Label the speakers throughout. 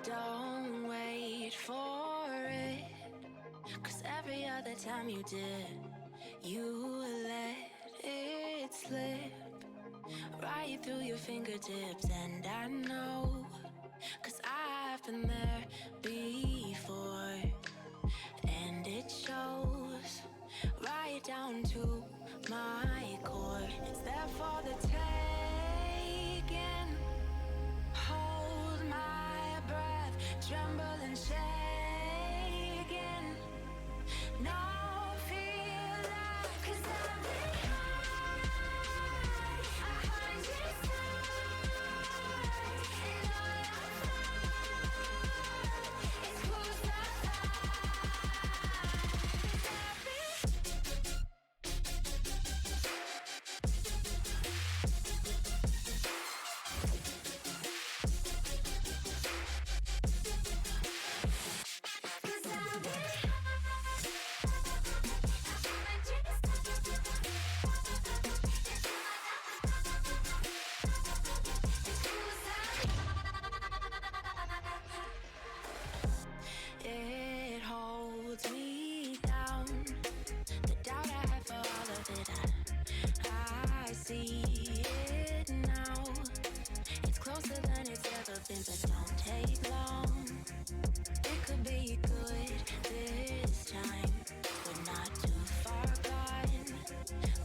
Speaker 1: Don't wait for it, 'cause every other time you did, you let it slip right through your fingertips. And I know, 'cause I've been there before, and it shows right down to my core. It's there for the taking. Hold my breath, tremble and shaking. No fear, like, 'cause I've been high 100 times, and all I find is it holds me down. The doubt I had for all of it, I see it now. It's closer than it's ever been, but don't take long. It could be good this time. We're not too far gone.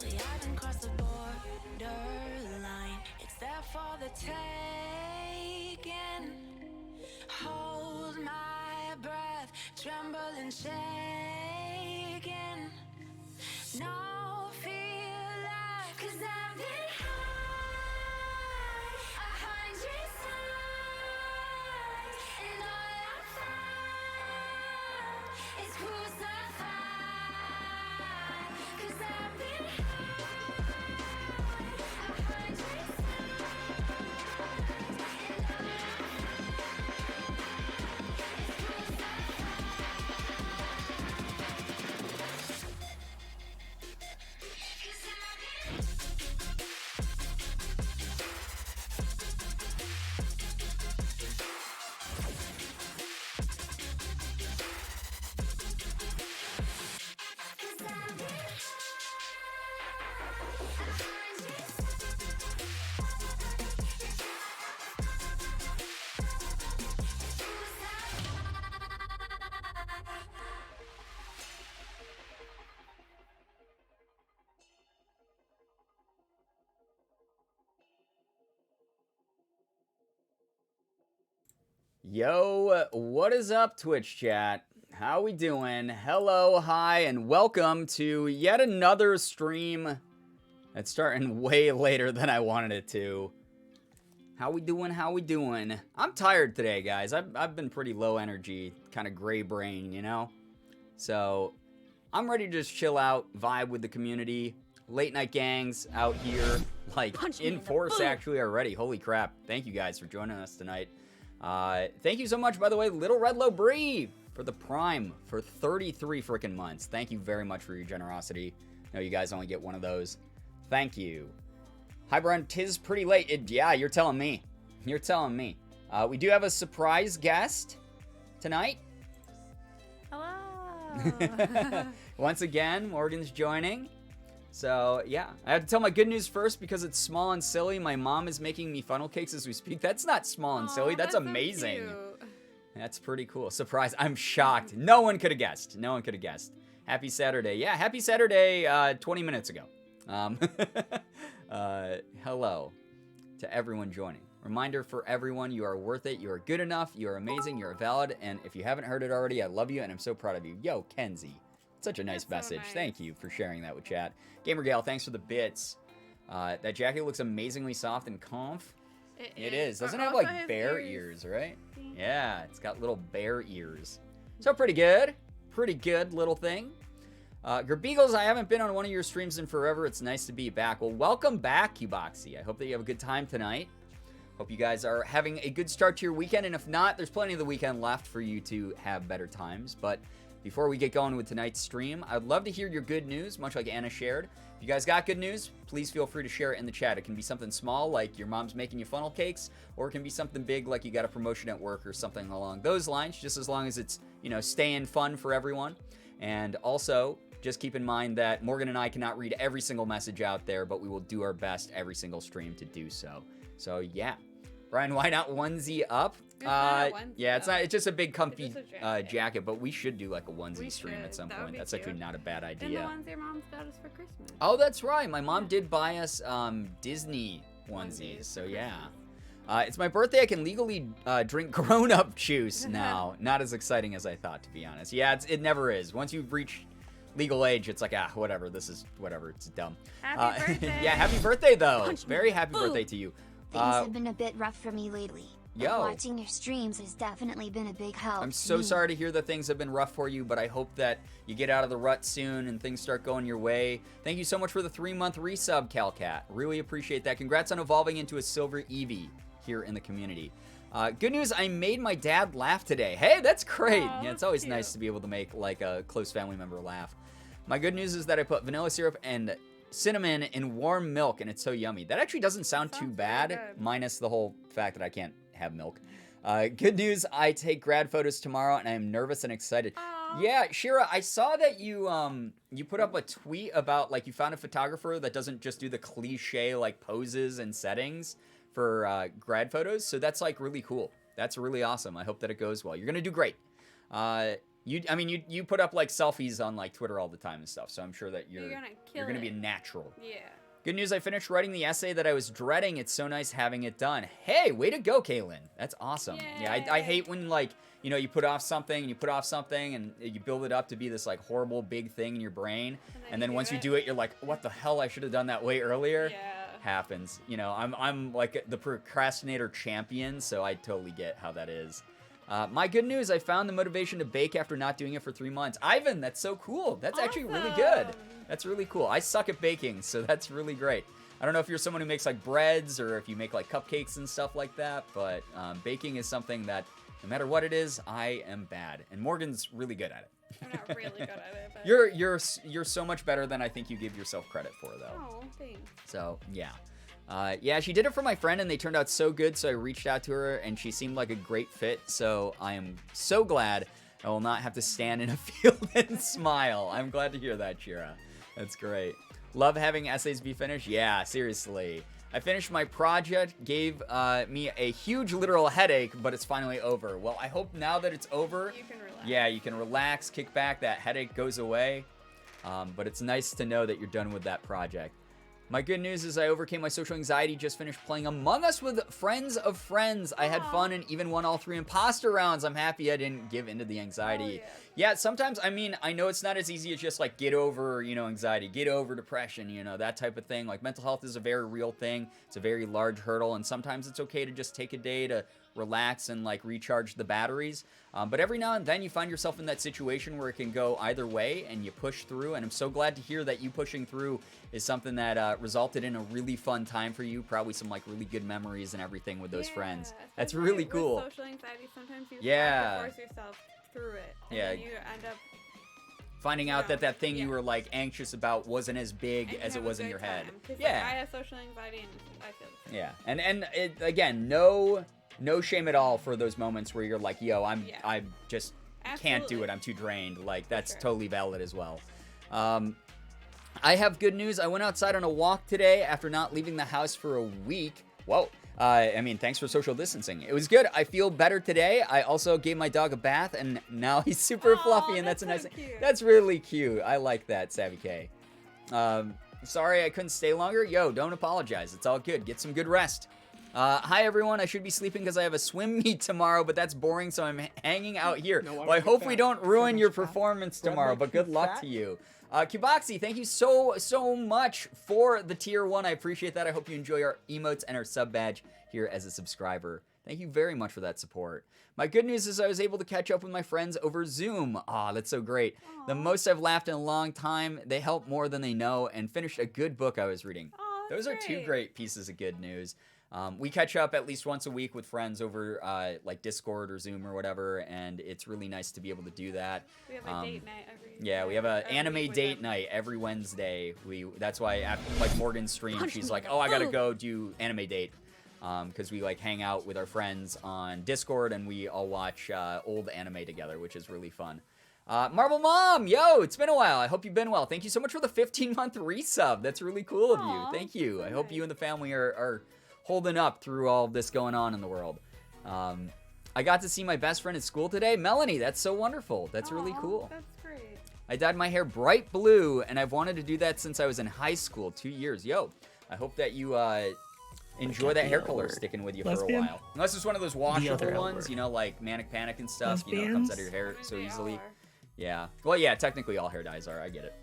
Speaker 1: We haven't crossed the borderline. It's there for the taking. Hold my breath, tremble and shaking. No fear, like, 'cause I've been high 100 times, and all I found is crucified. 'Cause I've been high 100 times, and all I
Speaker 2: Yo, what is up, Twitch chat? How we doing? Hello, hi, and welcome to yet another stream that's starting way later than I wanted it to. How we doing? How we doing? I'm tired today, guys. I've been pretty low energy, kind of gray brain, you know? So, I'm ready to just chill out, vibe with the community. Late night gangs out here, like, in force actually already. Holy crap. Thank you guys for joining us tonight. Thank you so much, by the way, Little Red Low Bree, for the Prime for 33 freaking months. Thank you very much for your generosity. I know you guys only get one of those. Thank you. Hi, Brian. 'Tis pretty late. Yeah, you're telling me. You're telling me. We do have a surprise guest tonight.
Speaker 3: Hello.
Speaker 2: Once again, Morgan's joining. So, yeah. I have to tell my good news first because it's small and silly. My mom is making me funnel cakes as we speak. That's not small and silly. That's amazing.
Speaker 3: So
Speaker 2: That's pretty cool. Surprise. I'm shocked. No one could have guessed. No one could have guessed. Happy Saturday. Yeah, happy Saturday 20 minutes ago. Hello to everyone joining. Reminder for everyone, you are worth it. You are good enough. You are amazing. You are valid. And if you haven't heard it already, I love you and I'm so proud of you. Yo, Kenzie. Such a nice
Speaker 3: That's so
Speaker 2: message.
Speaker 3: nice.
Speaker 2: Thank you for sharing that with chat. Gamer Gal, thanks for the bits. That jacket looks amazingly soft and comf. It is. Doesn't it have
Speaker 3: Also
Speaker 2: like
Speaker 3: has
Speaker 2: bear ears, right? Yeah, it's got little bear ears. So pretty good. Pretty good little thing. Girbeagles, I haven't been on one of your streams in forever. It's nice to be back. Well, welcome back, Cuboxy. I hope that you have a good time tonight. Hope you guys are having a good start to your weekend. And if not, there's plenty of the weekend left for you to have better times. But before we get going with tonight's stream, I'd love to hear your good news, much like Anna shared. If you guys got good news, please feel free to share it in the chat. It can be something small, like your mom's making you funnel cakes, or it can be something big, like you got a promotion at work or something along those lines, just as long as it's, staying fun for everyone. And also, just keep in mind that Morgan and I cannot read every single message out there, but we will do our best every single stream to do so. So, yeah. Brian, why not onesie up? Yeah, it's not. It's just a big comfy jacket, but we should do like a onesie stream at some point. That's actually not a bad idea.
Speaker 3: And the ones your mom's got us for Christmas.
Speaker 2: Oh, that's right. My mom did buy us Disney onesies, so yeah. It's my birthday. I can legally drink grown-up juice now. Not as exciting as I thought, to be honest. Yeah, it never is. Once you reach legal age, it's like, whatever. This is whatever. It's dumb.
Speaker 3: Happy birthday.
Speaker 2: Yeah, happy birthday, though. Very happy birthday to you.
Speaker 4: Things have been a bit rough for me lately.
Speaker 2: Yo.
Speaker 4: Watching your streams has definitely been a big help.
Speaker 2: I'm so sorry to hear that things have been rough for you, but I hope that you get out of the rut soon and things start going your way. Thank you so much for the 3-month resub, Calcat. Really appreciate that. Congrats on evolving into a silver Eevee here in the community. Good news, I made my dad laugh today. Hey, that's great.
Speaker 3: Aww,
Speaker 2: yeah, it's always
Speaker 3: cute.
Speaker 2: nice to be able to make like a close family member laugh. My good news is that I put vanilla syrup and cinnamon in warm milk, and it's so yummy. That actually doesn't sound too bad,
Speaker 3: really good.
Speaker 2: minus the whole fact that I can't have milk. Good news, I take grad photos tomorrow, and I am nervous and excited.
Speaker 3: Aww.
Speaker 2: Yeah, Shira, I saw that you put up a tweet about, like, you found a photographer that doesn't just do the cliche, like, poses and settings for grad photos, so that's, like, really cool. That's really awesome. I hope that it goes well. You're gonna do great. You put up, like, selfies on, like, Twitter all the time and stuff, so I'm sure that you're gonna be a natural.
Speaker 3: Yeah.
Speaker 2: Good news, I finished writing the essay that I was dreading. It's so nice having it done. Hey, way to go, Kaylin. That's awesome. Yeah, I hate when, like, you put off something and you put off something and you build it up to be this, like, horrible big thing in your brain. And then once you do it, you're like, what the hell? I should have done that way earlier.
Speaker 3: Yeah.
Speaker 2: Happens. I'm like the procrastinator champion, so I totally get how that is. My good news, I found the motivation to bake after not doing it for 3 months. Ivan, that's so cool. That's actually really good. That's really cool. I suck at baking, so that's really great. I don't know if you're someone who makes like breads or if you make like cupcakes and stuff like that, but baking is something that no matter what it is, I am bad. And Morgan's really good at it.
Speaker 3: I'm not really good at it, but...
Speaker 2: You're so much better than I think you give yourself credit for, though.
Speaker 3: Oh, thanks.
Speaker 2: So, yeah. Yeah, she did it for my friend, and they turned out so good, so I reached out to her, and she seemed like a great fit, so I am so glad I will not have to stand in a field and smile. I'm glad to hear that, Shira. That's great. Love having essays be finished? Yeah, seriously. I finished my project, gave me a huge literal headache, but it's finally over. Well, I hope now that it's over,
Speaker 3: You can relax.
Speaker 2: yeah, you can relax, kick back, that headache goes away. But it's nice to know that you're done with that project. My good news is I overcame my social anxiety, just finished playing Among Us with friends of friends. I had fun and even won all 3 imposter rounds. I'm happy I didn't give into the anxiety. Yeah, sometimes, I mean, I know it's not as easy as just like get over, anxiety, get over depression, that type of thing. Like mental health is a very real thing. It's a very large hurdle, and sometimes it's okay to just take a day to relax and like recharge the batteries. But every now and then you find yourself in that situation where it can go either way and you push through. And I'm so glad to hear that you pushing through is something that resulted in a really fun time for you. Probably some like really good memories and everything with those friends. That's
Speaker 3: especially
Speaker 2: really cool.
Speaker 3: With social anxiety, sometimes you
Speaker 2: Yeah.
Speaker 3: have to force yourself through it. And
Speaker 2: Yeah.
Speaker 3: then you end up
Speaker 2: Finding out that thing you
Speaker 3: Yeah.
Speaker 2: were like anxious about wasn't as big
Speaker 3: and
Speaker 2: as
Speaker 3: you
Speaker 2: it
Speaker 3: have a
Speaker 2: was in
Speaker 3: good
Speaker 2: your head.
Speaker 3: time. 'Cause,
Speaker 2: Yeah.
Speaker 3: Like, I have social anxiety and I feel the same.
Speaker 2: Yeah, and it, again, no shame at all for those moments where you're like, yo, I just can't do it. I'm too drained. Like that's totally valid as well. I have good news. I went outside on a walk today after not leaving the house for a week. Whoa. Thanks for social distancing. It was good. I feel better today. I also gave my dog a bath, and now he's super fluffy, and that's a nice
Speaker 3: so cute.
Speaker 2: That's really cute. I like that, Savvy K. Sorry I couldn't stay longer. Yo, don't apologize. It's all good. Get some good rest. Hi, everyone. I should be sleeping because I have a swim meet tomorrow, but that's boring, so I'm hanging out here.
Speaker 5: No,
Speaker 2: Well, I hope we don't ruin your performance tomorrow, but good luck to you. Cuboxy, thank you so much for the tier 1. I appreciate that. I hope you enjoy our emotes and our sub badge here as a subscriber. Thank you very much for that support. My good news is I was able to catch up with my friends over Zoom. Aw, that's so great. The most I've laughed in a long time. They help more than they know and finished a good book I was reading.
Speaker 3: Aw,
Speaker 2: Those are
Speaker 3: that's
Speaker 2: 2
Speaker 3: great.
Speaker 2: great pieces of good news. We catch up at least once a week with friends over like Discord or Zoom or whatever, and it's really nice to be able to do that.
Speaker 3: We have a date night every.
Speaker 2: Yeah, we have an
Speaker 3: every
Speaker 2: anime
Speaker 3: week with
Speaker 2: date
Speaker 3: them.
Speaker 2: night every Wednesday. That's why after like Morgan's stream, she's like, "Oh, I gotta go do anime date," because we like hang out with our friends on Discord and we all watch old anime together, which is really fun. Marble Mom, yo, it's been a while. I hope you've been well. Thank you so much for the 15-month resub. That's really cool of you.
Speaker 3: Aw,
Speaker 2: Thank you.
Speaker 3: so
Speaker 2: I hope
Speaker 3: nice.
Speaker 2: you and the family are holding up through all of this going on in the world. I got to see my best friend at school today, Melanie. That's so wonderful. That's really
Speaker 3: Aw,
Speaker 2: cool.
Speaker 3: That's great.
Speaker 2: I dyed my hair bright blue, and I've wanted to do that since I was in high school, 2 years. Yo, I hope that you enjoy that hair color sticking with you for a
Speaker 5: Lesbian?
Speaker 2: while. Unless it's one of those washable
Speaker 5: other L
Speaker 2: ones,
Speaker 5: word.
Speaker 2: you know, like Manic Panic and stuff. You know, it comes out of your hair
Speaker 3: I mean,
Speaker 2: so
Speaker 3: they
Speaker 2: easily.
Speaker 3: are.
Speaker 2: Yeah. Well, yeah, technically all hair dyes are. I get it.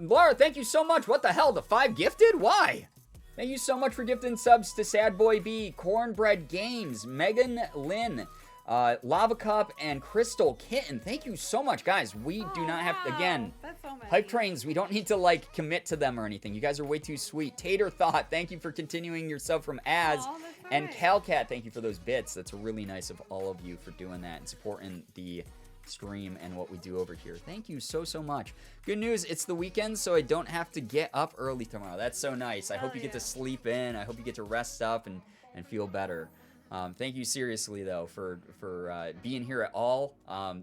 Speaker 2: Laura, thank you so much. What the hell? The 5 gifted? Why? Thank you so much for gifting subs to Sad Boy B, Cornbread Games, Megan Lynn, Lava Cup, and Crystal Kitten. Thank you so much, guys. We do not have,
Speaker 3: wow.
Speaker 2: again,
Speaker 3: That's so many.
Speaker 2: hype trains. We don't need to, like, commit to them or anything. You guys are way too sweet. Tater Thought, thank you for continuing your sub from Az.
Speaker 3: Aw, that's so
Speaker 2: And
Speaker 3: nice.
Speaker 2: Calcat, thank you for those bits. That's really nice of all of you for doing that and supporting the stream and what we do over here. Thank you so much. Good news, it's the weekend, so I don't have to get up early tomorrow. That's so nice. I hope you get to sleep in. I hope you get to rest up and feel better. Thank you seriously though for being here at all.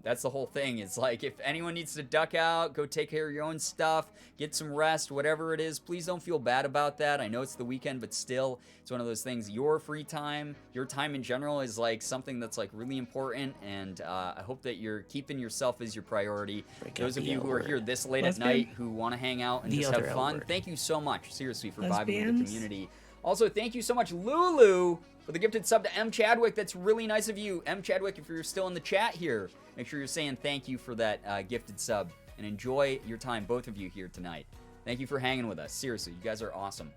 Speaker 2: That's the whole thing. It's like if anyone needs to duck out, go take care of your own stuff, get some rest, whatever it is, please don't feel bad about that. I know it's the weekend, but still, it's one of those things. Your free time, your time in general is like something that's like really important, and I hope that you're keeping yourself as your priority.
Speaker 5: Break
Speaker 2: Those
Speaker 5: out
Speaker 2: of
Speaker 5: the
Speaker 2: you
Speaker 5: L
Speaker 2: who are
Speaker 5: word.
Speaker 2: here this late
Speaker 5: Lesbian?
Speaker 2: at night who want to hang out and
Speaker 5: The
Speaker 2: just
Speaker 5: other
Speaker 2: have
Speaker 5: L
Speaker 2: fun,
Speaker 5: word.
Speaker 2: thank you so much, seriously, for vibing with the
Speaker 5: Lesbians?
Speaker 2: community. Also, thank you so much, Lulu, for the gifted sub to M. Chadwick. That's really nice of you. M. Chadwick, if you're still in the chat here, make sure you're saying thank you for that gifted sub. And enjoy your time, both of you, here tonight. Thank you for hanging with us. Seriously, you guys are awesome.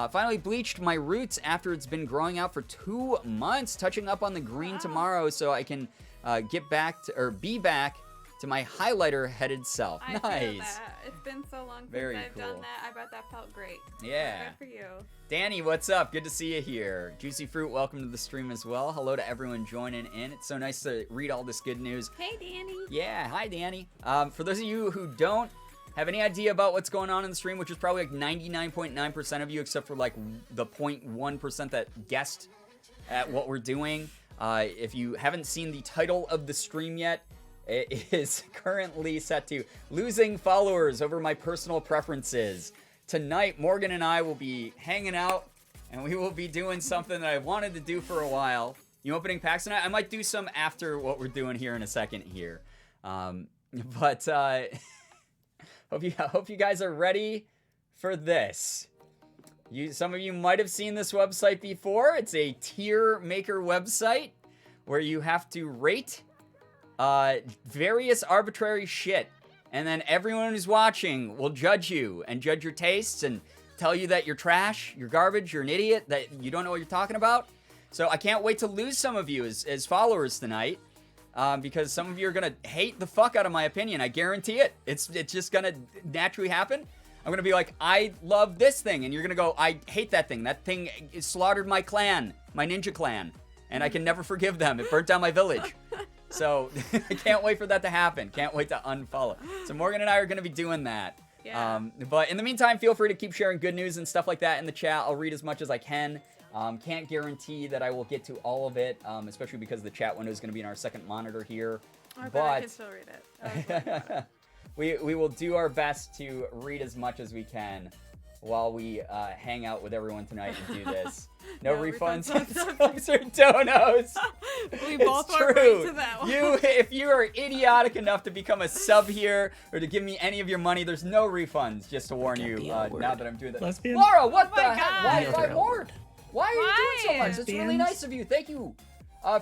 Speaker 2: Finally bleached my roots after it's been growing out for 2 months. Touching up on the green tomorrow so I can get back to, or be back to my highlighter-headed self.
Speaker 3: I feel
Speaker 2: Nice.
Speaker 3: that. It's been so long since
Speaker 2: Very
Speaker 3: I've
Speaker 2: cool.
Speaker 3: done that. I bet that felt great.
Speaker 2: Yeah.
Speaker 3: Good for you.
Speaker 2: Danny, what's up? Good to see you here. Juicy Fruit, welcome to the stream as well. Hello to everyone joining in. It's so nice to read all this good news.
Speaker 3: Hey, Danny.
Speaker 2: Yeah, hi, Danny. For those of you who don't have any idea about what's going on in the stream, which is probably like 99.9% of you, except for like the 0.1% that guessed at what we're doing. If you haven't seen the title of the stream yet, it is currently set to Losing Followers Over My Personal Preferences. Tonight, Morgan and I will be hanging out, and we will be doing something that I've wanted to do for a while. You opening packs tonight? I might do some after what we're doing here in a second here. But hope you guys are ready for this. Some of you might have seen this website before. It's a tier maker website where you have to rate various arbitrary shit, and then everyone who's watching will judge you and judge your tastes and tell you that you're trash, you're garbage, you're an idiot, that you don't know what you're talking about. So I can't wait to lose some of you as followers tonight, because some of you are gonna hate the fuck out of my opinion. I guarantee it. It's just gonna naturally happen. I'm gonna be like, I love this thing, and you're gonna go, I hate that thing. That thing slaughtered my clan, my ninja clan, and I can never forgive them. It burnt down my village. So I can't wait for that to happen. Can't wait to unfollow. So Morgan and I are going to be doing that.
Speaker 3: Yeah.
Speaker 2: But in the meantime, feel free to keep sharing good news and stuff like that in the chat. I'll read as much as I can. Can't guarantee that I will get to all of it, especially because the chat window is going to be in our second monitor here.
Speaker 3: I bet I can still read it. I was like,
Speaker 2: we will do our best to read as much as we can while we hang out with everyone tonight and do this. No refunds, subs or donos.
Speaker 3: We
Speaker 2: It's
Speaker 3: both were
Speaker 2: true.
Speaker 3: right to that one.
Speaker 2: If you are idiotic enough to become a sub here or to give me any of your money, there's no refunds. Just to warn
Speaker 5: Forget
Speaker 2: you,
Speaker 5: the L word.
Speaker 2: now that I'm doing that.
Speaker 5: Lesbian?
Speaker 2: Laura, what
Speaker 3: Oh
Speaker 2: the
Speaker 3: my
Speaker 2: heck?
Speaker 3: God.
Speaker 5: The
Speaker 2: Why
Speaker 5: other L
Speaker 2: more?
Speaker 5: word.
Speaker 2: Why are you doing so
Speaker 3: Why?
Speaker 2: much? It's really
Speaker 5: Lesbians?
Speaker 2: nice of you. Thank you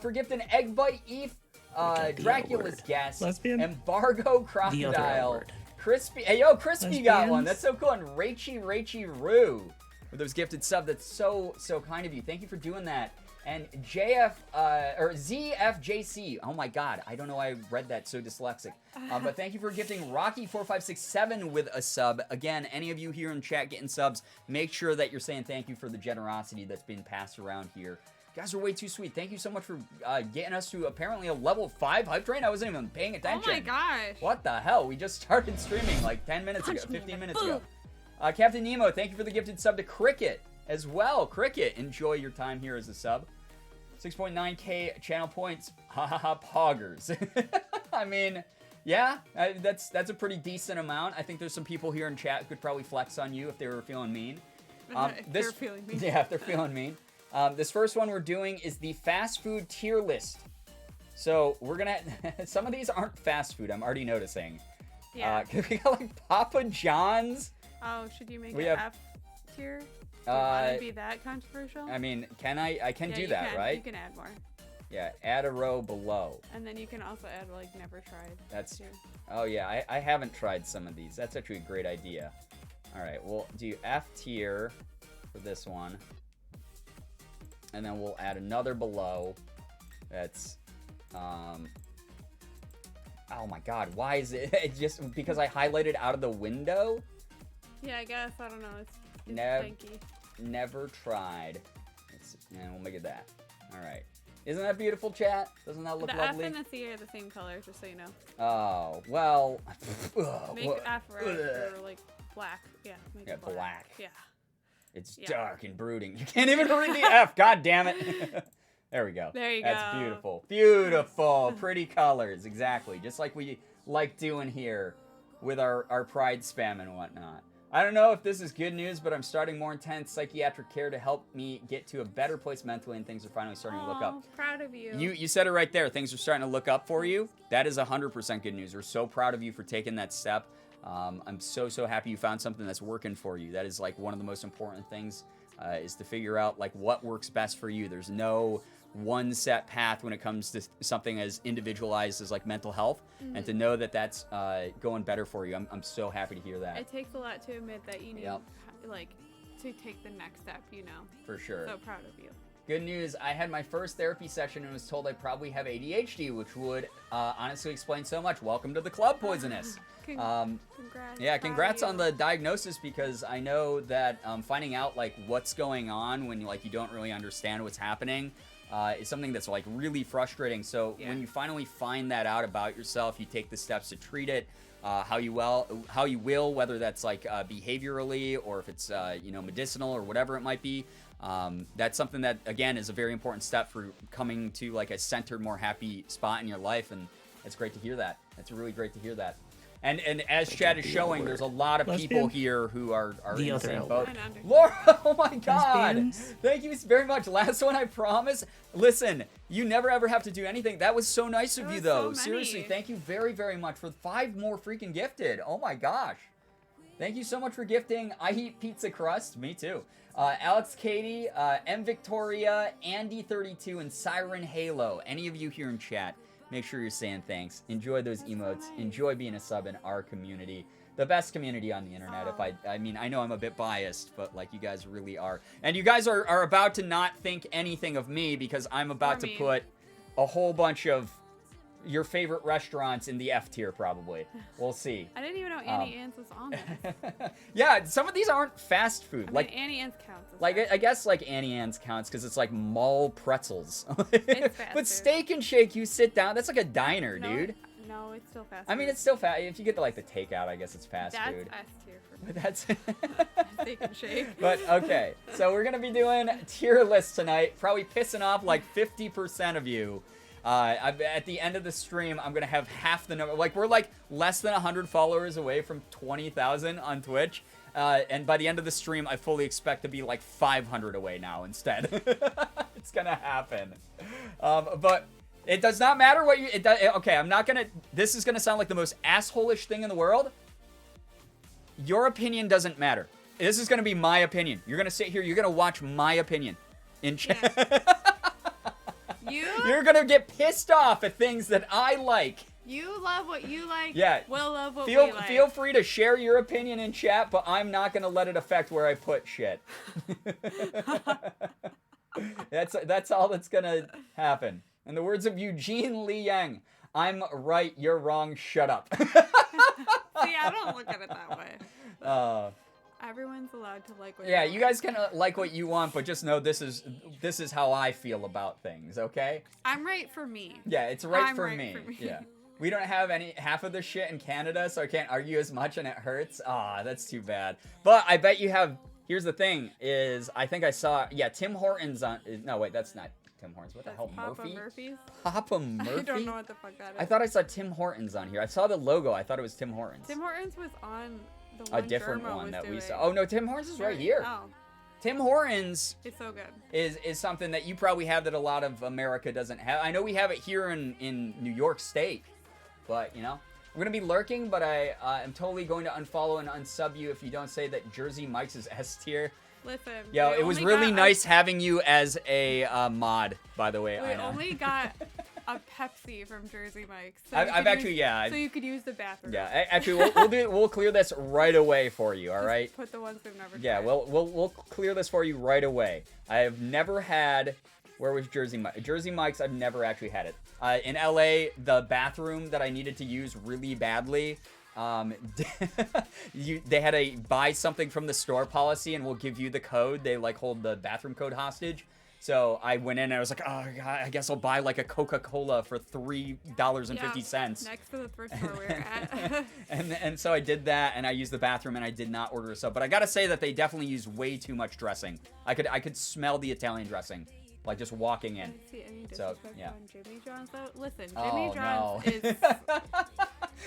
Speaker 2: for gifting Egg Bite Eve,
Speaker 5: Forget the L
Speaker 2: Dracula's
Speaker 5: word.
Speaker 2: guest,
Speaker 5: Lesbian?
Speaker 2: Embargo
Speaker 5: The other L
Speaker 2: Crocodile,
Speaker 5: word.
Speaker 2: Crispy. Hey, yo, Crispy got one.
Speaker 5: Lesbians?
Speaker 2: That's so cool. And Rachy Roo. with those gifted sub. That's so kind of you. Thank you for doing that. And ZFJC. Oh my God, I don't know why I read that so dyslexic. But thank you for gifting Rocky4567 with a sub. Again, any of you here in chat getting subs, make sure that you're saying thank you for the generosity that's been passed around here. You guys are way too sweet. Thank you so much for getting us to apparently a level 5 hype train. I wasn't even paying attention.
Speaker 3: Oh my gosh.
Speaker 2: What the hell? We just started streaming like 10 minutes ago, 15 minutes ago. Captain Nemo, thank you for the gifted sub to Cricket as well. Cricket, enjoy your time here as a sub. 6.9k channel points. Ha ha ha, poggers. I mean, yeah, that's a pretty decent amount. I think there's some people here in chat who could probably flex on you if they were feeling mean.
Speaker 3: If they're feeling mean.
Speaker 2: Yeah, if they're feeling mean. This first one we're doing is the fast food tier list. So we're gonna, some of these aren't fast food, I'm already noticing.
Speaker 3: Yeah.
Speaker 2: We got like Papa John's.
Speaker 3: Oh, should you make
Speaker 2: We
Speaker 3: it
Speaker 2: have-
Speaker 3: F tier? Do you want to be that controversial?
Speaker 2: I mean, I can
Speaker 3: Yeah,
Speaker 2: do
Speaker 3: you
Speaker 2: that,
Speaker 3: can.
Speaker 2: right?
Speaker 3: You can add more.
Speaker 2: Yeah, add a row below.
Speaker 3: And then you can also add, like, never tried.
Speaker 2: That's,
Speaker 3: tier.
Speaker 2: oh yeah, I haven't tried some of these. That's actually a great idea. All right, we'll do F tier for this one. And then we'll add another below. That's, oh my God, why is it just because I highlighted out of the window?
Speaker 3: Yeah, I guess. I don't know. It's funky.
Speaker 2: Never tried. And we'll make it that. All right. Isn't that beautiful, chat? Doesn't that look
Speaker 3: the
Speaker 2: lovely?
Speaker 3: F and the C are the same color, just so you know.
Speaker 2: Oh, well.
Speaker 3: Make F red or, like, black. Yeah, make it
Speaker 2: black.
Speaker 3: Yeah.
Speaker 2: It's
Speaker 3: Yeah.
Speaker 2: dark and brooding. You can't even read the F. God damn it. There we go.
Speaker 3: There you
Speaker 2: That's
Speaker 3: go.
Speaker 2: beautiful. Beautiful. Pretty colors. Exactly. Just like we like doing here with our pride spam and whatnot. I don't know if this is good news, but I'm starting more intense psychiatric care to help me get to a better place mentally, and things are finally starting to look up.
Speaker 3: Proud of you.
Speaker 2: You said it right there. Things are starting to look up for you. That is 100% good news. We're so proud of you for taking that step. I'm so happy you found something that's working for you. That is like one of the most important things is to figure out like what works best for you. There's no one set path when it comes to something as individualized as like mental health, and to know that that's going better for you. I'm so happy to hear that.
Speaker 3: It takes a lot to admit that you need,
Speaker 2: Yep.
Speaker 3: like, to take the next step, you know.
Speaker 2: For sure.
Speaker 3: So proud of you.
Speaker 2: Good news, I had my first therapy session and was told I probably have ADHD, which would honestly explain so much. Welcome to the club, Poisonous.
Speaker 3: Congrats.
Speaker 2: Yeah, congrats
Speaker 3: Proud
Speaker 2: on
Speaker 3: of
Speaker 2: the diagnosis, because I know that finding out like what's going on when you don't really understand what's happening is something that's like really frustrating. So when you finally find that out about yourself, you take the steps to treat it how you will, whether that's like behaviorally or if it's medicinal or whatever it might be. That's something that again is a very important step for coming to like a centered, more happy spot in your life, and it's great to hear that. It's really great to hear that. And as Chad is showing, there's a lot of people here who are in the same boat. Laura, oh my God! Thank you very much. Last one, I promise. Listen, you never ever have to do anything. That was so nice of you, though. Seriously, thank you very, very much for 5 more freaking gifted. Oh my gosh. Thank you so much for gifting. I Eat Pizza Crust. Me too. Alex Katie, M Victoria, Andy32, and Siren Halo. Any of you here in chat, make sure you're saying thanks. Enjoy those emotes. So nice. Enjoy being a sub in our community. The best community on the internet. I mean, I know I'm a bit biased, but like you guys really are. And you guys are about to not think anything of me, because I'm about to put a whole bunch of your favorite restaurants in the F tier, probably. We'll see.
Speaker 3: I didn't even know Annie Ann's was on this.
Speaker 2: Yeah, some of these aren't fast food.
Speaker 3: I mean, Annie Ann's counts.
Speaker 2: Like, I guess like Annie Ann's counts because it's like mall pretzels.
Speaker 3: It's fast
Speaker 2: But
Speaker 3: food.
Speaker 2: Steak and Shake, you sit down. That's like a diner, dude.
Speaker 3: No, it's still fast food.
Speaker 2: I mean, it's still fast. If you get the takeout, I guess it's fast food.
Speaker 3: That's S tier for me.
Speaker 2: But that's
Speaker 3: Steak and Shake.
Speaker 2: But okay, so we're gonna be doing tier lists tonight. Probably pissing off like 50% of you. At the end of the stream, I'm gonna have half the number. Like, we're like less than 100 followers away from 20,000 on Twitch. And by the end of the stream, I fully expect to be like 500 away now instead. It's gonna happen. But it does not matter what you. Okay, I'm not gonna. This is gonna sound like the most asshole-ish thing in the world. Your opinion doesn't matter. This is gonna be my opinion. You're gonna sit here. You're gonna watch my opinion in chat.
Speaker 3: Yeah.
Speaker 2: You're gonna get pissed off at things that I like.
Speaker 3: You love what you like.
Speaker 2: Yeah.
Speaker 3: We'll love what we like.
Speaker 2: Feel free to share your opinion in chat, but I'm not gonna let it affect where I put shit. That's all that's gonna happen. In the words of Eugene Lee Yang, I'm right, you're wrong, shut up.
Speaker 3: See, I don't look at it that way. Everyone's allowed to like what
Speaker 2: Yeah,
Speaker 3: they
Speaker 2: you
Speaker 3: like.
Speaker 2: guys can like what you want, but just know this is how I feel about things, okay?
Speaker 3: I'm right for me.
Speaker 2: Yeah, it's right
Speaker 3: I'm
Speaker 2: for
Speaker 3: right
Speaker 2: me.
Speaker 3: for me.
Speaker 2: Yeah. We don't have half of the shit in Canada, so I can't argue as much and it hurts. Ah, that's too bad. But I bet you have, here's the thing, is I think I saw, yeah, Tim Hortons on, no wait, that's not Tim Hortons. What the hell,
Speaker 3: Papa
Speaker 2: Murphy?
Speaker 3: Murphy's?
Speaker 2: Papa Murphy?
Speaker 3: I don't know what the fuck that is.
Speaker 2: I thought I saw Tim Hortons on here. I saw the logo. I thought it was Tim Hortons.
Speaker 3: Tim Hortons was on the one
Speaker 2: A different
Speaker 3: Germa
Speaker 2: one
Speaker 3: was
Speaker 2: that we
Speaker 3: doing.
Speaker 2: saw. Oh no, Tim Hortons is right here.
Speaker 3: Oh,
Speaker 2: Tim Hortons
Speaker 3: it's so good.
Speaker 2: is something that you probably have that a lot of America doesn't have. I know we have it here in New York State, but you know, we're gonna be lurking. But I am totally going to unfollow and unsub you if you don't say that Jersey Mike's is S tier.
Speaker 3: Listen.
Speaker 2: Yo,
Speaker 3: we
Speaker 2: it was
Speaker 3: only
Speaker 2: really
Speaker 3: got
Speaker 2: nice having you as a mod, by the way.
Speaker 3: We
Speaker 2: I know.
Speaker 3: only got a Pepsi from Jersey Mike's. So
Speaker 2: I've
Speaker 3: you could
Speaker 2: actually,
Speaker 3: use,
Speaker 2: yeah.
Speaker 3: So you could use the bathroom.
Speaker 2: Yeah, actually, we'll clear this right away for you. All right.
Speaker 3: Put the ones we've never
Speaker 2: Yeah,
Speaker 3: tried.
Speaker 2: we'll clear this for you right away. I have never had. Where was Jersey Mike's? Jersey Mike's. I've never actually had it. In LA, the bathroom that I needed to use really badly. They had a buy something from the store policy, and we'll give you the code. They like hold the bathroom code hostage. So I went in and I was like, oh god, I guess I'll buy like a Coca-Cola for $3.50.
Speaker 3: Next to the thrift store we were at.
Speaker 2: and so I did that, and I used the bathroom, and I did not order a sub. But I gotta say that they definitely use way too much dressing. I could smell the Italian dressing, like just walking in.
Speaker 3: See any
Speaker 2: So,
Speaker 3: disrespect
Speaker 2: yeah.
Speaker 3: on Jimmy John's though? Listen,
Speaker 2: Oh,
Speaker 3: Jimmy John's is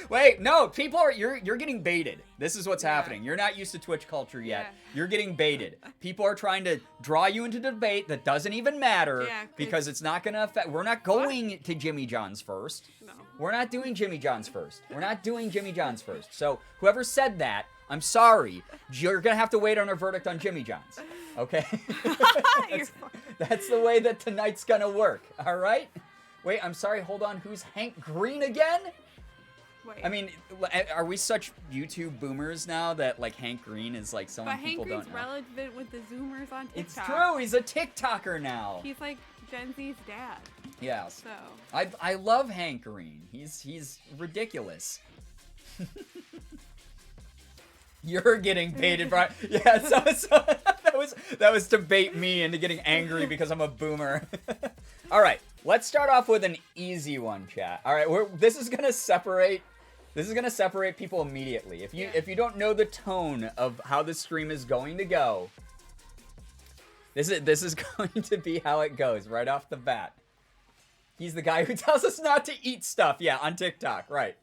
Speaker 2: Wait, no, people are you're getting baited. This is what's
Speaker 3: Yeah.
Speaker 2: happening. You're not used to Twitch culture yet.
Speaker 3: Yeah.
Speaker 2: You're getting baited. People are trying to draw you into debate that doesn't even matter
Speaker 3: Yeah, 'cause-
Speaker 2: because it's not gonna affect. We're not going to Jimmy John's first.
Speaker 3: no.
Speaker 2: We're not doing Jimmy John's first. We're not doing Jimmy John's first. So whoever said that, I'm sorry. You're gonna have to wait on a verdict on Jimmy John's. Okay?
Speaker 3: You're
Speaker 2: That's the way that tonight's gonna work. All right? Wait, I'm sorry. Hold on. Who's Hank Green again?
Speaker 3: Wait.
Speaker 2: I mean, are we such YouTube boomers now that like Hank Green is like someone
Speaker 3: but Hank
Speaker 2: people
Speaker 3: Green's
Speaker 2: don't know?
Speaker 3: relevant with the Zoomers on TikTok.
Speaker 2: It's true. He's a TikToker now.
Speaker 3: He's like Gen Z's dad.
Speaker 2: Yes.
Speaker 3: So
Speaker 2: I love Hank Green. He's ridiculous. You're getting baited, Brian. Yeah, so that was to bait me into getting angry because I'm a boomer. All right, let's start off with an easy one, chat. All right, this is gonna separate people immediately. If you don't know the tone of how the stream is going to go, this is going to be how it goes right off the bat. He's the guy who tells us not to eat stuff. Yeah, on TikTok, right.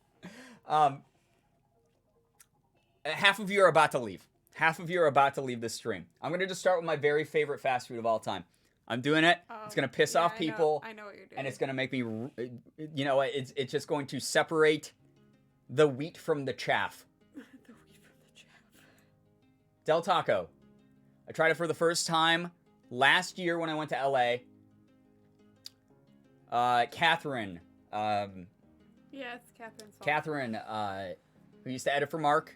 Speaker 2: Half of you are about to leave. Half of you are about to leave this stream. I'm going to just start with my very favorite fast food of all time. I'm doing it. It's going to piss
Speaker 3: yeah,
Speaker 2: off people.
Speaker 3: I know what you're doing.
Speaker 2: And it's going to make me, you know, it's just going to separate the wheat from the chaff.
Speaker 3: the wheat from the chaff.
Speaker 2: Del Taco. I tried it for the first time last year when I went to LA. Catherine.
Speaker 3: Yeah, it's Catherine's fault.
Speaker 2: Catherine, who used to edit for Mark,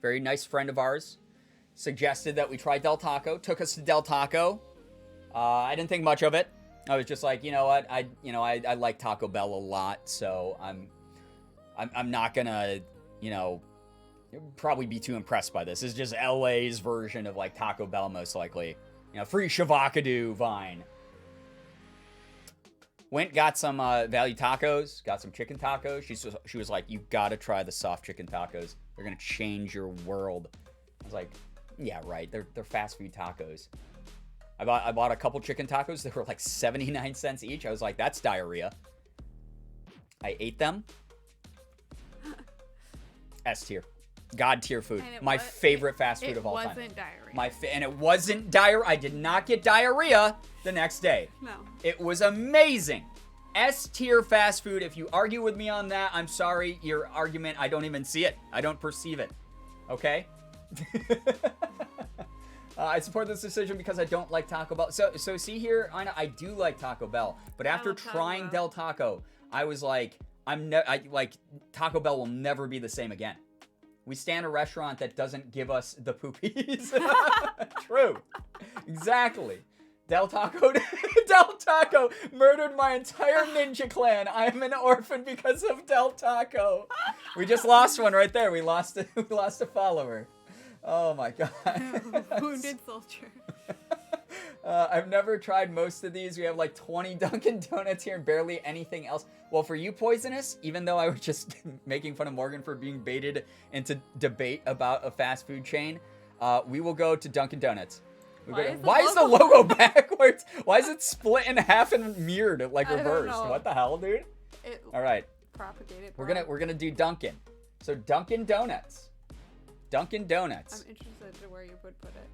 Speaker 2: very nice friend of ours, suggested that we try Del Taco, took us to Del Taco. I didn't think much of it. I was just like, you know what, I like Taco Bell a lot, so I'm not gonna, you know, probably be too impressed by this. This is just LA's version of like Taco Bell, most likely. You know, free Shavakadu Vine. Went, got some value tacos, got some chicken tacos. She was like, you gotta try the soft chicken tacos. They're gonna change your world. I was like, yeah, right. They're fast food tacos. I bought a couple chicken tacos. They were like 79 cents each. I was like, that's diarrhea. I ate them. S tier. God tier food. My favorite fast food of all time.
Speaker 3: It wasn't diarrhea.
Speaker 2: And it wasn't diarrhea. I did not get diarrhea the next day.
Speaker 3: No.
Speaker 2: It was amazing. S tier fast food. If you argue with me on that, I'm sorry. Your argument, I don't even see it. I don't perceive it. Okay? I support this decision because I don't like Taco Bell. So see here, I do like Taco Bell. But after
Speaker 3: love Taco
Speaker 2: trying
Speaker 3: Bell.
Speaker 2: Del Taco, I was like, like Taco Bell will never be the same again. We stand a restaurant that doesn't give us the poopies. True. Exactly. Del Taco murdered my entire ninja clan. I am an orphan because of Del Taco. We just lost one right there. We lost a follower. Oh my god.
Speaker 3: Wounded soldier.
Speaker 2: I've never tried most of these. We have like 20 Dunkin' Donuts here and barely anything else. Well, for you, Poisonous, even though I was just making fun of Morgan for being baited into debate about a fast food chain, we will go to Dunkin' Donuts. Why is the logo backwards? Why is it split in half and mirrored, like reversed? What the hell, dude? All right.
Speaker 3: Propagated.
Speaker 2: We're gonna do Dunkin'. So Dunkin' Donuts. Dunkin' Donuts.
Speaker 3: I'm interested to where you would put it.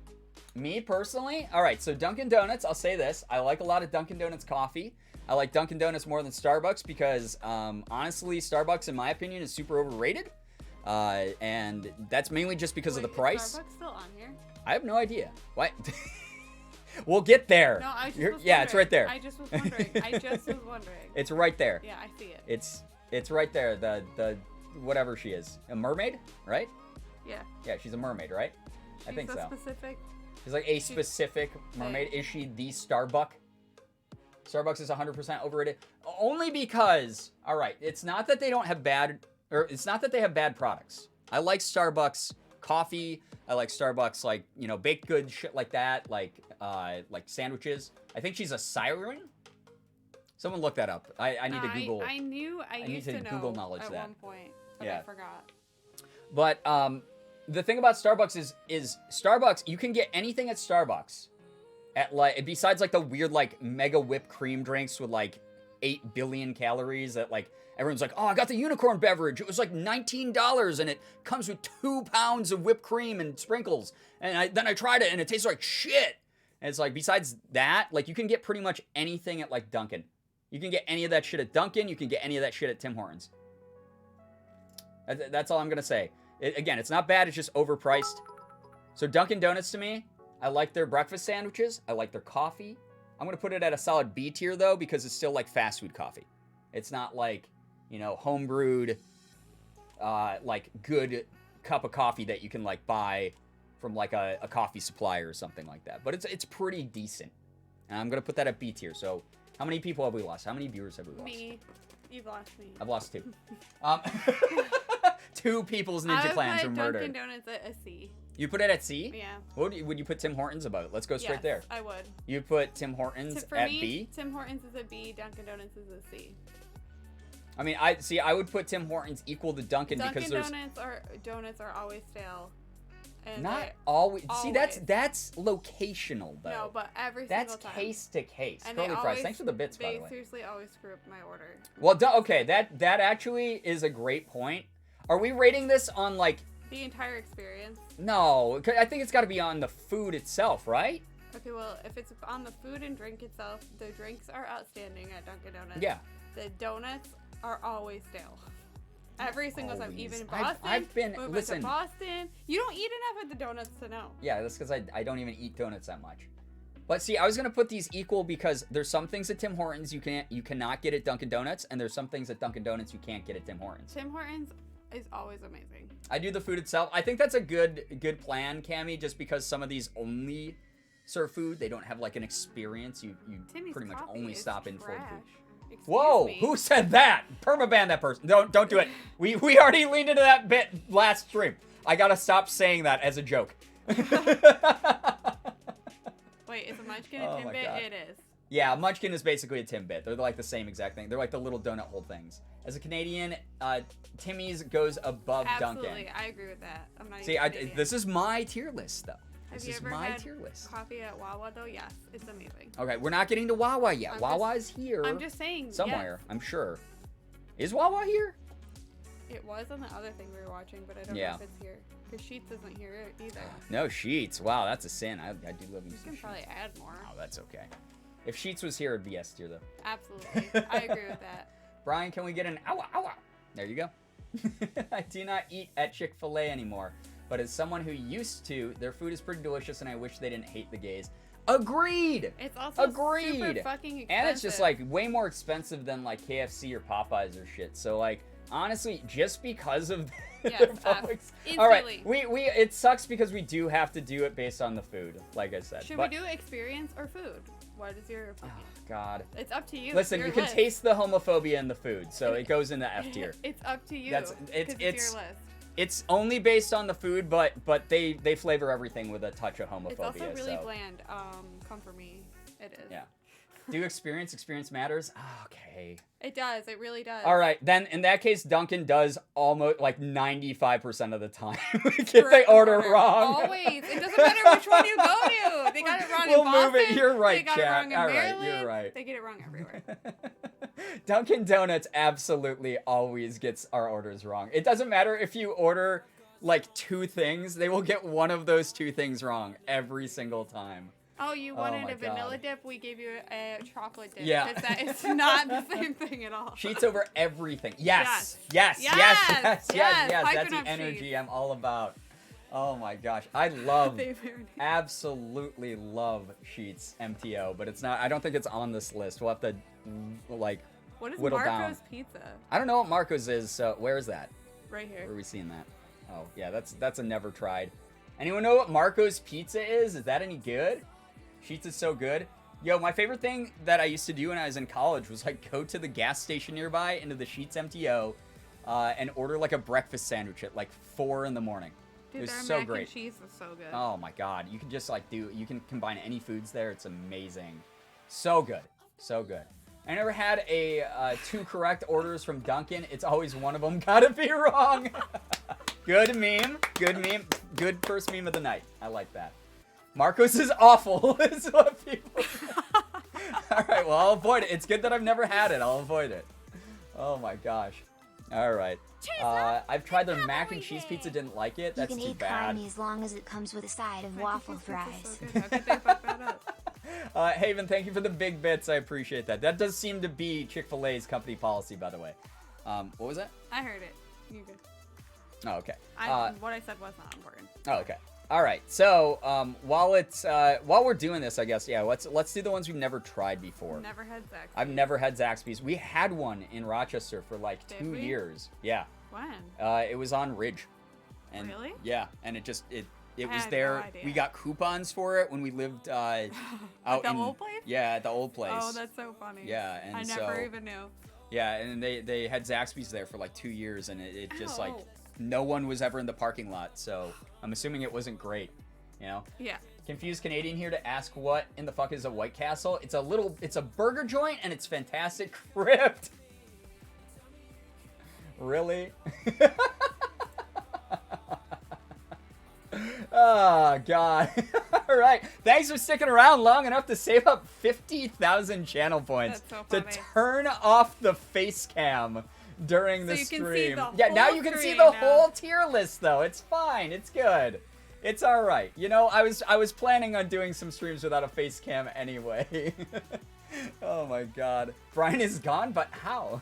Speaker 2: Me personally, all right. So Dunkin' Donuts. I'll say this: I like a lot of Dunkin' Donuts coffee. I like Dunkin' Donuts more than Starbucks because, honestly, Starbucks, in my opinion, is super overrated, and that's mainly just because of the price.
Speaker 3: Is Starbucks still on here?
Speaker 2: I have no idea. What? We'll get there.
Speaker 3: No, I just was
Speaker 2: yeah, it's right there.
Speaker 3: I just was wondering.
Speaker 2: It's right there.
Speaker 3: Yeah, I see it.
Speaker 2: It's right there. The whatever she is, a mermaid, right?
Speaker 3: Yeah.
Speaker 2: Yeah, she's a mermaid, right? I think so.
Speaker 3: Specific.
Speaker 2: She's like a specific mermaid. Is she the Starbucks? Starbucks is 100% overrated. Only because, all right, it's not that they don't have bad, or it's not that they have bad products. I like Starbucks coffee. I like Starbucks, like, you know, baked goods, shit like that, like sandwiches. I think she's a siren. Someone look that up. I need to Google.
Speaker 3: I used to know
Speaker 2: Google knowledge
Speaker 3: at
Speaker 2: that.
Speaker 3: one point, but
Speaker 2: Yeah.
Speaker 3: I forgot.
Speaker 2: But the thing about Starbucks is Starbucks, you can get anything at Starbucks at like, besides like the weird like mega whipped cream drinks with like 8 billion calories that like everyone's like, oh, I got the unicorn beverage. It was like $19 and it comes with 2 pounds of whipped cream and sprinkles. And then I tried it and it tastes like shit. And it's like, besides that, like you can get pretty much anything at like Dunkin'. You can get any of that shit at Dunkin'. You can get any of that shit at Tim Hortons. That's all I'm going to say. Again, it's not bad. It's just overpriced. So Dunkin' Donuts to me, I like their breakfast sandwiches. I like their coffee. I'm going to put it at a solid B tier, though, because it's still like fast food coffee. It's not like, you know, home brewed, like good cup of coffee that you can like buy from like a coffee supplier or something like that. But it's pretty decent. And I'm going to put that at B tier. So how many people have we lost? How many viewers have we lost?
Speaker 3: Me. You've lost me.
Speaker 2: I've lost 2. 2 people's ninja clans were murdered.
Speaker 3: Dunkin' Donuts at a C.
Speaker 2: You put it at C?
Speaker 3: Yeah.
Speaker 2: What would you put Tim Hortons above it? Let's go straight there.
Speaker 3: I would.
Speaker 2: You put Tim Hortons
Speaker 3: For
Speaker 2: at
Speaker 3: me,
Speaker 2: B?
Speaker 3: Tim Hortons is a B, Dunkin' Donuts is a C.
Speaker 2: I mean, I would put Tim Hortons equal to Dunkin' because there's
Speaker 3: donuts are always stale. And
Speaker 2: not always. See, that's locational though.
Speaker 3: No, but every
Speaker 2: that's
Speaker 3: single time.
Speaker 2: That's case to case.
Speaker 3: And
Speaker 2: Curly fries. Thanks for the bits, by the way.
Speaker 3: They seriously always screw up my order.
Speaker 2: Well, okay, that actually is a great point. Are we rating this on like
Speaker 3: the entire experience?
Speaker 2: No, I think it's got to be on the food itself, right?
Speaker 3: Okay, well, if it's on the food and drink itself, the drinks are outstanding at Dunkin' Donuts.
Speaker 2: Yeah.
Speaker 3: The donuts are always stale. Every single time, even in
Speaker 2: Boston.
Speaker 3: I've been
Speaker 2: listen.
Speaker 3: To Boston. You don't eat enough at the donuts to know.
Speaker 2: Yeah, that's because I don't even eat donuts that much. But see, I was gonna put these equal because there's some things at Tim Hortons you cannot get at Dunkin' Donuts, and there's some things at Dunkin' Donuts you can't get at Tim Hortons.
Speaker 3: Tim Hortons is always amazing.
Speaker 2: I do the food itself. I think that's a good plan, Cammie, just because some of these only serve food. They don't have like an experience. You pretty much only stop in for food. Whoa!
Speaker 3: Me.
Speaker 2: Who said that? Permaban that person. Don't do it. We already leaned into that bit last stream. I gotta stop saying that as a joke.
Speaker 3: Wait, is a Munchkin a Timbit?
Speaker 2: God.
Speaker 3: It is.
Speaker 2: Yeah, a Munchkin is basically a Timbit. They're like the same exact thing. They're like the little donut hole things. As a Canadian, Timmy's goes above Dunkin'.
Speaker 3: Absolutely, I agree with that. I'm not
Speaker 2: See,
Speaker 3: even
Speaker 2: this is my tier list, though.
Speaker 3: Have
Speaker 2: This
Speaker 3: you
Speaker 2: is
Speaker 3: ever
Speaker 2: my
Speaker 3: had
Speaker 2: tier list.
Speaker 3: coffee at Wawa though? Yes, it's amazing.
Speaker 2: Okay, we're not getting to Wawa yet. Wawa is here.
Speaker 3: I'm just saying.
Speaker 2: Somewhere,
Speaker 3: yes.
Speaker 2: I'm sure. Is Wawa here?
Speaker 3: It was on the other thing we were watching, but I don't know if it's here. Because Sheets isn't here either.
Speaker 2: No Sheets. Wow, that's a sin. I do love
Speaker 3: you
Speaker 2: some
Speaker 3: can
Speaker 2: Sheets.
Speaker 3: probably add more.
Speaker 2: Oh, that's okay. If Sheets was here, it'd be S tier, though.
Speaker 3: Absolutely. I agree with that.
Speaker 2: Brian, can we get an ow, ow, ow? There you go. I do not eat at Chick-fil-A anymore, but as someone who used to, their food is pretty delicious, and I wish they didn't hate the gays. Agreed.
Speaker 3: It's also super fucking expensive.
Speaker 2: And it's just like way more expensive than like KFC or Popeyes or shit. So like honestly, just because of all right, we it sucks because we do have to do it based on the food, like I said.
Speaker 3: Should we do experience or food? What is your opinion?
Speaker 2: Oh God.
Speaker 3: It's up to you.
Speaker 2: Listen, you can taste the homophobia in the food, so it goes in the F tier.
Speaker 3: It's up to you.
Speaker 2: It's
Speaker 3: your list.
Speaker 2: It's only based on the food, but they flavor everything with a touch of homophobia.
Speaker 3: It's also really bland. Come for me. It is.
Speaker 2: Yeah. Do experience matters? Oh, okay.
Speaker 3: It does. It really does.
Speaker 2: All right. Then in that case, Dunkin' does almost like 95% of the time if they order wrong.
Speaker 3: Always. It doesn't matter which one you go to. They got it wrong in Boston.
Speaker 2: We'll move it. You're right,
Speaker 3: they got
Speaker 2: chat.
Speaker 3: It wrong in
Speaker 2: All
Speaker 3: Maryland.
Speaker 2: right. You're right.
Speaker 3: They get it wrong everywhere.
Speaker 2: Dunkin' Donuts absolutely always gets our orders wrong. It doesn't matter if you order like 2 things. They will get one of those 2 things wrong every single time.
Speaker 3: Oh, you wanted a vanilla dip? We gave you a chocolate dip.
Speaker 2: Yeah.
Speaker 3: It's not the same thing at all.
Speaker 2: Sheets over everything. Yes.
Speaker 3: Yes.
Speaker 2: That's the
Speaker 3: Piping
Speaker 2: energy
Speaker 3: sheets.
Speaker 2: I'm all about. Oh my gosh. I absolutely love Sheets MTO, but it's not, I don't think it's on this list. We'll have to like
Speaker 3: what is
Speaker 2: whittle
Speaker 3: Marco's
Speaker 2: down.
Speaker 3: Pizza?
Speaker 2: I don't know what Marco's is, so where is that?
Speaker 3: Right here.
Speaker 2: Where are we seeing that? Oh, yeah, that's a never tried. Anyone know what Marco's Pizza is? Is that any good? Sheets is so good. Yo, my favorite thing that I used to do when I was in college was like go to the gas station nearby into the Sheets MTO and order like a breakfast sandwich at like 4 in the morning.
Speaker 3: Dude,
Speaker 2: it was
Speaker 3: their
Speaker 2: so
Speaker 3: mac
Speaker 2: great.
Speaker 3: And cheese is so good.
Speaker 2: Oh my God. You can just like you can combine any foods there. It's amazing. So good. So good. I never had a 2 correct orders from Dunkin'. It's always one of them gotta be wrong. Good meme. Good meme. Good first meme of the night. I like that. Marcos is awful, is what people say. All right, well, I'll avoid it. It's good that I've never had it. I'll avoid it. Oh, my gosh. All right. I've tried their mac and cheese pizza. Didn't like it. That's too bad.
Speaker 4: You can eat carne as long as it comes with a side of waffle fries.
Speaker 3: So how could they fuck that up?
Speaker 2: Haven, thank you for the big bits. I appreciate that. That does seem to be Chick-fil-A's company policy, by the way. What was that?
Speaker 3: I heard it. You good.
Speaker 2: Oh, okay.
Speaker 3: What I said was not important.
Speaker 2: Oh, okay. All right. So while we're doing this, I guess, yeah, let's do the ones we've never tried before.
Speaker 3: Never had Zaxby's.
Speaker 2: I've never had Zaxby's. We had one in Rochester for like
Speaker 3: Did
Speaker 2: 2
Speaker 3: we?
Speaker 2: years. Yeah.
Speaker 3: When?
Speaker 2: It was on Ridge. And
Speaker 3: Really?
Speaker 2: yeah, and it was
Speaker 3: had
Speaker 2: there.
Speaker 3: no idea.
Speaker 2: We got coupons for it when we lived out
Speaker 3: the
Speaker 2: in
Speaker 3: old place?
Speaker 2: Yeah, at the old place.
Speaker 3: Oh, that's so funny.
Speaker 2: Yeah, and
Speaker 3: I never even knew.
Speaker 2: Yeah, and they had Zaxby's there for like 2 years, and it just like
Speaker 3: Ow.
Speaker 2: no one was ever in the parking lot, so I'm assuming it wasn't great, you know?
Speaker 3: Yeah.
Speaker 2: Confused Canadian here to ask what in the fuck is a White Castle. It's a burger joint, and it's fantastic crypt. Really? Oh, God. All right. Thanks for sticking around long enough to save up 50,000 channel points to turn off the face cam during the stream.
Speaker 3: Can see the
Speaker 2: yeah, now
Speaker 3: whole
Speaker 2: you can see
Speaker 3: screen
Speaker 2: the
Speaker 3: now.
Speaker 2: whole tier list, though. It's fine. It's good. It's all right. You know, I was planning on doing some streams without a face cam anyway. Oh, my God. Brian is gone, but how?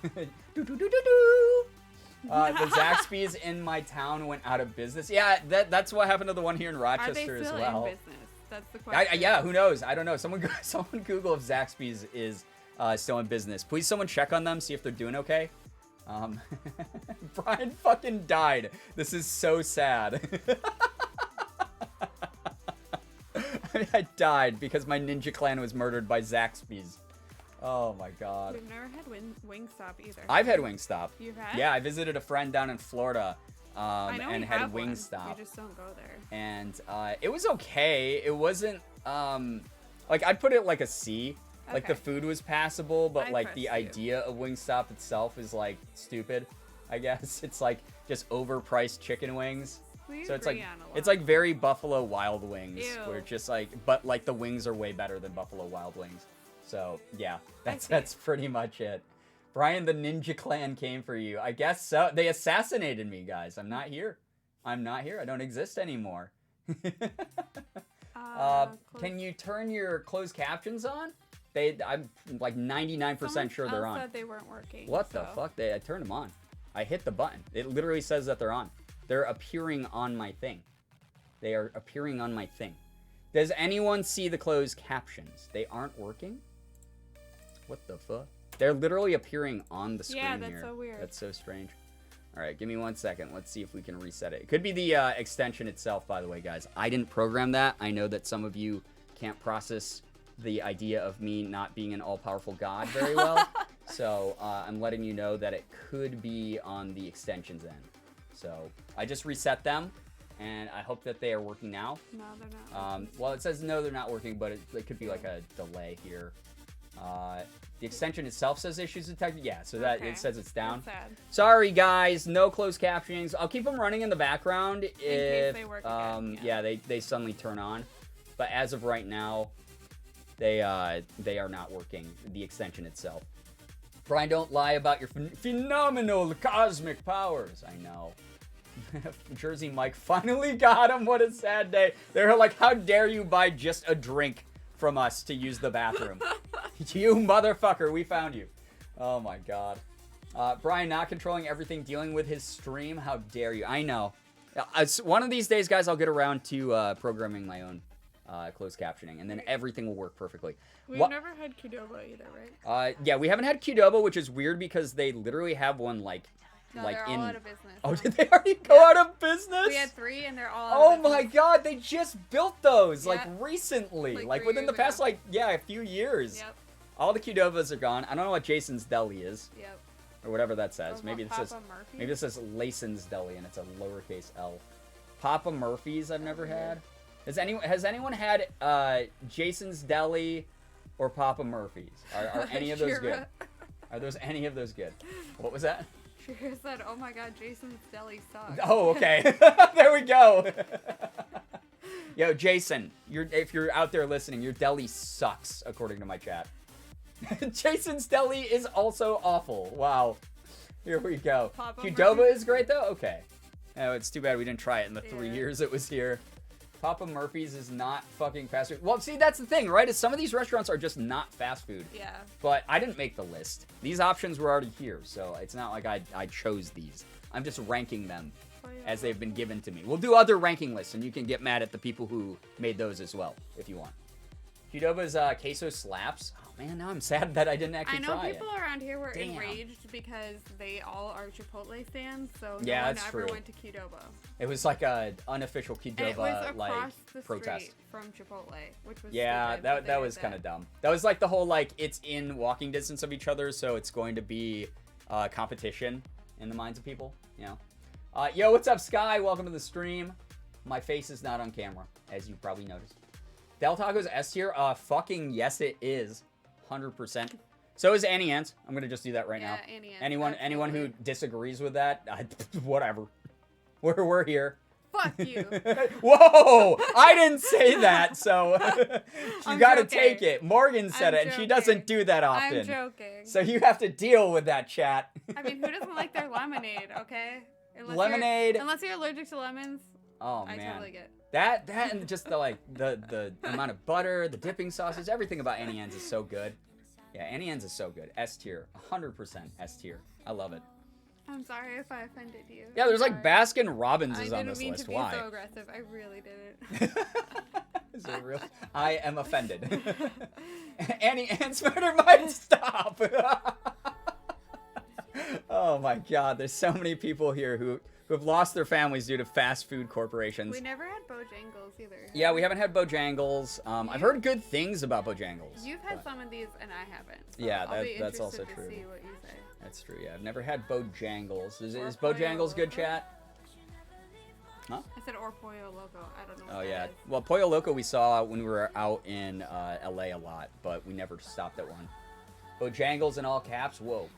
Speaker 2: The Zaxby's in my town went out of business. Yeah, that's what happened to the one here in Rochester as well.
Speaker 3: Are they still in business? That's the question.
Speaker 2: Yeah, who knows? I don't know. Someone Google if Zaxby's is still in business. Please, someone check on them, see if they're doing okay. Brian fucking died. This is so sad. I died because my ninja clan was murdered by Zaxby's. Oh my God.
Speaker 3: We've never had Wingstop either.
Speaker 2: I've had Wingstop.
Speaker 3: You've had?
Speaker 2: Yeah, I visited a friend down in Florida
Speaker 3: I know
Speaker 2: and
Speaker 3: we
Speaker 2: had
Speaker 3: have one.
Speaker 2: Wingstop.
Speaker 3: We just don't go there.
Speaker 2: And it was okay. It wasn't like I'd put it like a C. Like the
Speaker 3: Okay.
Speaker 2: food was passable, but
Speaker 3: I
Speaker 2: like the
Speaker 3: trust you.
Speaker 2: idea of Wingstop itself is like stupid. I guess it's like just overpriced chicken wings.
Speaker 3: We
Speaker 2: So it's
Speaker 3: agree
Speaker 2: like
Speaker 3: on a lot.
Speaker 2: it's like very Buffalo Wild Wings,
Speaker 3: Ew.
Speaker 2: where it's just like, but like the wings are way better than Buffalo Wild Wings. So yeah,
Speaker 3: see.
Speaker 2: that's pretty much it. Brian, the Ninja Clan came for you. I guess so. They assassinated me, guys. I'm not here. I'm not here. I don't exist anymore. Can you turn your closed captions on? I'm like 99% sure they're on.
Speaker 3: Said they weren't working.
Speaker 2: What the fuck? I turned them on. I hit the button. It literally says that they're on. They're appearing on my thing. They are appearing on my thing. Does anyone see the closed captions? They aren't working? What the fuck? They're literally appearing on the screen here.
Speaker 3: Yeah, that's so weird.
Speaker 2: That's so strange. All right, give me 1 second. Let's see if we can reset it. It could be the extension itself, by the way, guys. I didn't program that. I know that some of you can't process the idea of me not being an all-powerful god very well. So I'm letting you know that it could be on the extensions end. So I just reset them, and I hope that they are working now.
Speaker 3: No, they're not.
Speaker 2: Well, it says no, they're not working, but it could be like a delay here. The extension itself says issues detected. Yeah, so that it says it's down.
Speaker 3: That's sad.
Speaker 2: Sorry, guys. No closed captionings. I'll keep them running in the background if
Speaker 3: case they work again,
Speaker 2: yeah, they suddenly turn on. But as of right now, they are not working. The extension itself. Brian, don't lie about your phenomenal cosmic powers. I know. Jersey Mike finally got him. What a sad day. They're like, how dare you buy just a drink from us to use the bathroom? You motherfucker, we found you. Oh my god. Brian not controlling everything, dealing with his stream. How dare you? I know. One of these days, guys, I'll get around to programming my own closed captioning, and then everything will work perfectly.
Speaker 3: We've never had Qdoba either, right?
Speaker 2: Yeah, we haven't had Qdoba, which is weird because they literally have one like
Speaker 3: they're all out of business.
Speaker 2: Oh, did they already go out of business?
Speaker 3: We had 3 and they're all
Speaker 2: out
Speaker 3: of business.
Speaker 2: My god, they just built those like
Speaker 3: Yep.
Speaker 2: recently.
Speaker 3: Like 3
Speaker 2: within the
Speaker 3: years
Speaker 2: past
Speaker 3: ago.
Speaker 2: a few years.
Speaker 3: Yep.
Speaker 2: All the Qdobas are gone. I don't know what Jason's Deli is.
Speaker 3: Yep.
Speaker 2: Or whatever that says.
Speaker 3: Those
Speaker 2: Maybe
Speaker 3: what,
Speaker 2: it says
Speaker 3: Papa Murphy's?
Speaker 2: maybe it says Lason's Deli and it's a lowercase L. Papa Murphy's I've never had. Has anyone had Jason's Deli or Papa Murphy's? Are any of those good? Are those any of those good? What was that?
Speaker 3: Shira said, "Oh my god, Jason's Deli sucks."
Speaker 2: Oh, okay. There we go. Yo, Jason, if you're out there listening, your deli sucks, according to my chat. Jason's Deli is also awful. Wow. Here we go. Qdoba is great, though? Okay. Oh, it's too bad we didn't try it in the 3 years it was here. Papa Murphy's is not fucking fast food. Well, see, that's the thing, right? Is some of these restaurants are just not fast food.
Speaker 3: Yeah.
Speaker 2: But I didn't make the list. These options were already here, so it's not like I chose these. I'm just ranking them as they've been given to me. We'll do other ranking lists, and you can get mad at the people who made those as well, if you want. Qdoba's queso slaps. Oh, man, now I'm sad that I didn't actually try it.
Speaker 3: I know people around here were enraged because they all are Chipotle fans, so no one ever went to Qdoba.
Speaker 2: It was like an unofficial Qdoba protest
Speaker 3: from Chipotle, which was
Speaker 2: stupid, that was kind of dumb. That was like the whole like it's in walking distance of each other, so it's going to be competition in the minds of people. You know. Yo, what's up, Sky? Welcome to the stream. My face is not on camera, as you probably noticed. Del Taco's S tier? Fucking yes, it is. 100%. So is Annie Ann's. I'm gonna just do that right now.
Speaker 3: Annie Ann's,
Speaker 2: anyone who disagrees with that, whatever. We're here.
Speaker 3: Fuck you.
Speaker 2: Whoa! I didn't say that, so you gotta take it. Morgan said it, and she doesn't do that often.
Speaker 3: I'm joking.
Speaker 2: So you have to deal with that, chat.
Speaker 3: I mean, who doesn't like their lemonade, okay? Unless you're allergic to lemons.
Speaker 2: Oh, man.
Speaker 3: I totally get.
Speaker 2: That and just the amount of butter, the dipping sauces, everything about Annie Ann's is so good. Yeah, Annie Ann's is so good. S tier. 100% S tier. I love it.
Speaker 3: I'm sorry if I offended you.
Speaker 2: Yeah, there's like Baskin Robbins is on this list.
Speaker 3: I didn't mean to be
Speaker 2: Why?
Speaker 3: so aggressive. I really didn't.
Speaker 2: Is it real? I am offended. Annie Ann's murder might stop. Oh my god, there's so many people here who have lost their families due to fast food corporations.
Speaker 3: We never had Bojangles either.
Speaker 2: Yeah, we haven't had Bojangles. I've heard good things about Bojangles.
Speaker 3: You've had some of these and I haven't. So
Speaker 2: yeah,
Speaker 3: that's
Speaker 2: also true.
Speaker 3: To see what you say.
Speaker 2: That's true. Yeah, I've never had Bojangles. Is Bojangles good, chat? Huh?
Speaker 3: I said or Pollo Loco. I don't know.
Speaker 2: Oh yeah. Well, Pollo Loco we saw when we were out in LA a lot, but we never stopped at one. Bojangles in all caps. Whoa.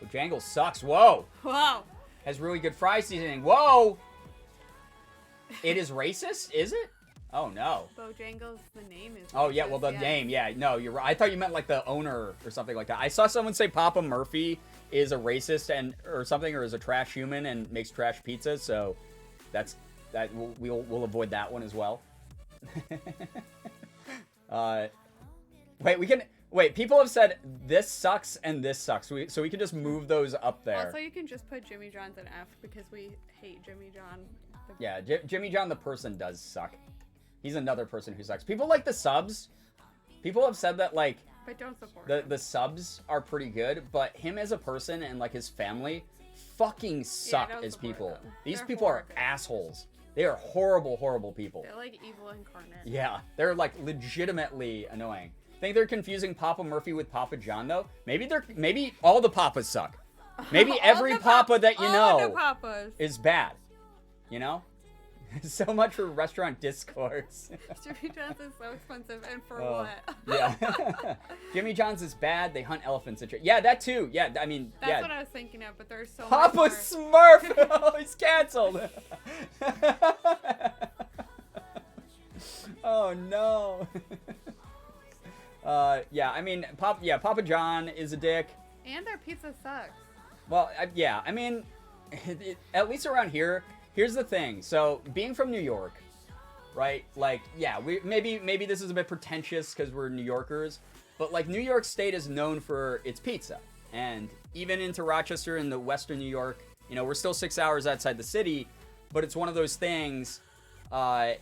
Speaker 2: Bojangles sucks. Whoa.
Speaker 3: Wow.
Speaker 2: Has really good fry seasoning. Whoa. It is racist, is it? Oh no.
Speaker 3: Bojangles, the name is.
Speaker 2: Oh yeah, well the name, yeah. No, you're right. I thought you meant like the owner or something like that. I saw someone say Papa Murphy is a racist or something, or is a trash human and makes trash pizzas. So we'll avoid that one as well. Wait, people have said this sucks and this sucks. So we can just move those up there.
Speaker 3: Also, you can just put Jimmy John's in F because we hate Jimmy John.
Speaker 2: Yeah, Jimmy John the person does suck. He's another person who sucks. People like the subs. People have said that, like,
Speaker 3: But don't support
Speaker 2: the subs are pretty good, but him as a person and, like, his family fucking suck
Speaker 3: don't
Speaker 2: as
Speaker 3: support
Speaker 2: people.
Speaker 3: them.
Speaker 2: These
Speaker 3: They're
Speaker 2: people are
Speaker 3: horrible.
Speaker 2: assholes. They are horrible, horrible people.
Speaker 3: They're like evil incarnate.
Speaker 2: Yeah, they're, like, legitimately annoying. Think they're confusing Papa Murphy with Papa John, though? Maybe all the Papas suck. Maybe every Papa that you
Speaker 3: all the
Speaker 2: know
Speaker 3: Papas.
Speaker 2: is bad. You know? So much for restaurant discourse.
Speaker 3: Jimmy John's is so expensive, and for
Speaker 2: Oh,
Speaker 3: what?
Speaker 2: Yeah. Jimmy John's is bad. They hunt elephants and shit. Yeah, that too. Yeah, I mean,
Speaker 3: That's
Speaker 2: yeah.
Speaker 3: what I was thinking of, but there's so
Speaker 2: Papa
Speaker 3: much
Speaker 2: Smurf! Oh, he's canceled. Oh no. Yeah, I mean, Papa John is a dick.
Speaker 3: more. And their pizza sucks.
Speaker 2: Well, yeah, I mean, at least around here, here's the thing. So, being from New York, right? Like, yeah, maybe this is a bit pretentious because we're New Yorkers, but like New York State is known for its pizza, and even into Rochester in the Western New York, you know, we're still 6 hours outside the city, but it's one of those things.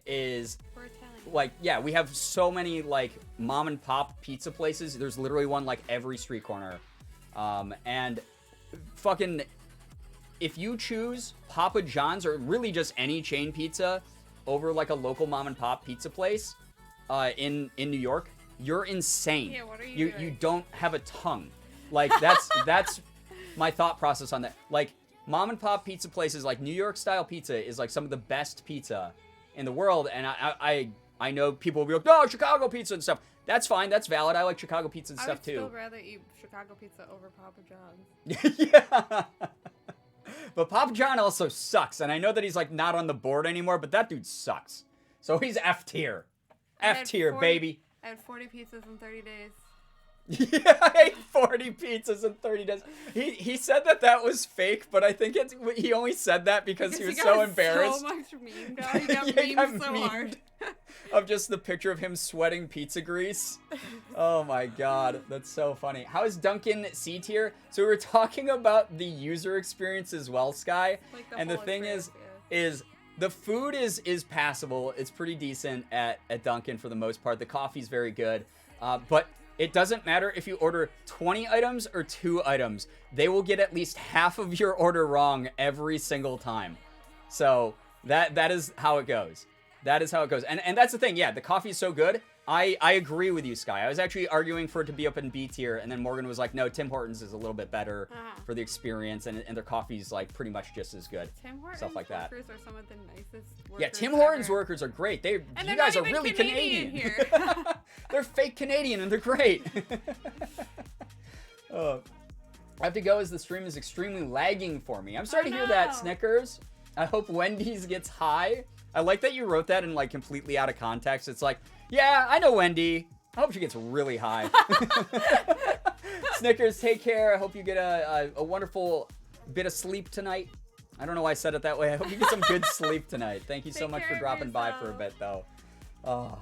Speaker 2: Is
Speaker 3: We're Italian.
Speaker 2: like, yeah, we have so many like mom and pop pizza places. There's literally one like every street corner, and fucking. If you choose Papa John's or really just any chain pizza over like a local mom and pop pizza place in New York, you're insane.
Speaker 3: Yeah, what are you doing?
Speaker 2: You don't have a tongue. Like that's my thought process on that. Like mom and pop pizza places, like New York style pizza is like some of the best pizza in the world, and I know people will be like, no, Chicago pizza and stuff. That's fine, that's valid. I like Chicago pizza and
Speaker 3: I
Speaker 2: stuff
Speaker 3: would
Speaker 2: too.
Speaker 3: still rather eat Chicago pizza over Papa John's.
Speaker 2: Yeah. But Papa John also sucks, and I know that he's like not on the board anymore, but that dude sucks. So he's F tier.
Speaker 3: I
Speaker 2: F
Speaker 3: had
Speaker 2: tier,
Speaker 3: 40
Speaker 2: baby.
Speaker 3: I had 40 pizzas in 30 days.
Speaker 2: Yeah, I ate 40 pizzas in 30 days. He said that was fake, but I think he only said that because he was so embarrassed.
Speaker 3: So much memed out. He got
Speaker 2: Yeah, he got
Speaker 3: memed so
Speaker 2: memed.
Speaker 3: hard.
Speaker 2: Of just the picture of him sweating pizza grease. Oh my god, that's so funny. How is Duncan C tier? So we were talking about the user experience as well, Sky.
Speaker 3: Like
Speaker 2: And the
Speaker 3: whole
Speaker 2: thing
Speaker 3: experience,
Speaker 2: is the food is passable. It's pretty decent at Duncan for the most part. The coffee's very good. But it doesn't matter if you order 20 items or 2 items. They will get at least half of your order wrong every single time. So that is how it goes. That is how it goes. And that's the thing. Yeah, the coffee is so good. I agree with you, Sky. I was actually arguing for it to be up in B tier, and then Morgan was like, no, Tim Hortons is a little bit better for the experience, and their coffee's like pretty much just as good.
Speaker 3: Tim Hortons
Speaker 2: Stuff like that.
Speaker 3: workers are some of the nicest workers
Speaker 2: Yeah, Tim Hortons
Speaker 3: ever.
Speaker 2: workers are great. You
Speaker 3: they're
Speaker 2: guys
Speaker 3: not
Speaker 2: are
Speaker 3: even
Speaker 2: really
Speaker 3: Canadian
Speaker 2: Canadian.
Speaker 3: here.
Speaker 2: They're fake Canadian, and they're great. I have to go as the stream is extremely lagging for me. I'm sorry to hear that,
Speaker 3: no.
Speaker 2: Snickers. I hope Wendy's gets high. I like that you wrote that in like completely out of context. It's like, yeah, I know Wendy. I hope she gets really high. Snickers, take care. I hope you get a wonderful bit of sleep tonight. I don't know why I said it that way. I hope you get some good sleep tonight. Thank you so
Speaker 3: Take
Speaker 2: much
Speaker 3: care
Speaker 2: for
Speaker 3: of
Speaker 2: dropping by for a
Speaker 3: yourself.
Speaker 2: bit, though. Oh.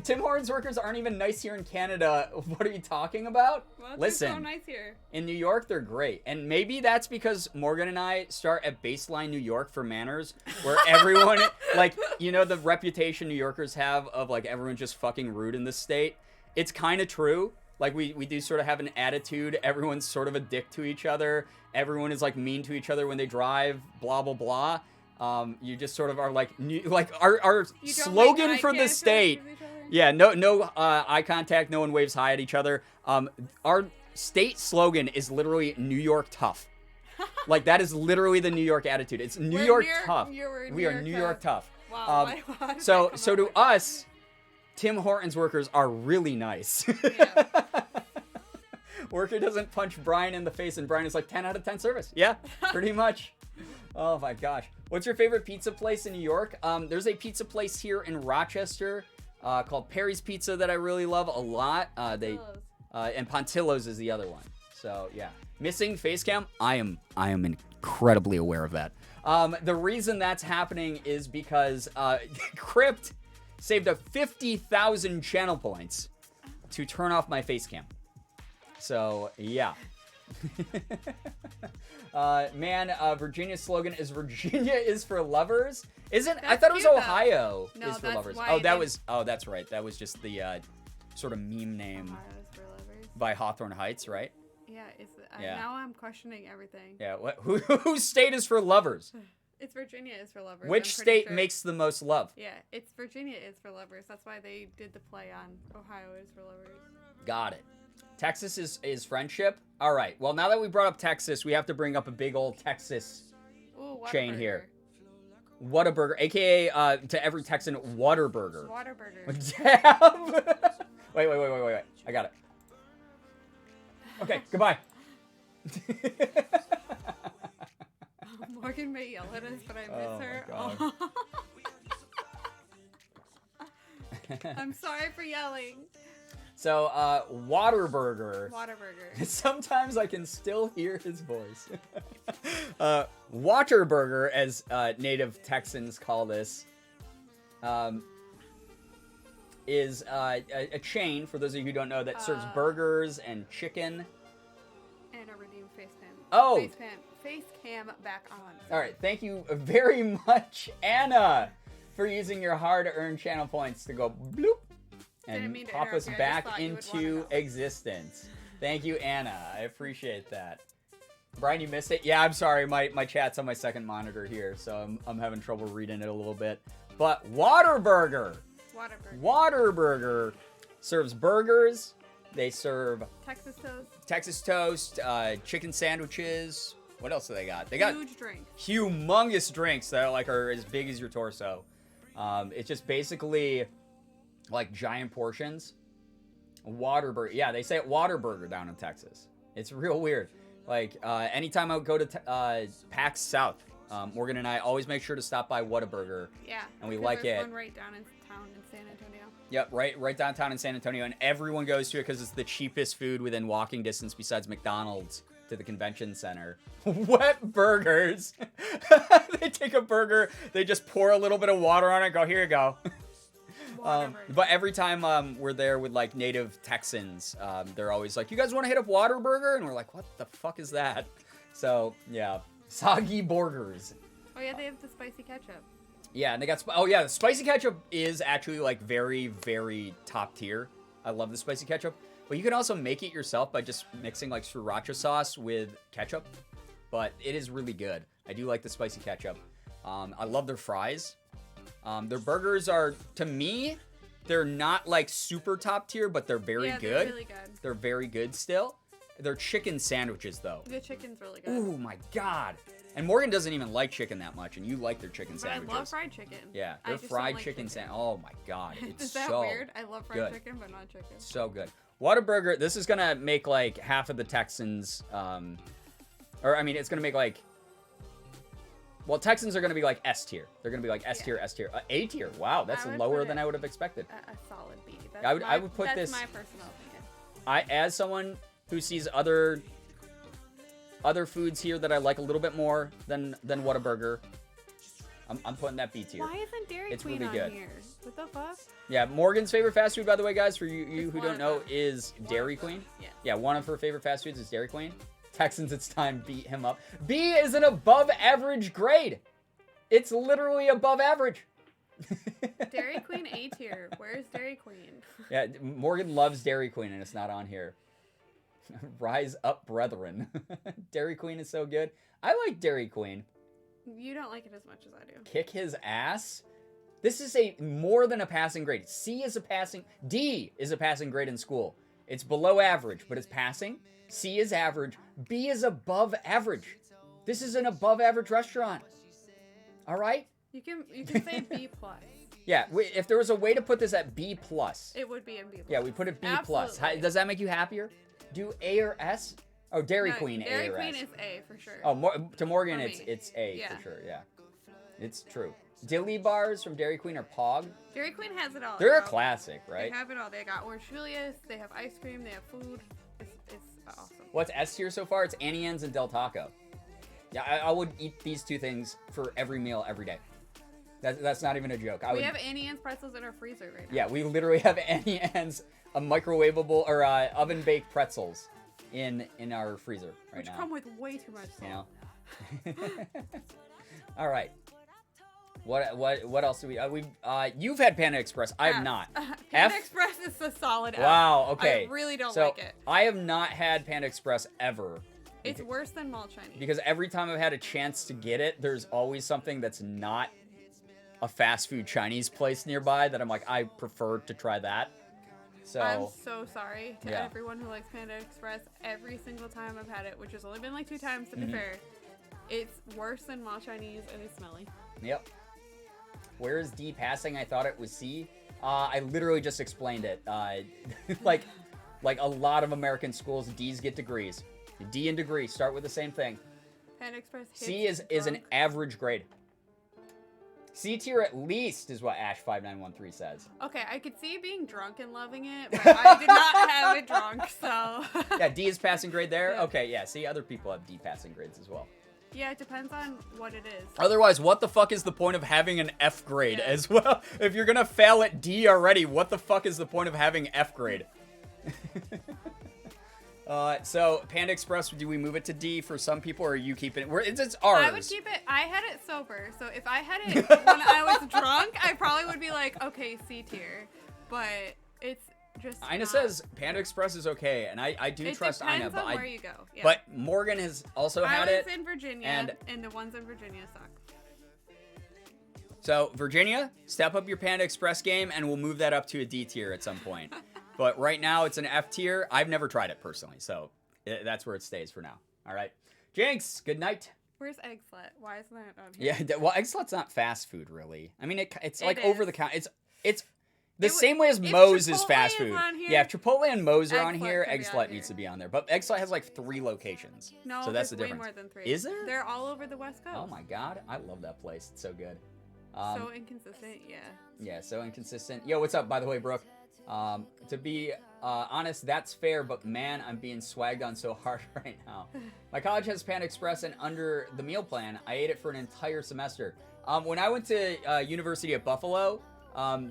Speaker 2: Tim Hortons workers aren't even nice here in Canada. What are you talking about?
Speaker 3: Well,
Speaker 2: Listen.
Speaker 3: They're so nice here.
Speaker 2: In New York, they're great. And maybe that's because Morgan and I start at baseline New York for manners, where everyone, like, you know, the reputation New Yorkers have of, like, everyone just fucking rude in this state. It's kind of true. Like, we do sort of have an attitude. Everyone's sort of a dick to each other. Everyone is, like, mean to each other when they drive, blah, blah, blah. You just sort of are, like, our
Speaker 3: You don't
Speaker 2: slogan
Speaker 3: make eye
Speaker 2: for the
Speaker 3: contact
Speaker 2: state.
Speaker 3: with each other?
Speaker 2: Yeah, no eye contact. No one waves hi at each other. Our state slogan is literally New York tough. Like, that is literally the New York attitude. It's New
Speaker 3: We're
Speaker 2: York
Speaker 3: New-
Speaker 2: tough.
Speaker 3: we're
Speaker 2: We are New York tough.
Speaker 3: Wow. why did
Speaker 2: So
Speaker 3: that
Speaker 2: so
Speaker 3: come
Speaker 2: to
Speaker 3: up like
Speaker 2: us, Tim Hortons workers are really nice.
Speaker 3: that? Yeah.
Speaker 2: Worker doesn't punch Brian in the face, and Brian is like 10 out of 10 service. Yeah, pretty much. Oh my gosh. What's your favorite pizza place in New York? There's a pizza place here in Rochester called Perry's Pizza that I really love a lot. And Pontillo's is the other one. So yeah, missing face cam. I am incredibly aware of that. The reason that's happening is because Crypt saved up 50,000 channel points to turn off my face cam. So yeah, Virginia's slogan is Virginia is for lovers. Isn't I
Speaker 3: That's
Speaker 2: thought it was
Speaker 3: cute, though.
Speaker 2: Ohio
Speaker 3: No,
Speaker 2: is for
Speaker 3: that's
Speaker 2: lovers.
Speaker 3: why
Speaker 2: Oh,
Speaker 3: they-
Speaker 2: that's right. That was just the sort of meme name
Speaker 3: Ohio's for lovers.
Speaker 2: by Hawthorne Heights, right?
Speaker 3: Yeah,
Speaker 2: Yeah.
Speaker 3: now I'm questioning everything.
Speaker 2: Yeah. Whose state is for lovers?
Speaker 3: It's Virginia is for lovers.
Speaker 2: Which
Speaker 3: I'm pretty
Speaker 2: state
Speaker 3: sure.
Speaker 2: makes the most love?
Speaker 3: Yeah, it's Virginia is for lovers. That's why they did the play on Ohio is for lovers.
Speaker 2: Got it. Texas is friendship. All right. Well, now that we brought up Texas, we have to bring up a big old Texas
Speaker 3: Ooh,
Speaker 2: chain
Speaker 3: Whataburger.
Speaker 2: here. Whataburger, aka to every Texan, Waterburger.
Speaker 3: Waterburger.
Speaker 2: Damn. Wait. I got it. Okay, goodbye.
Speaker 3: Morgan may yell at us, but I miss
Speaker 2: Oh my
Speaker 3: her.
Speaker 2: God.
Speaker 3: I'm sorry for yelling.
Speaker 2: So, Waterburger.
Speaker 3: Waterburger.
Speaker 2: Sometimes I can still hear his voice. Waterburger, as native Texans call this, is a chain, for those of you who don't know, that serves burgers and chicken.
Speaker 3: And a redeemed face cam.
Speaker 2: Oh!
Speaker 3: Face cam back on.
Speaker 2: All right, thank you very much, Anna, for using your hard-earned channel points to go bloop
Speaker 3: Didn't
Speaker 2: and
Speaker 3: mean to
Speaker 2: pop us
Speaker 3: interrupt you. I just
Speaker 2: back
Speaker 3: thought you would wanna
Speaker 2: into
Speaker 3: know.
Speaker 2: existence. Thank you, Anna. I appreciate that. Brian, you missed it? Yeah, I'm sorry. My chat's on my second monitor here, so I'm having trouble reading it a little bit. But Waterburger.
Speaker 3: Waterburger.
Speaker 2: Waterburger serves burgers. They serve
Speaker 3: Texas toast.
Speaker 2: chicken sandwiches. What else do they got? They got
Speaker 3: Huge drink.
Speaker 2: humongous drinks that are as big as your torso. It's just basically like giant portions. Waterburger. Yeah, they say it Waterburger down in Texas. It's real weird. Like anytime I would go to PAX South, Morgan and I always make sure to stop by Whataburger.
Speaker 3: Yeah.
Speaker 2: And we
Speaker 3: because
Speaker 2: like
Speaker 3: there's
Speaker 2: it.
Speaker 3: one right down in town in San Antonio.
Speaker 2: Yep, right downtown in San Antonio, and everyone goes to it because it's the cheapest food within walking distance besides McDonald's to the convention center. Wet burgers. They take a burger, they just pour a little bit of water on it, go, here you go. But every time we're there with like native Texans, they're always like, you guys want to hit up Waterburger? And we're like, what the fuck is that? So yeah, soggy burgers.
Speaker 3: Oh yeah, they have the spicy ketchup.
Speaker 2: Yeah, and they got the spicy ketchup is actually like very, very top tier. I love the spicy ketchup, but you can also make it yourself by just mixing like sriracha sauce with ketchup. But it is really good. I do like the spicy ketchup. I love their fries. Their burgers are, to me, they're not like super top tier, but they're very good.
Speaker 3: They're really good.
Speaker 2: They're very good still. They're chicken sandwiches though.
Speaker 3: The chicken's really good.
Speaker 2: Ooh my god. And Morgan doesn't even like chicken that much, and you like their chicken
Speaker 3: But
Speaker 2: sandwiches.
Speaker 3: I love fried chicken.
Speaker 2: Yeah,
Speaker 3: I
Speaker 2: their
Speaker 3: just
Speaker 2: fried
Speaker 3: don't like
Speaker 2: chicken sandwich. Oh my god, it's
Speaker 3: Is that
Speaker 2: so
Speaker 3: weird? I love fried
Speaker 2: good.
Speaker 3: chicken, but not chicken.
Speaker 2: So good. Whataburger, this is gonna make like half of the Texans, or I mean, it's gonna make like, well, Texans are gonna be like S tier. They're gonna be like S tier, S tier, A tier. Wow, that's
Speaker 3: I would
Speaker 2: lower
Speaker 3: put
Speaker 2: than
Speaker 3: it
Speaker 2: I would have expected.
Speaker 3: A solid B.
Speaker 2: I would put this.
Speaker 3: That's my personal opinion.
Speaker 2: As someone who sees other foods here that I like a little bit more than Whataburger, I'm putting that B tier.
Speaker 3: Why isn't Dairy
Speaker 2: It's
Speaker 3: Queen
Speaker 2: really
Speaker 3: on
Speaker 2: good.
Speaker 3: here? What the fuck?
Speaker 2: Yeah, Morgan's favorite fast food, by the way, guys, for you
Speaker 3: It's
Speaker 2: who
Speaker 3: one
Speaker 2: don't
Speaker 3: of
Speaker 2: know,
Speaker 3: them.
Speaker 2: is Dairy Queen.
Speaker 3: Yeah.
Speaker 2: Yeah, one of her favorite fast foods is Dairy Queen. Texans, it's time, beat him up. B is an above average grade. It's literally above average.
Speaker 3: Dairy Queen A tier. Where's Dairy Queen?
Speaker 2: Yeah, Morgan loves Dairy Queen, and it's not on here. Rise up, brethren. Dairy Queen is so good. I like Dairy Queen.
Speaker 3: You don't like it as much as I do.
Speaker 2: Kick his ass. This is a more than a passing grade. C is a passing. D is a passing grade in school. It's below average, but it's passing. C is average. B is above average. This is an above average restaurant. All right?
Speaker 3: You can say B plus.
Speaker 2: Yeah, if there was a way to put this at B plus.
Speaker 3: It would be in B plus.
Speaker 2: Yeah, we put it B plus.
Speaker 3: Absolutely.
Speaker 2: Does that make you happier? Do A or S? Oh, Dairy
Speaker 3: No,
Speaker 2: Queen,
Speaker 3: Dairy
Speaker 2: A or
Speaker 3: Queen
Speaker 2: S.
Speaker 3: is A for sure.
Speaker 2: Oh, to Morgan,
Speaker 3: For
Speaker 2: it's
Speaker 3: me.
Speaker 2: it's A
Speaker 3: Yeah.
Speaker 2: for sure. Yeah, it's true. Dilly bars from Dairy Queen are Pog.
Speaker 3: Dairy Queen has it all.
Speaker 2: They're a
Speaker 3: bro.
Speaker 2: classic, right?
Speaker 3: They have it all. They got Orange Julius. They have ice cream. They have food. It's awesome.
Speaker 2: What's S tier so far? It's Annie Ann's and Del Taco. Yeah, I would eat these two things for every meal every day. That's not even a joke.
Speaker 3: We have Annie Ann's pretzels in our freezer right now.
Speaker 2: Yeah, we literally have Annie Ann's, a microwavable or oven baked pretzels in our freezer right
Speaker 3: Which
Speaker 2: now.
Speaker 3: come with way too much salt.
Speaker 2: You know. All right. What else do we? You've had Panda Express. I have not.
Speaker 3: Panda Express is a solid F.
Speaker 2: Wow. Okay.
Speaker 3: I really don't
Speaker 2: so
Speaker 3: like it.
Speaker 2: I have not had Panda Express ever.
Speaker 3: It's worse than mall Chinese.
Speaker 2: Because every time I've had a chance to get it, there's always something that's not a fast food Chinese place nearby that I'm like, I prefer to try that. So
Speaker 3: I'm so sorry to
Speaker 2: Yeah.
Speaker 3: everyone who likes Panda Express. Every single time I've had it, which has only been like 2 times to be
Speaker 2: Mm-hmm.
Speaker 3: fair, it's worse than mall Chinese and it's smelly.
Speaker 2: Yep. Where is D passing? I thought it was C. I literally just explained it. Like a lot of American schools, D's get degrees. D and degree start with the same thing.
Speaker 3: Panda Express hits
Speaker 2: C is an
Speaker 3: drunk.
Speaker 2: average grade. C tier at least is what Ash5913 says.
Speaker 3: Okay, I could see being drunk and loving it, but I did not have it drunk, so.
Speaker 2: Yeah, D is passing grade there?
Speaker 3: Yeah.
Speaker 2: Okay, yeah. See, other people have D passing grades as well.
Speaker 3: Yeah, it depends on what it is.
Speaker 2: Otherwise, what the fuck is the point of having an F grade
Speaker 3: Yeah.
Speaker 2: as well? If you're gonna fail at D already, what the fuck is the point of having F grade? So Panda Express, do we move it to D for some people, or are you keeping it? It's ours.
Speaker 3: I would keep it. I had it sober, so if I had it when I was drunk, I probably would be like, okay, C tier. But it's just.
Speaker 2: Ina
Speaker 3: not.
Speaker 2: says Panda Express is okay, and I do
Speaker 3: It
Speaker 2: trust
Speaker 3: depends
Speaker 2: Ina, but
Speaker 3: on where you go. Yeah.
Speaker 2: but Morgan has also had
Speaker 3: I
Speaker 2: it.
Speaker 3: was in Virginia,
Speaker 2: and-
Speaker 3: and the ones in Virginia suck.
Speaker 2: So Virginia, step up your Panda Express game, and we'll move that up to a D tier at some point. But right now, it's an F tier. I've never tried it personally, so that's where it stays for now. All right, Jinx, good night.
Speaker 3: Where's Egg Slut? Why isn't that on here?
Speaker 2: Yeah, well, Egg Slut's not fast food, really. I mean, it's like
Speaker 3: It
Speaker 2: over
Speaker 3: is.
Speaker 2: the counter. It's the
Speaker 3: w-
Speaker 2: same way as
Speaker 3: if
Speaker 2: Moe's is
Speaker 3: Chipotle
Speaker 2: fast
Speaker 3: is
Speaker 2: food.
Speaker 3: on here,
Speaker 2: Yeah, if Chipotle and Moe's are
Speaker 3: Egg
Speaker 2: on
Speaker 3: Slut
Speaker 2: here,
Speaker 3: can
Speaker 2: Egg
Speaker 3: be on
Speaker 2: Slut
Speaker 3: here.
Speaker 2: needs to be on there. But Egg Slut has like 3 locations.
Speaker 3: No,
Speaker 2: so that's the
Speaker 3: there's way
Speaker 2: difference.
Speaker 3: more than 3.
Speaker 2: Is there?
Speaker 3: They're all over the West Coast.
Speaker 2: Oh my god, I love that place. It's so good.
Speaker 3: So inconsistent, yeah.
Speaker 2: Yeah, so inconsistent. Yo, what's up, by the way, Brooke? To be honest, that's fair, but man, I'm being swagged on so hard right now. My college has Panda Express, and under the meal plan, I ate it for an entire semester. When I went to University of Buffalo,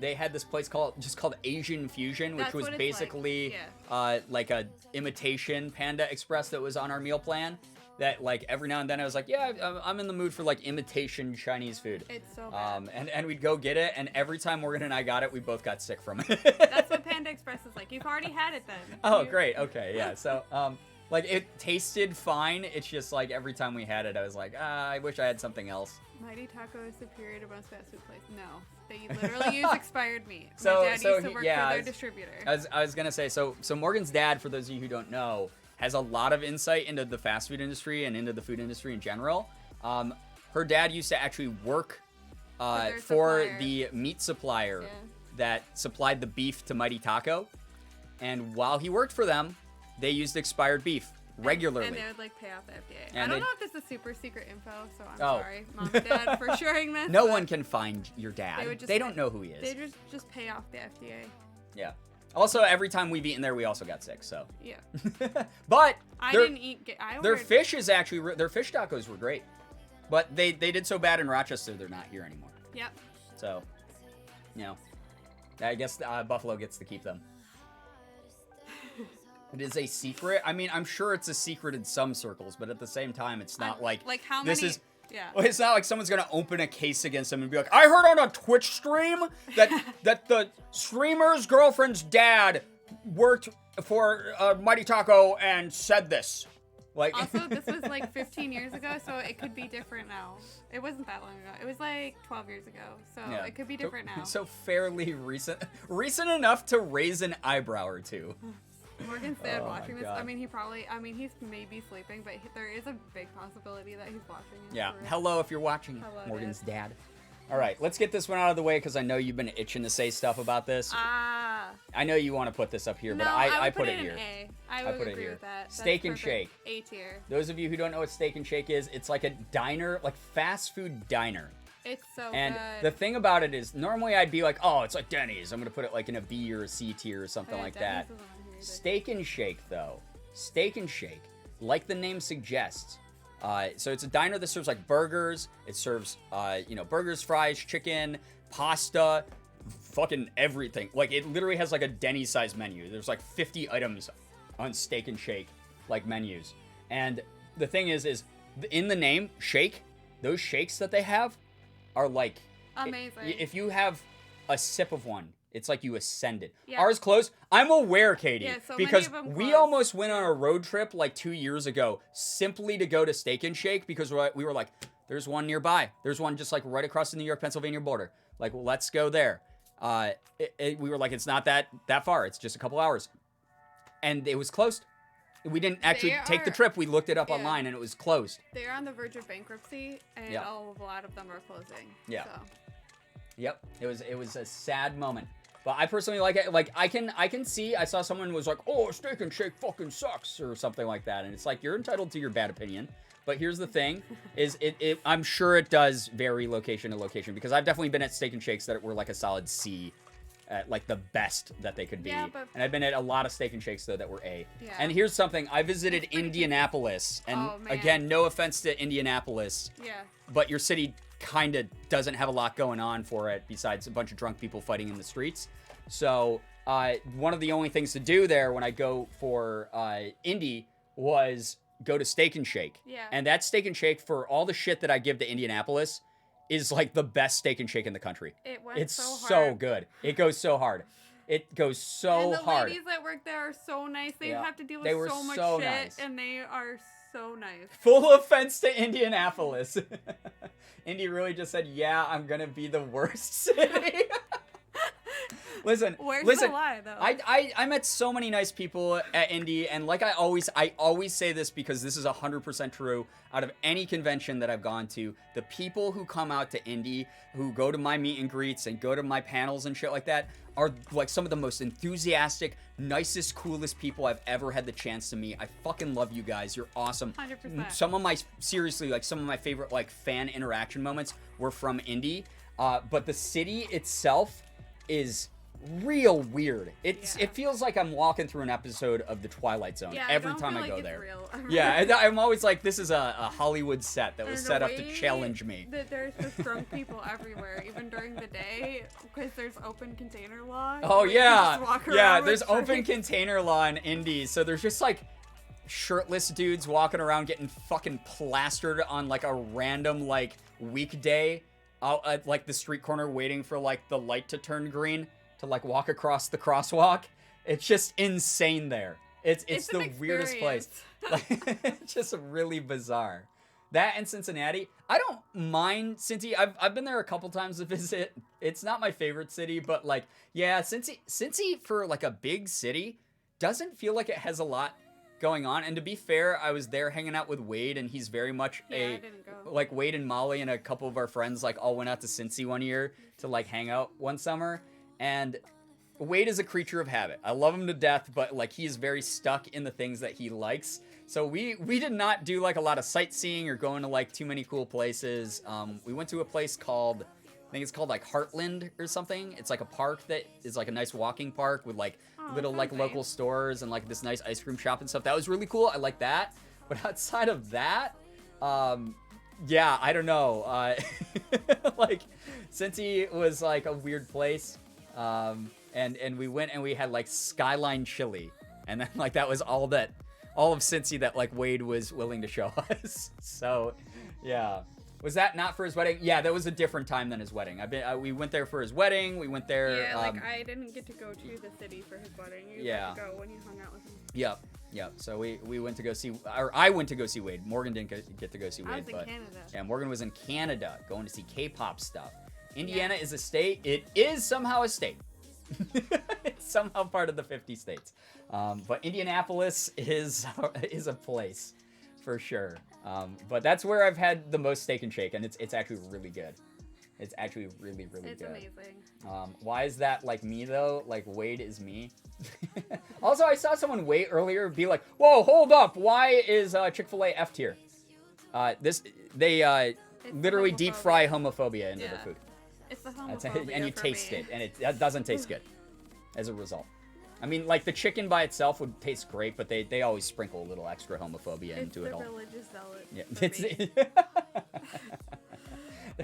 Speaker 2: they had this place called Asian Fusion, which
Speaker 3: That's
Speaker 2: was
Speaker 3: what it's
Speaker 2: basically
Speaker 3: like.
Speaker 2: like a imitation Panda Express that was on our meal plan. That like every now and then I was like, yeah, I'm in the mood for like imitation Chinese food.
Speaker 3: It's so bad.
Speaker 2: And we'd go get it, and every time Morgan and I got it, we both got sick from it.
Speaker 3: That's what Panda Express is like. You've already had it then.
Speaker 2: Oh,
Speaker 3: You-
Speaker 2: great. Okay, yeah. So, like it tasted fine. It's just like every time we had it, I was like, I wish I had something else.
Speaker 3: Mighty Taco is superior to most fast food places. No, they literally use expired meat.
Speaker 2: So-
Speaker 3: My dad
Speaker 2: so
Speaker 3: used to
Speaker 2: he-
Speaker 3: work
Speaker 2: yeah,
Speaker 3: for their
Speaker 2: it's-
Speaker 3: distributor.
Speaker 2: I was gonna say, so Morgan's dad, for those of you who don't know, has a lot of insight into the fast food industry and into the food industry in general. Her dad used to actually work
Speaker 3: their
Speaker 2: for
Speaker 3: supplier.
Speaker 2: the meat supplier
Speaker 3: Yeah.
Speaker 2: that supplied the beef to Mighty Taco, and while he worked for them, they used expired beef regularly.
Speaker 3: And they would like pay off the FDA.
Speaker 2: And
Speaker 3: I don't
Speaker 2: they'd-
Speaker 3: know if this is super secret info, so I'm
Speaker 2: Oh.
Speaker 3: sorry, mom and dad, for sharing this.
Speaker 2: No
Speaker 3: but
Speaker 2: one can find your dad.
Speaker 3: They would just
Speaker 2: They don't know who he is.
Speaker 3: They just pay off the FDA.
Speaker 2: Yeah. Also, every time we've eaten there, we also got sick. So,
Speaker 3: Yeah.
Speaker 2: but
Speaker 3: I
Speaker 2: their-
Speaker 3: didn't eat. I
Speaker 2: Their
Speaker 3: ordered.
Speaker 2: fish is actually their fish tacos were great, but they did so bad in Rochester they're not here anymore.
Speaker 3: Yep.
Speaker 2: So, you know, I guess Buffalo gets to keep them. It is a secret. I mean, I'm sure it's a secret in some circles, but at the same time, it's not like
Speaker 3: how
Speaker 2: this
Speaker 3: many?
Speaker 2: is.
Speaker 3: Yeah.
Speaker 2: Well, it's not like someone's gonna open a case against them and be like, "I heard on a Twitch stream that the streamer's girlfriend's dad worked for Mighty Taco and said this." Like,
Speaker 3: Also, this was like 15 years ago, so it could be different now. It wasn't that long ago. It was like 12 years ago, so
Speaker 2: yeah.
Speaker 3: it could be different now.
Speaker 2: So fairly recent enough to raise an eyebrow or two.
Speaker 3: Morgan's dad
Speaker 2: Oh my
Speaker 3: watching this.
Speaker 2: God.
Speaker 3: I mean, he's maybe sleeping, but there is a big possibility that he's watching it.
Speaker 2: Yeah.
Speaker 3: for real.
Speaker 2: Hello, if you're watching,
Speaker 3: Hello,
Speaker 2: Morgan's dad. All right, let's get this one out of the way because I know you've been itching to say stuff about this. I know you want to put this up here, but
Speaker 3: no,
Speaker 2: I
Speaker 3: would
Speaker 2: put it
Speaker 3: in
Speaker 2: here.
Speaker 3: A. I would
Speaker 2: put it
Speaker 3: agree
Speaker 2: here.
Speaker 3: with that. That's
Speaker 2: Steak and
Speaker 3: perfect.
Speaker 2: Shake.
Speaker 3: A tier.
Speaker 2: Those of you who don't know what Steak and Shake is, it's like a diner, like fast food diner.
Speaker 3: It's so
Speaker 2: And
Speaker 3: good.
Speaker 2: the thing about it is, normally I'd be like, oh, it's like Denny's. I'm going to put it like in a B or a C tier or something like
Speaker 3: Denny's
Speaker 2: that.
Speaker 3: isn't on here either.
Speaker 2: Steak and Shake, though. Steak and Shake, like the name suggests. So it's a diner that serves like burgers. It serves, burgers, fries, chicken, pasta, fucking everything. Like it literally has like a Denny's size menu. There's like 50 items on Steak and Shake. like menus. And the thing is in the name shake, those shakes that they have are like
Speaker 3: amazing.
Speaker 2: If you have a sip of one, it's like you ascended.
Speaker 3: Yeah.
Speaker 2: Ours closed. I'm aware, Katie,
Speaker 3: Yeah, so
Speaker 2: because
Speaker 3: many of them
Speaker 2: we
Speaker 3: closed.
Speaker 2: almost went on a road trip like 2 years ago simply to go to Steak and Shake because we were like, there's one nearby. There's one just like right across the New York-Pennsylvania border. Like, well, let's go there. We were like, it's not that far. It's just a couple hours. And it was closed. We didn't actually take the trip. We looked it up online and it was closed.
Speaker 3: They are on the verge of bankruptcy, and a lot of them are closing.
Speaker 2: Yeah.
Speaker 3: So.
Speaker 2: Yep. It was a sad moment. But I personally like it. Like I can see. I saw someone was like, "Oh, Steak and Shake fucking sucks" or something like that, and it's like you're entitled to your bad opinion. But here's the thing: is it? I'm sure it does vary location to location because I've definitely been at Steak and Shakes that were like a solid C, at like the best that they could be.
Speaker 3: Yeah, but...
Speaker 2: And I've been at a lot of Steak and Shakes though that were A.
Speaker 3: Yeah.
Speaker 2: And here's something: I visited Indianapolis, and again, no offense to Indianapolis.
Speaker 3: Yeah.
Speaker 2: But your city kind of doesn't have a lot going on for it besides a bunch of drunk people fighting in the streets. So one of the only things to do there when I go for Indy was go to Steak and Shake.
Speaker 3: Yeah.
Speaker 2: And that Steak and Shake, for all the shit that I give to Indianapolis, is like the best Steak and Shake in the country.
Speaker 3: It's so hard.
Speaker 2: so good. It goes so hard. It goes so hard.
Speaker 3: And the ladies that work there are so nice. They have to deal with so much
Speaker 2: so
Speaker 3: shit,
Speaker 2: nice.
Speaker 3: and they are so nice.
Speaker 2: Full offense to Indianapolis. Indy really just said, yeah, I'm going to be the worst city. Listen,
Speaker 3: the lie, though?
Speaker 2: I met so many nice people at Indy, and like I always say this because this is 100% true. Out of any convention that I've gone to, the people who come out to Indy, who go to my meet and greets and go to my panels and shit like that, are like some of the most enthusiastic, nicest, coolest people I've ever had the chance to meet. I fucking love you guys. You're awesome.
Speaker 3: 100%.
Speaker 2: Some of my favorite like fan interaction moments were from Indy, but the city itself is real weird. It feels like I'm walking through an episode of The Twilight Zone every time I go there.
Speaker 3: Real.
Speaker 2: Yeah, I'm always like, this is a Hollywood set that was set up to challenge me.
Speaker 3: That there's just drunk people everywhere, even during the day, because there's open container law.
Speaker 2: Oh yeah, there's
Speaker 3: open
Speaker 2: open container law in Indy, so there's just like shirtless dudes walking around getting fucking plastered on like a random like weekday out at like the street corner waiting for like the light to turn green to like walk across the crosswalk. It's just insane there. It's the weirdest place. Like, it's just really bizarre. That and Cincinnati. I don't mind Cincy. I've been there a couple times to visit. It's not my favorite city, but like, yeah, Cincy for like a big city doesn't feel like it has a lot going on. And to be fair, I was there hanging out with Wade, and he's very much like Wade and Molly and a couple of our friends like all went out to Cincy one year to like hang out one summer. And Wade is a creature of habit. I love him to death, but like he is very stuck in the things that he likes. So we did not do like a lot of sightseeing or going to like too many cool places. We went to a place called, I think it's called like Heartland or something. It's like a park that is like a nice walking park with like little like local stores and like this nice ice cream shop and stuff. That was really cool. I like that. But outside of that, yeah, I don't know. Like Cincy was like a weird place. And we went and we had like Skyline Chili, and then like that was all of Cincy that like Wade was willing to show us. So yeah, was that not for his wedding? Yeah, that was a different time than his wedding. We went there for his wedding. We went there.
Speaker 3: Yeah, like I didn't get to go to the city for his wedding. You got to go when you hung out with him.
Speaker 2: Yep. So we went to go see, or I went to go see Wade. Morgan didn't get to go see Wade.
Speaker 3: I was in Canada.
Speaker 2: Yeah, Morgan was in Canada going to see K-pop stuff. Indiana is a state. It is somehow a state. It's somehow part of the 50 states. But Indianapolis is a place for sure. But that's where I've had the most Steak and Shake, and it's actually really good. It's actually really, really good.
Speaker 3: It's amazing.
Speaker 2: Why is that like me though? Like Wade is me. Also, I saw someone wait earlier be like, "Whoa, hold up! Why is Chick-fil-A F tier?" They literally deep fry homophobia into their food.
Speaker 3: It's the homophobia
Speaker 2: and you
Speaker 3: for
Speaker 2: taste
Speaker 3: me.
Speaker 2: it, and it doesn't taste good as a result. I mean, like the chicken by itself would taste great, but they always sprinkle a little extra homophobia into it all.
Speaker 3: It's the religious zealot.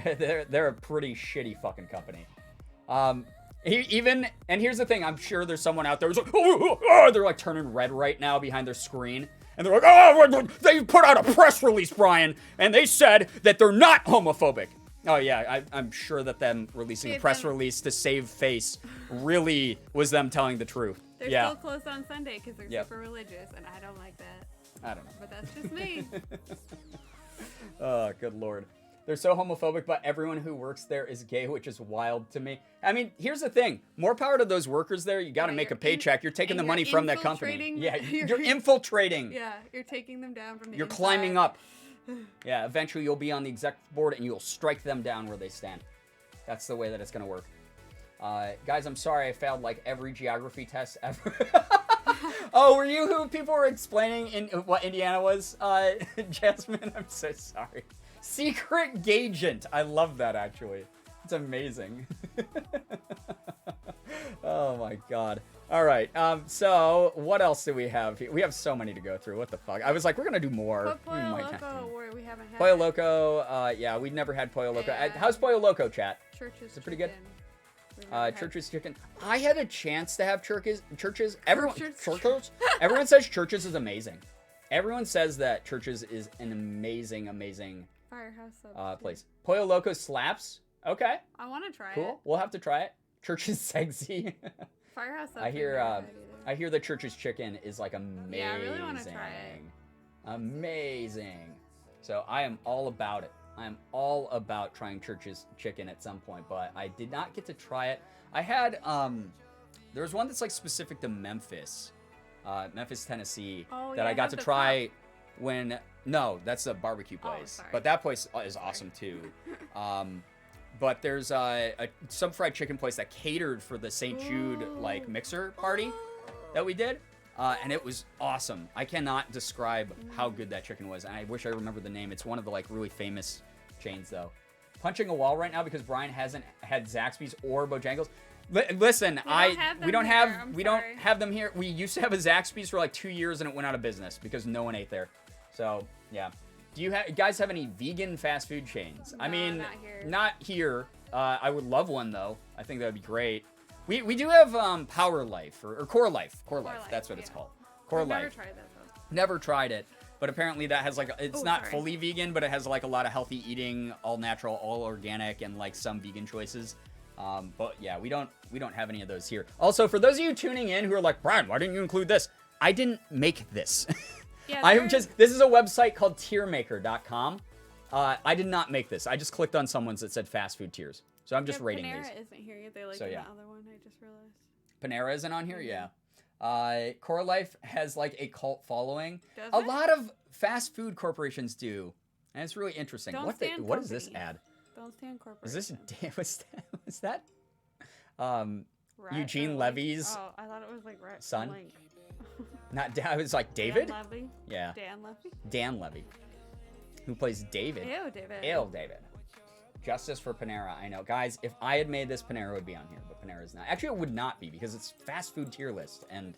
Speaker 2: Yeah, they're a pretty shitty fucking company. And here's the thing, I'm sure there's someone out there who's like, oh, they're like turning red right now behind their screen, And they're like, oh, they put out a press release, Brian, and they said that they're not homophobic. Oh, yeah, I'm sure that them releasing a press release to save face really was them telling the truth.
Speaker 3: They're still closed on Sunday because they're super religious, and I don't like that.
Speaker 2: I don't know.
Speaker 3: But that's just me.
Speaker 2: Oh, good Lord. They're so homophobic, but everyone who works there is gay, which is wild to me. I mean, here's the thing. More power to those workers there. You got to make a paycheck. You're taking the money from that company. Yeah, you're infiltrating.
Speaker 3: Yeah, you're taking them down from the
Speaker 2: You're
Speaker 3: inside.
Speaker 2: climbing up. Yeah, eventually you'll be on the executive board and you'll strike them down where they stand. That's the way that it's going to work. Guys, I'm sorry I failed like every geography test ever. Oh, were you who people were explaining what Indiana was? Jasmine, I'm so sorry. Secret Gagent. I love that, actually. It's amazing. Oh, my God. All right. So, what else do we have here? We have so many to go through. What the fuck? I was like, we're going to do more.
Speaker 3: Put Pollo Loco where we haven't had
Speaker 2: Pollo Loco. Yeah, we've never had Pollo Loco. How's Pollo Loco, chat?
Speaker 3: Church's
Speaker 2: Is it pretty good?
Speaker 3: Chicken.
Speaker 2: Church's chicken. I had a chance to have churches. Everyone says Church's is amazing. Everyone says that Church's is an amazing
Speaker 3: Firehouse
Speaker 2: place. Pollo Loco slaps. Okay.
Speaker 3: I want to try it.
Speaker 2: Cool. We'll have to try it. Church's sexy.
Speaker 3: Firehouse subs.
Speaker 2: I hear the Church's chicken is like amazing.
Speaker 3: Yeah, I really want to try it.
Speaker 2: Amazing. So I am all about it. I am all about trying Church's chicken at some point, but I did not get to try it. I had there was one that's like specific to Memphis, Tennessee, that I got to try when that's a barbecue place. But that place is awesome too. But there's some fried chicken place that catered for the St. Jude like mixer party that we did. And it was awesome. I cannot describe how good that chicken was. And I wish I remembered the name. It's one of the like really famous chains though. Punching a wall right now because Brian hasn't had Zaxby's or Bojangles. Listen, we don't have them here. We used to have a Zaxby's for like 2 years and it went out of business because no one ate there. So yeah. Do you guys have any vegan fast food chains?
Speaker 3: No,
Speaker 2: I mean,
Speaker 3: not
Speaker 2: here. I would love one though. I think that would be great. We do have Power Life or Core Life. Core Life. That's what it's called. Core Life.
Speaker 3: Never tried that though.
Speaker 2: Never tried it, but apparently that has like it's not fully vegan, but it has like a lot of healthy eating, all natural, all organic, and like some vegan choices. But yeah, we don't have any of those here. Also, for those of you tuning in who are like, Brian, why didn't you include this? I didn't make this. Yeah, this is a website called tiermaker.com. I did not make this. I just clicked on someone's that said fast food tiers. So I'm just rating
Speaker 3: Panera
Speaker 2: these.
Speaker 3: Isn't here yet. They like the other one. I just realized.
Speaker 2: Panera isn't on here? Yeah. Core Life has like a cult following.
Speaker 3: Does
Speaker 2: a
Speaker 3: it?
Speaker 2: lot of fast food corporations do. And it's really interesting.
Speaker 3: Don't
Speaker 2: What is this ad?
Speaker 3: Don't stand corporation.
Speaker 2: Is this was that Eugene Levy's
Speaker 3: Oh, I thought it was like
Speaker 2: son?
Speaker 3: Link.
Speaker 2: Not it was like David?
Speaker 3: Dan Levy?
Speaker 2: Yeah.
Speaker 3: Dan Levy?
Speaker 2: Dan Levy. Who plays David.
Speaker 3: Ew, David.
Speaker 2: Ew, David. Justice for Panera. I know. Guys, if I had made this, Panera would be on here, but Panera's not. Actually, it would not be because it's fast food tier list, and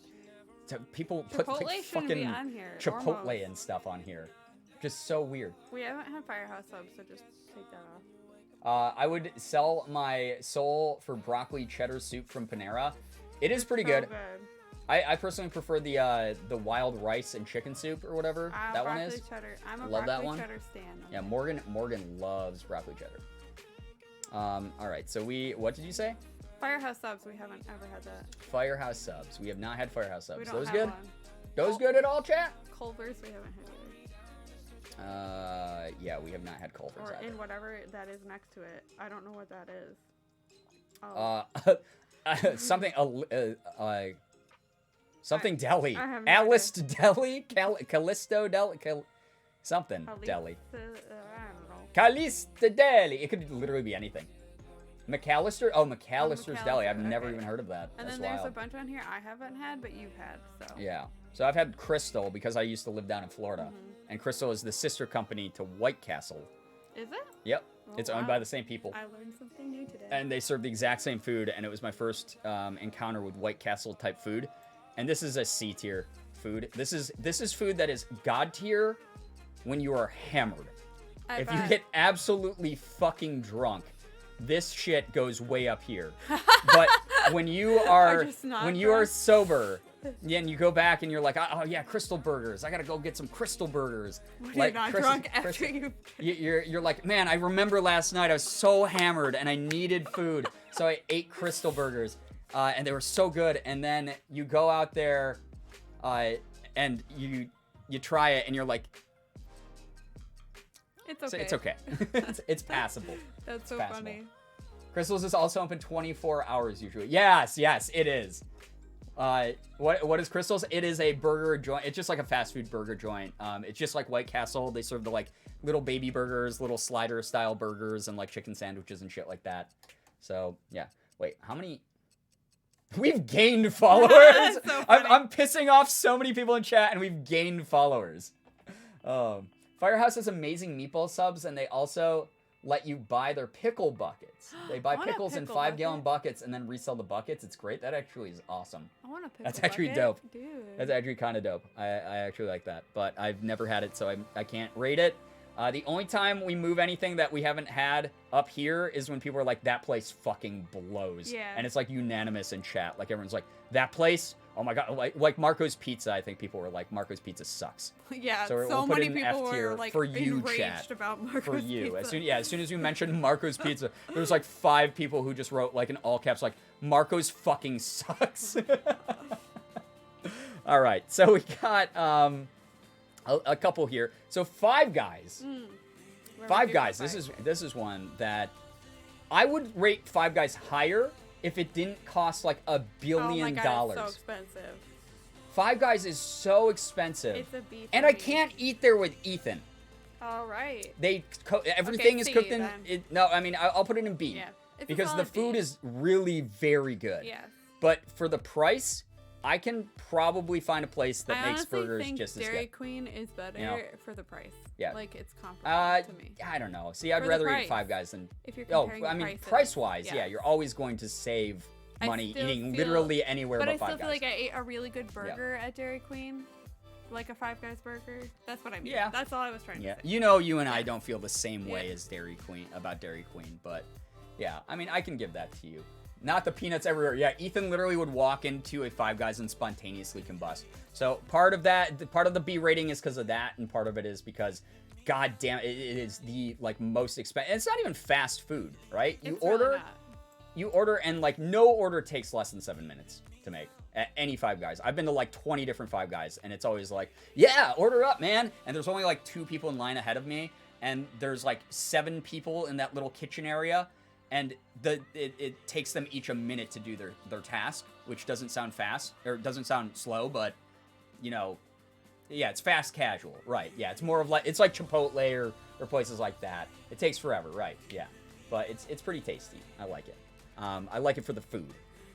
Speaker 2: people put like fucking
Speaker 3: on here,
Speaker 2: Chipotle and stuff on here. Just so weird.
Speaker 3: We haven't had Firehouse subs, so just take that off.
Speaker 2: I would sell my soul for broccoli cheddar soup from Panera. It is pretty good. I personally prefer the wild rice and chicken soup or whatever that one is.
Speaker 3: Cheddar. I'm a
Speaker 2: Love that
Speaker 3: broccoli
Speaker 2: one.
Speaker 3: cheddar stan.
Speaker 2: Yeah, Morgan loves broccoli cheddar. All right, so what did you say?
Speaker 3: Firehouse subs, we haven't ever had that.
Speaker 2: Firehouse subs. We have not had Firehouse subs.
Speaker 3: We don't
Speaker 2: Those
Speaker 3: have
Speaker 2: good?
Speaker 3: one.
Speaker 2: Those good at all, chat?
Speaker 3: Culver's, we haven't had either.
Speaker 2: Yeah, we have not had Culver's
Speaker 3: Or
Speaker 2: either.
Speaker 3: in whatever that is next to it. I don't know what that is.
Speaker 2: Something deli.
Speaker 3: I have no
Speaker 2: Alice Deli? Callisto Deli? Something deli.
Speaker 3: I don't know.
Speaker 2: Callisto Deli. It could literally be anything. McAllister? Oh, McAllister's Deli. I've never
Speaker 3: okay.
Speaker 2: even heard of that.
Speaker 3: And
Speaker 2: That's
Speaker 3: then there's
Speaker 2: wild.
Speaker 3: a bunch on here I haven't had, but you've had, so.
Speaker 2: Yeah. So I've had Crystal because I used to live down in Florida. And Crystal is the sister company to White Castle.
Speaker 3: Is it?
Speaker 2: Yep.
Speaker 3: Oh,
Speaker 2: it's owned by the same people.
Speaker 3: I learned something new today.
Speaker 2: And they serve the exact same food, and it was my first encounter with White Castle type food. And this is a C tier food. This is food that is God tier when you are hammered. If you get absolutely fucking drunk, this shit goes way up here. But when you are sober, Yeah, and you go back and you're like, oh yeah, Crystal Burgers. I gotta go get some Crystal Burgers.
Speaker 3: You're not drunk after you.
Speaker 2: You're like, man, I remember last night I was so hammered and I needed food, so I ate Crystal Burgers, and they were so good. And then you go out there, and you try it and you're like,
Speaker 3: It's okay.
Speaker 2: it's okay. It's passable.
Speaker 3: That's so
Speaker 2: passable.
Speaker 3: funny.
Speaker 2: Crystal's is also open 24 hours usually. Yes, it is. What is Crystal's? It is a burger joint. It's just like a fast food burger joint. It's just like White Castle. They serve the like little baby burgers, little slider style burgers, and like chicken sandwiches and shit like that. So yeah. Wait, how many? We've gained followers.
Speaker 3: So
Speaker 2: I'm pissing off so many people in chat, and we've gained followers. Firehouse has amazing meatball subs, and they also let you buy their pickle buckets. They buy pickles in 5-gallon buckets and then resell the buckets. It's great. That actually is awesome.
Speaker 3: I want a pickle
Speaker 2: That's actually
Speaker 3: bucket.
Speaker 2: dope.
Speaker 3: Dude.
Speaker 2: That's actually kind of dope. I actually like that, but I've never had it, so I can't rate it. The only time we move anything that we haven't had up here is when people are like, that place fucking blows.
Speaker 3: Yeah.
Speaker 2: And it's like unanimous in chat. Like everyone's like, that place? Oh my god. Like Marco's Pizza, I think people were like, Marco's Pizza sucks.
Speaker 3: Yeah,
Speaker 2: So we'll
Speaker 3: so
Speaker 2: put
Speaker 3: many
Speaker 2: it in
Speaker 3: people
Speaker 2: F tier
Speaker 3: were like
Speaker 2: for you,
Speaker 3: enraged
Speaker 2: chat.
Speaker 3: about Marco's
Speaker 2: For you.
Speaker 3: Pizza.
Speaker 2: As soon as you mentioned Marco's Pizza, there was like 5 people who just wrote like in all caps like, Marco's fucking sucks. All right, so we got a couple here. So Five Guys. Five Guys. This is one that I would rate Five Guys higher if it didn't cost like $1 billion.
Speaker 3: Oh my god, it's so expensive.
Speaker 2: Five Guys is so expensive.
Speaker 3: It's a B.
Speaker 2: And I can't eat there with Ethan.
Speaker 3: All right.
Speaker 2: Everything is
Speaker 3: C,
Speaker 2: cooked in.
Speaker 3: then.
Speaker 2: No, I mean I'll put it in B.
Speaker 3: Yeah. It's a
Speaker 2: Because the
Speaker 3: solid
Speaker 2: food
Speaker 3: B.
Speaker 2: is really very good.
Speaker 3: Yes.
Speaker 2: But for the price, I can probably find a place that
Speaker 3: I
Speaker 2: makes
Speaker 3: honestly
Speaker 2: burgers
Speaker 3: think
Speaker 2: just as
Speaker 3: Dairy
Speaker 2: good.
Speaker 3: Queen is better
Speaker 2: You know?
Speaker 3: for the price.
Speaker 2: Yeah.
Speaker 3: Like it's comparable to me.
Speaker 2: I don't know. See, I'd
Speaker 3: For the
Speaker 2: rather eat
Speaker 3: price.
Speaker 2: Five Guys than.
Speaker 3: If you're
Speaker 2: Oh,
Speaker 3: comparing
Speaker 2: I mean,
Speaker 3: prices,
Speaker 2: price-wise, yeah,
Speaker 3: yes.
Speaker 2: you're always going to save
Speaker 3: I
Speaker 2: money
Speaker 3: still
Speaker 2: eating
Speaker 3: feel-
Speaker 2: literally anywhere
Speaker 3: But
Speaker 2: but
Speaker 3: I
Speaker 2: Five
Speaker 3: still
Speaker 2: Guys.
Speaker 3: feel like I ate a really good burger at Dairy Queen. Like a Five Guys burger. That's what I mean.
Speaker 2: Yeah.
Speaker 3: That's all I was trying
Speaker 2: Yeah,
Speaker 3: to say.
Speaker 2: you know, you and I don't feel the same way as Dairy Queen about Dairy Queen, but yeah, I mean, I can give that to you. Not the peanuts everywhere. Yeah, Ethan literally would walk into a Five Guys and spontaneously combust. So part of the B rating is because of that, and part of it is because, god damn, it is the like most expensive. It's not even fast food, right?
Speaker 3: It's really not.
Speaker 2: You order, and like no order takes less than 7 minutes to make at any Five Guys. I've been to like 20 different Five Guys, and it's always like, yeah, order up, man. And there's only like 2 people in line ahead of me, and there's like 7 people in that little kitchen area, and it takes them each a minute to do their task, which doesn't sound fast, or doesn't sound slow, but, you know, yeah, it's fast casual, right? Yeah, it's more of like, it's like Chipotle or places like that. It takes forever, right? Yeah, but it's pretty tasty. I like it. I like it for the food.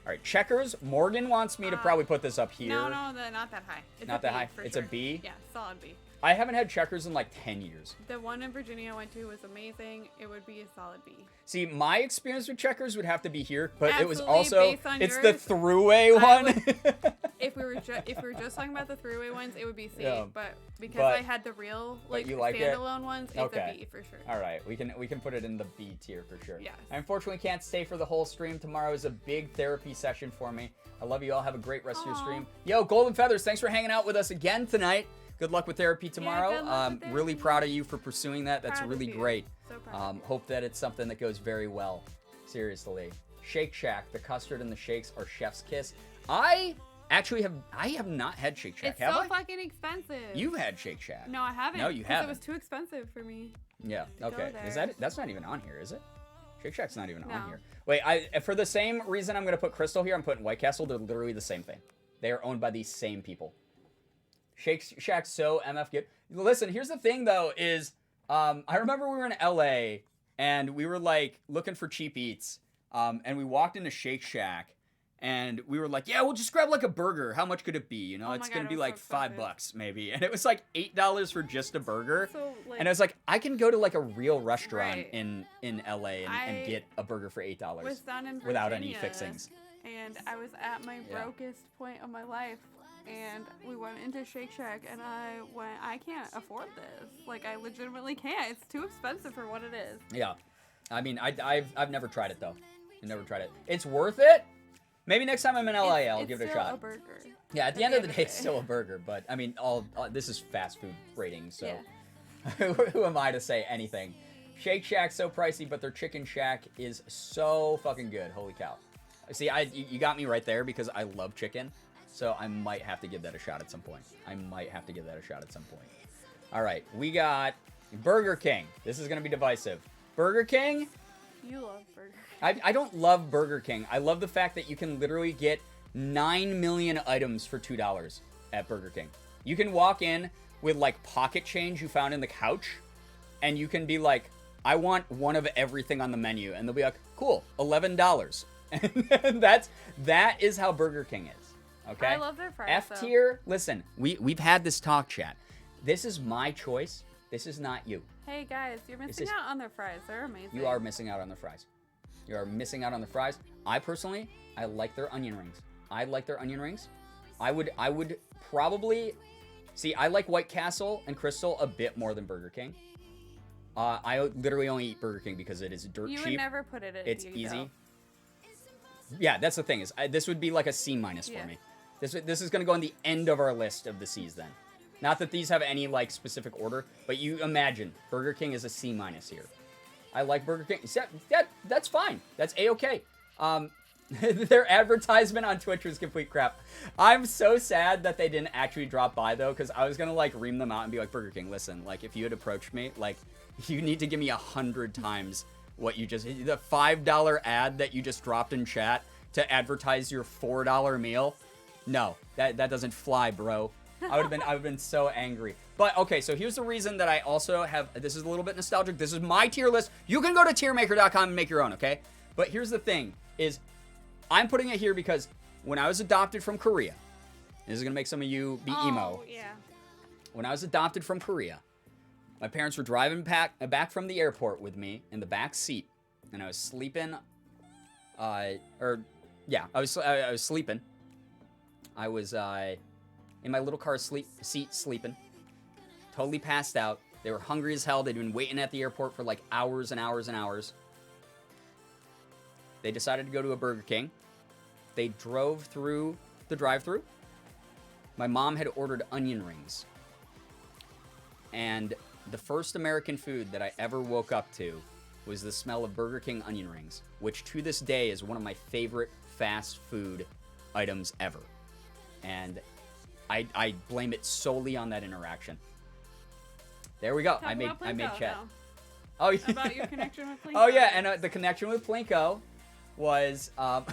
Speaker 2: All right, Checkers. Morgan wants me to probably put this up here.
Speaker 3: No, not that high. It's
Speaker 2: Not
Speaker 3: a
Speaker 2: that
Speaker 3: B
Speaker 2: high?
Speaker 3: for
Speaker 2: It's a
Speaker 3: sure.
Speaker 2: B?
Speaker 3: Yeah, solid B.
Speaker 2: I haven't had Checkers in like 10 years.
Speaker 3: The one in Virginia I went to was amazing. It would be a solid B.
Speaker 2: See, my experience with Checkers would have to be here, but it was
Speaker 3: Absolutely,
Speaker 2: also,
Speaker 3: based on
Speaker 2: it's the
Speaker 3: yours,
Speaker 2: throughway
Speaker 3: I
Speaker 2: one.
Speaker 3: If we were just talking about the three-way ones, it would be C.
Speaker 2: Yeah.
Speaker 3: But because
Speaker 2: But-
Speaker 3: I had the real
Speaker 2: but you like it?
Speaker 3: standalone ones, it's
Speaker 2: Okay.
Speaker 3: a B for sure.
Speaker 2: All right, we can put it in the B tier for sure.
Speaker 3: Yes.
Speaker 2: I unfortunately can't stay for the whole stream. Tomorrow is a big therapy session for me. I love you all. Have a great rest of your
Speaker 3: Aw.
Speaker 2: stream. Yo, Golden Feathers, thanks for hanging out with us again tonight. Good luck with therapy tomorrow.
Speaker 3: good luck with
Speaker 2: Really
Speaker 3: therapy.
Speaker 2: proud of you for pursuing that. That's
Speaker 3: Proud of
Speaker 2: really
Speaker 3: you.
Speaker 2: great.
Speaker 3: So proud of you.
Speaker 2: Hope that it's something that goes very well. Seriously. Shake Shack, the custard and the shakes are chef's kiss. I have not had Shake Shack.
Speaker 3: It's
Speaker 2: have
Speaker 3: so
Speaker 2: I?
Speaker 3: fucking expensive.
Speaker 2: You've had Shake Shack.
Speaker 3: No, I haven't.
Speaker 2: No, you
Speaker 3: 'cause
Speaker 2: haven't.
Speaker 3: It was too expensive for me.
Speaker 2: Yeah.
Speaker 3: go
Speaker 2: Okay. Is
Speaker 3: there.
Speaker 2: that's not even on here, is it? Shake Shack's not even on
Speaker 3: No.
Speaker 2: here. Wait, for the same reason I'm gonna put Crystal here, I'm putting White Castle. They're literally the same thing. They are owned by these same people. Shake Shack's so MF good. Listen, here's the thing though, is I remember we were in LA and we were like looking for cheap eats. And we walked into Shake Shack and we were like, yeah, we'll just grab like a burger. How much could it be? You know,
Speaker 3: Oh my
Speaker 2: it's
Speaker 3: God,
Speaker 2: gonna
Speaker 3: it
Speaker 2: be
Speaker 3: was
Speaker 2: like
Speaker 3: so expensive.
Speaker 2: $5 maybe. And it was like $8 for just a burger.
Speaker 3: So, like,
Speaker 2: And I was like, I can go to like a real restaurant
Speaker 3: Right.
Speaker 2: in LA and
Speaker 3: I
Speaker 2: get a burger for $8
Speaker 3: was down in
Speaker 2: without any
Speaker 3: Virginia,
Speaker 2: fixings.
Speaker 3: And I was at my
Speaker 2: Yeah.
Speaker 3: brokest point of my life. And we went into Shake Shack, and I went, I can't afford this. Like, I legitimately can't. It's too expensive for what it is.
Speaker 2: Yeah, I mean, I've never tried it though. I never tried it. It's worth it, Maybe next time I'm in LA, I'll give it a
Speaker 3: still
Speaker 2: shot.
Speaker 3: a burger.
Speaker 2: Yeah, at the end of the day, it's still a burger. But I mean, this is fast food rating, so who am I to say anything? Shake Shack's so pricey, but their Chicken Shack is so fucking good. Holy cow! See, you got me right there because I love chicken, so I might have to give that a shot at some point. All right, we got Burger King. This is gonna be divisive. Burger King.
Speaker 3: You love Burger King.
Speaker 2: I don't love Burger King. I love the fact that you can literally get 9 million items for $2 at Burger King. You can walk in with like pocket change you found in the couch, and you can be like, I want one of everything on the menu, and they'll be like, cool, $11. And that is how Burger King is. Okay?
Speaker 3: I love their fries.
Speaker 2: F tier, listen, we've had this talk, chat. This is my choice. This is not you.
Speaker 3: Hey guys, you're missing out on their fries. They're amazing.
Speaker 2: You are missing out on the fries. I personally, I like their onion rings. I would probably see. I like White Castle and Crystal a bit more than Burger King. I literally only eat Burger King because it is dirt cheap.
Speaker 3: You would never put it at
Speaker 2: It's
Speaker 3: you,
Speaker 2: easy.
Speaker 3: though.
Speaker 2: Yeah, that's the thing is this would be like a C- for me. This is gonna go on the end of our list of the C's then. Not that these have any like specific order, but you imagine Burger King is a C- here. I like Burger King. That's fine. That's A-okay. Their advertisement on Twitch was complete crap. I'm so sad that they didn't actually drop by though, because I was gonna like ream them out and be like, Burger King, listen, like if you had approached me, like you need to give me 100 times what you just, the $5 ad that you just dropped in chat to advertise your $4 meal. No, that doesn't fly, bro. I would have been so angry. But okay, so here's the reason that I also have, this is a little bit nostalgic. This is my tier list. You can go to tiermaker.com and make your own, okay? But here's the thing is I'm putting it here because when I was adopted from Korea, this is going to make some of you be emo.
Speaker 3: Oh, yeah.
Speaker 2: When I was adopted from Korea, my parents were driving back from the airport with me in the back seat, and I was sleeping. I was sleeping. I was in my little car seat sleeping, totally passed out. They were hungry as hell. They'd been waiting at the airport for like hours and hours and hours. They decided to go to a Burger King. They drove through the drive-thru. My mom had ordered onion rings. And the first American food that I ever woke up to was the smell of Burger King onion rings, which to this day is one of my favorite fast food items ever. And I blame it solely on that interaction. There we go. I made chat.
Speaker 3: Now.
Speaker 2: Oh yeah.
Speaker 3: About your connection with Plinko.
Speaker 2: Oh yeah, and the connection with Plinko was why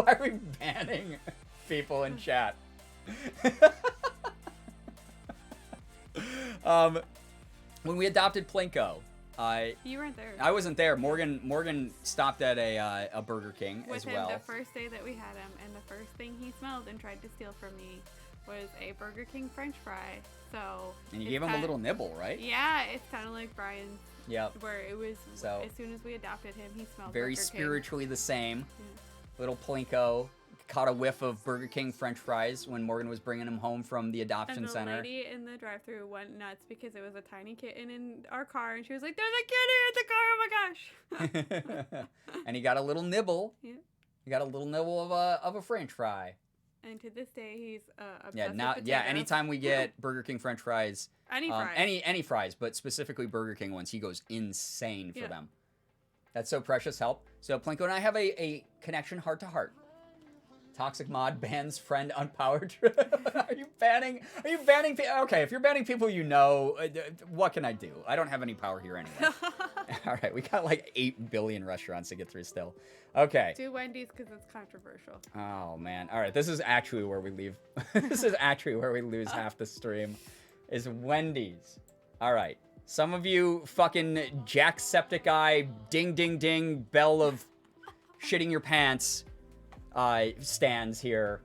Speaker 2: are we banning people in chat? When we adopted Plinko,
Speaker 3: you weren't there.
Speaker 2: I wasn't there. Morgan stopped at a Burger King
Speaker 3: with
Speaker 2: as
Speaker 3: him
Speaker 2: well.
Speaker 3: The first day that we had him, and the first thing he smelled and tried to steal from me was a Burger King French fry. So.
Speaker 2: And you gave him a little nibble, right?
Speaker 3: Yeah, it's kind of like Brian's.
Speaker 2: Yep.
Speaker 3: Where it was,
Speaker 2: so,
Speaker 3: as soon as we adopted him, he smelled
Speaker 2: very
Speaker 3: Burger
Speaker 2: spiritually
Speaker 3: King.
Speaker 2: the same.
Speaker 3: Yeah.
Speaker 2: Little Plinko caught a whiff of Burger King French fries when Morgan was bringing him home from the adoption center.
Speaker 3: And the lady in the drive-thru went nuts because it was a tiny kitten in our car, and she was like, "There's a kitty in the car! Oh my gosh!"
Speaker 2: And he got a little nibble.
Speaker 3: Yeah.
Speaker 2: He got a little nibble of a French fry.
Speaker 3: And to this day, he's obsessed with potatoes.
Speaker 2: Anytime we get Burger King French fries,
Speaker 3: fries.
Speaker 2: any fries, but specifically Burger King ones, he goes insane for them. That's so precious. Help. So Plinko and I have a connection heart to heart. Toxic mod bans friend on power trip. Are you banning? Okay, if you're banning people you know, what can I do? I don't have any power here anyway. All right, we got like 8 billion restaurants to get through still. Okay.
Speaker 3: Do Wendy's because it's controversial.
Speaker 2: Oh man. All right, this is actually where we leave. This is actually where we lose half the stream. Is Wendy's. All right. Some of you fucking Jacksepticeye, ding ding ding, bell of shitting your pants stands here.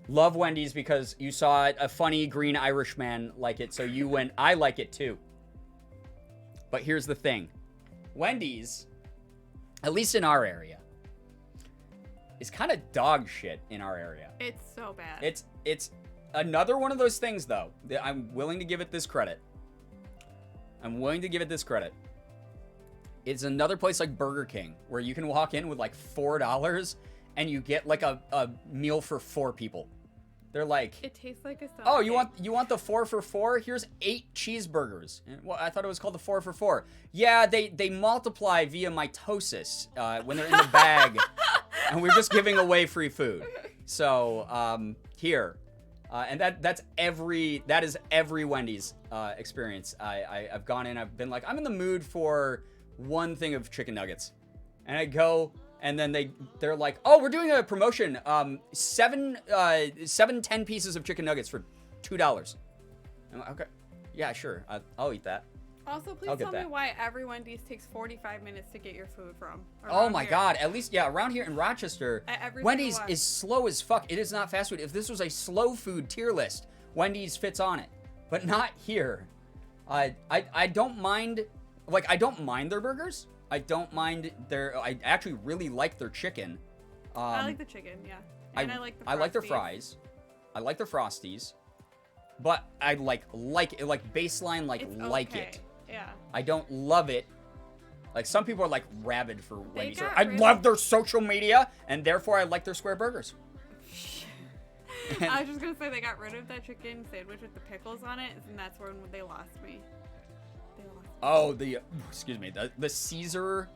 Speaker 2: Love Wendy's because you saw a funny green Irishman like it, so you went, I like it too. But here's the thing. Wendy's, at least in our area, is kind of dog shit in our area.
Speaker 3: It's so bad.
Speaker 2: It's another one of those things, though, that I'm willing to give it this credit. It's another place like Burger King, where you can walk in with like $4 and you get like a meal for 4 people. They're like,
Speaker 3: It tastes like a stomach.
Speaker 2: oh, you want the 4 for 4? Here's 8 cheeseburgers. Well, I thought it was called the 4 for 4. Yeah, they multiply via mitosis when they're in the bag, and we're just giving away free food. So here, and that is every Wendy's experience. I've gone in. I've been like, I'm in the mood for one thing of chicken nuggets, and I go. And then they're like, oh, we're doing a promotion. 7 10 pieces of chicken nuggets for $2. I'm like, okay, yeah, sure, I'll eat that.
Speaker 3: Also, please tell me why every Wendy's takes 45 minutes to get your food from.
Speaker 2: Oh my God, at least, yeah, around here in Rochester, Wendy's is slow as fuck. It is not fast food. If this was a slow food tier list, Wendy's fits on it, but not here. I don't mind, like, I don't mind their burgers. I don't mind I actually really like their chicken.
Speaker 3: I like the chicken, yeah. And I like the Frosties.
Speaker 2: I like their fries. I like their Frosties. But I like baseline, like it.
Speaker 3: Yeah.
Speaker 2: I don't love it. Like, some people are like rabid for Wendy's. I love their social media, and therefore I like their square burgers.
Speaker 3: I was just gonna say they got rid of that chicken sandwich with the pickles on it, and that's when they lost me.
Speaker 2: Oh, excuse me, the Caesar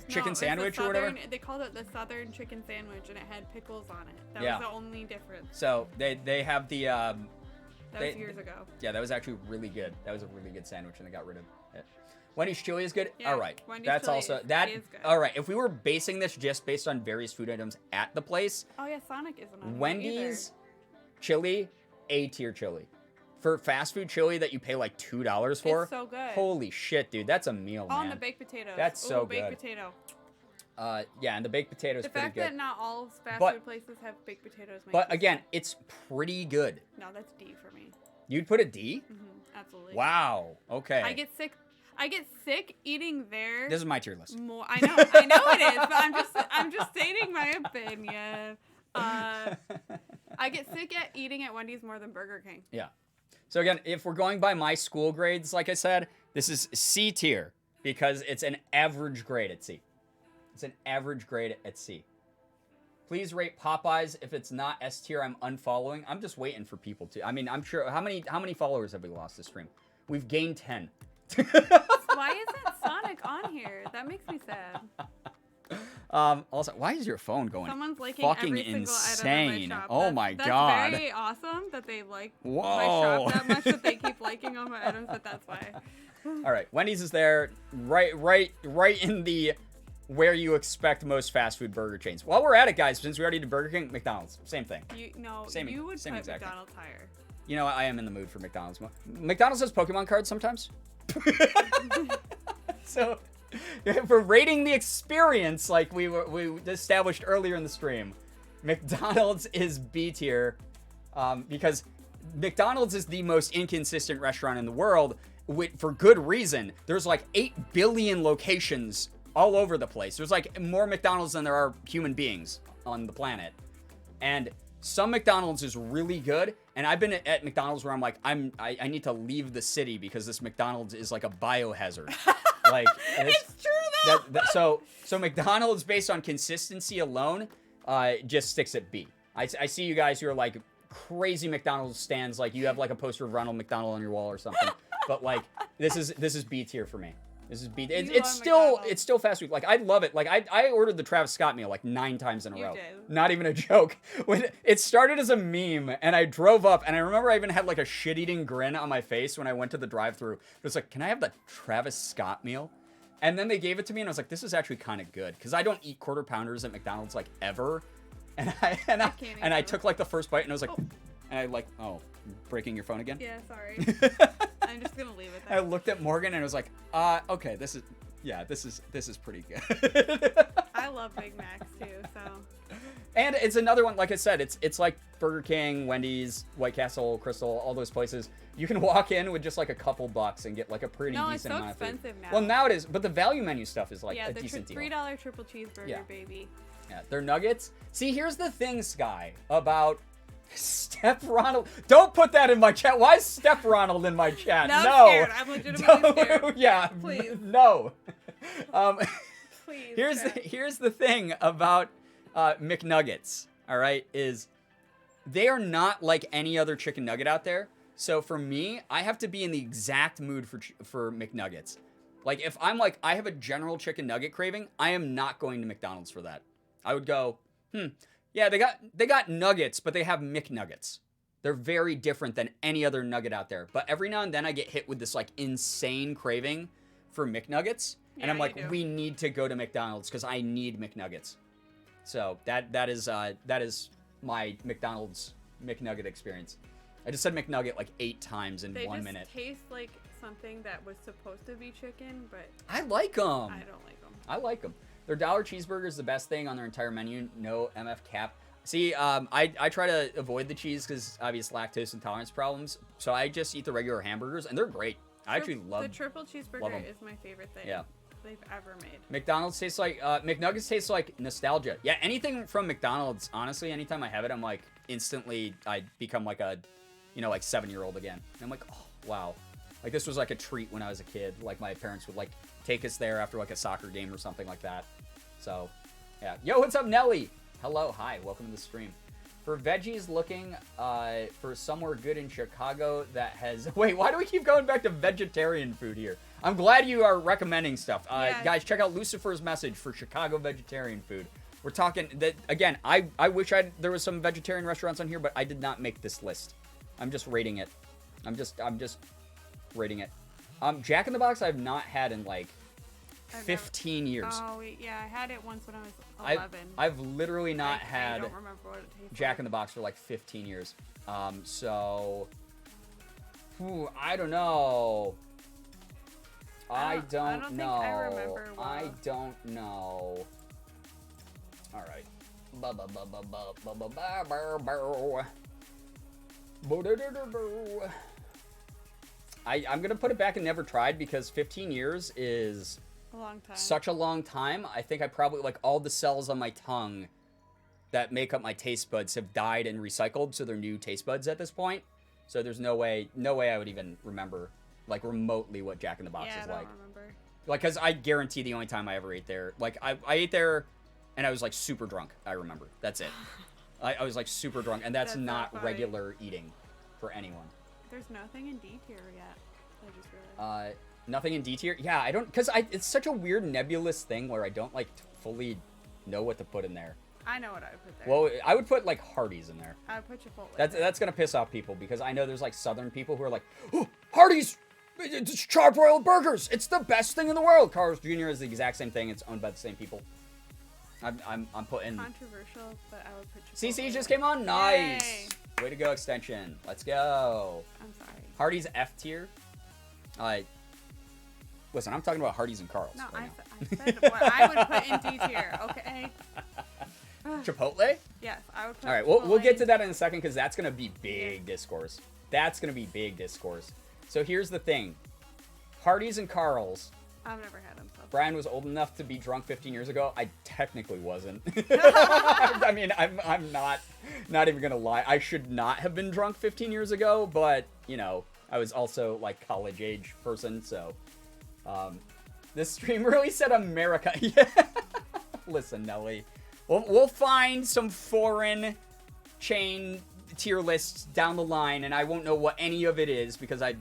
Speaker 2: chicken sandwich or whatever?
Speaker 3: They called it the Southern chicken sandwich, and it had pickles on it. That was the only difference.
Speaker 2: So they have the...
Speaker 3: that was years ago.
Speaker 2: Yeah, that was actually really good. That was a really good sandwich, and they got rid of it. Wendy's chili is good?
Speaker 3: Yeah,
Speaker 2: all right.
Speaker 3: Wendy's
Speaker 2: That's
Speaker 3: chili
Speaker 2: also...
Speaker 3: is good.
Speaker 2: All right, if we were basing this just based on various food items at the place...
Speaker 3: Oh, yeah, Sonic isn't on
Speaker 2: Wendy's chili, A-tier chili. For fast food chili that you pay like $2 for.
Speaker 3: It's so good.
Speaker 2: Holy shit, dude. That's a meal, man.
Speaker 3: On the baked potatoes.
Speaker 2: That's so good.
Speaker 3: Baked potato.
Speaker 2: Yeah, and the baked potato is pretty good.
Speaker 3: The fact that not all fast food places have baked potatoes makes
Speaker 2: But again, it's pretty good.
Speaker 3: No, that's D for me.
Speaker 2: You'd put a D?
Speaker 3: Mm-hmm, absolutely.
Speaker 2: Wow. Okay.
Speaker 3: I get sick eating there.
Speaker 2: This is my tier list.
Speaker 3: More, I know it is, but I'm just stating my opinion. I get sick at eating at Wendy's more than Burger King.
Speaker 2: Yeah. So again, if we're going by my school grades, like I said, this is C tier because it's an average grade at C. It's an average grade at C. Please rate Popeyes. If it's not S tier, I'm unfollowing. I'm just waiting for people to. I mean, I'm sure. How many followers have we lost this stream? We've gained 10.
Speaker 3: Why isn't Sonic on here? That makes me sad.
Speaker 2: Also, why is your phone going
Speaker 3: Someone's liking
Speaker 2: fucking
Speaker 3: every single
Speaker 2: insane?
Speaker 3: item in my shop.
Speaker 2: Oh my God.
Speaker 3: That's very awesome that they like
Speaker 2: Whoa.
Speaker 3: my shop that much that they keep liking all my items, but that's why.
Speaker 2: All right, Wendy's is there, right in the where you expect most fast food burger chains. While we're at it, guys, since we already did Burger King, McDonald's, same thing.
Speaker 3: You would put
Speaker 2: exactly.
Speaker 3: McDonald's higher.
Speaker 2: You know, I am in the mood for McDonald's. McDonald's has Pokemon cards sometimes. So, for rating the experience, like we established earlier in the stream, McDonald's is B tier, because McDonald's is the most inconsistent restaurant in the world, for good reason. There's like 8 billion locations all over the place. There's like more McDonald's than there are human beings on the planet, and some McDonald's is really good, and I've been at McDonald's where I'm like, I need to leave the city because this McDonald's is like a biohazard. Like,
Speaker 3: it's true though.
Speaker 2: So McDonald's, based on consistency alone, just sticks at B. I see you guys who are like crazy McDonald's stands, like you have like a poster of Ronald McDonald on your wall or something. But like this is B tier for me. This is B. It's still fast food. Like, I love it. Like, I ordered the Travis Scott meal like 9 times in a row.
Speaker 3: Did.
Speaker 2: Not even a joke. When it started as a meme, and I drove up, and I remember I even had like a shit-eating grin on my face when I went to the drive-thru. It was like, can I have the Travis Scott meal? And then they gave it to me, and I was like, this is actually kind of good, because I don't eat quarter pounders at McDonald's like ever. And I took like the first bite, and I was like, and I like, oh, breaking your phone again?
Speaker 3: Yeah, sorry. I'm just gonna leave it
Speaker 2: I
Speaker 3: there.
Speaker 2: looked at Morgan and I was like, okay, this is pretty good.
Speaker 3: I love Big Macs too, so.
Speaker 2: And it's another one, like I said, it's like Burger King, Wendy's, White Castle, Crystal, all those places. You can walk in with just like a couple bucks and get like a pretty decent amount of food.
Speaker 3: No, it's so expensive now.
Speaker 2: Well, now it is, but the value menu stuff is like a
Speaker 3: the
Speaker 2: decent deal.
Speaker 3: $3 triple cheeseburger, baby.
Speaker 2: Yeah, their nuggets. See, here's the thing, Sky, about Step Ronald. Don't put that in my chat. Why is Step Ronald in my chat?
Speaker 3: No,
Speaker 2: No.
Speaker 3: I'm scared. I'm legitimately scared.
Speaker 2: Yeah.
Speaker 3: Please.
Speaker 2: No.
Speaker 3: Please.
Speaker 2: Here's the thing about McNuggets, all right, is they are not like any other chicken nugget out there. So for me, I have to be in the exact mood for McNuggets. Like if I'm like, I have a general chicken nugget craving, I am not going to McDonald's for that. I would go, yeah, they got nuggets, but they have McNuggets. They're very different than any other nugget out there. But every now and then I get hit with this like insane craving for McNuggets. And I'm like, we need to go to McDonald's because I need McNuggets. So that is my McDonald's McNugget experience. I just said McNugget like 8 times in 1 minute.
Speaker 3: They just taste like something that was supposed to be chicken, but
Speaker 2: I like them.
Speaker 3: I don't like them.
Speaker 2: I like them. Their dollar cheeseburger is the best thing on their entire menu. No MF cap. See, I try to avoid the cheese because obvious lactose intolerance problems. So I just eat the regular hamburgers, and they're great. I actually love
Speaker 3: the triple cheeseburger is my favorite thing they've ever made.
Speaker 2: McDonald's tastes like McNuggets tastes like nostalgia. Yeah, anything from McDonald's, honestly, anytime I have it, I'm like instantly I become like a like 7-year-old again. And I'm like, oh wow. Like this was like a treat when I was a kid. Like my parents would like take us there after like a soccer game or something like that. So yeah. Yo, what's up, Nelly? Hello, hi, welcome to the stream. For veggies, looking for somewhere good in Chicago that has... Wait, why do we keep going back to vegetarian food here? I'm glad you are recommending stuff. Guys, check out Lucifer's message for Chicago vegetarian food. We're talking... that again, I wish there was some vegetarian restaurants on here, but I did not make this list. I'm just rating it. I'm just rating it. Jack in the Box I've not had in like 15 years.
Speaker 3: Oh, yeah, I had it once when I was 11.
Speaker 2: I've literally not had
Speaker 3: I don't remember what it tastes
Speaker 2: Jack in the Box for like 15 years. So, I don't know. I don't know.
Speaker 3: Think I remember well.
Speaker 2: I don't know. All right. I'm gonna put it back and never tried because 15 years is
Speaker 3: a long time.
Speaker 2: Such a long time. I think I probably like all the cells on my tongue that make up my taste buds have died and recycled, so they're new taste buds at this point. So there's no way I would even remember like remotely what Jack in the Box is like.
Speaker 3: I don't remember.
Speaker 2: Like, cause I guarantee the only time I ever ate there, like I ate there, and I was like super drunk. I remember. That's it. I was like super drunk, and that's not regular eating for anyone.
Speaker 3: There's nothing in D tier yet. I just realized.
Speaker 2: Nothing in D tier? Yeah, I don't, cause it's such a weird nebulous thing where I don't like fully know what to put in there.
Speaker 3: I know what I would put there.
Speaker 2: Well, I would put like Hardee's in there.
Speaker 3: I would put Chipotle.
Speaker 2: That's gonna piss off people because I know there's like Southern people who are like, oh, Hardee's, it's charbroiled burgers, it's the best thing in the world. Carl's Jr. is the exact same thing. It's owned by the same people. I'm putting
Speaker 3: controversial, but I would put Chipotle.
Speaker 2: CC just came on. Nice.
Speaker 3: Yay.
Speaker 2: Way to go, Extension. Let's go.
Speaker 3: I'm sorry.
Speaker 2: Hardee's F tier. Listen, I'm talking about Hardee's and Carl's.
Speaker 3: No,
Speaker 2: right
Speaker 3: I said what I would put in D tier. Okay.
Speaker 2: Chipotle?
Speaker 3: Yes, I would put.
Speaker 2: All right, we'll get to that in a second because that's gonna be big discourse. That's gonna be big discourse. So here's the thing: Hardee's and Carl's.
Speaker 3: I've never had them. So.
Speaker 2: Brian was old enough to be drunk 15 years ago. I technically wasn't. I mean, I'm not even gonna lie. I should not have been drunk 15 years ago, but you know, I was also like college age person, so. This stream really said America. Yeah. Listen, Nelly. We'll find some foreign chain tier lists down the line, and I won't know what any of it is because I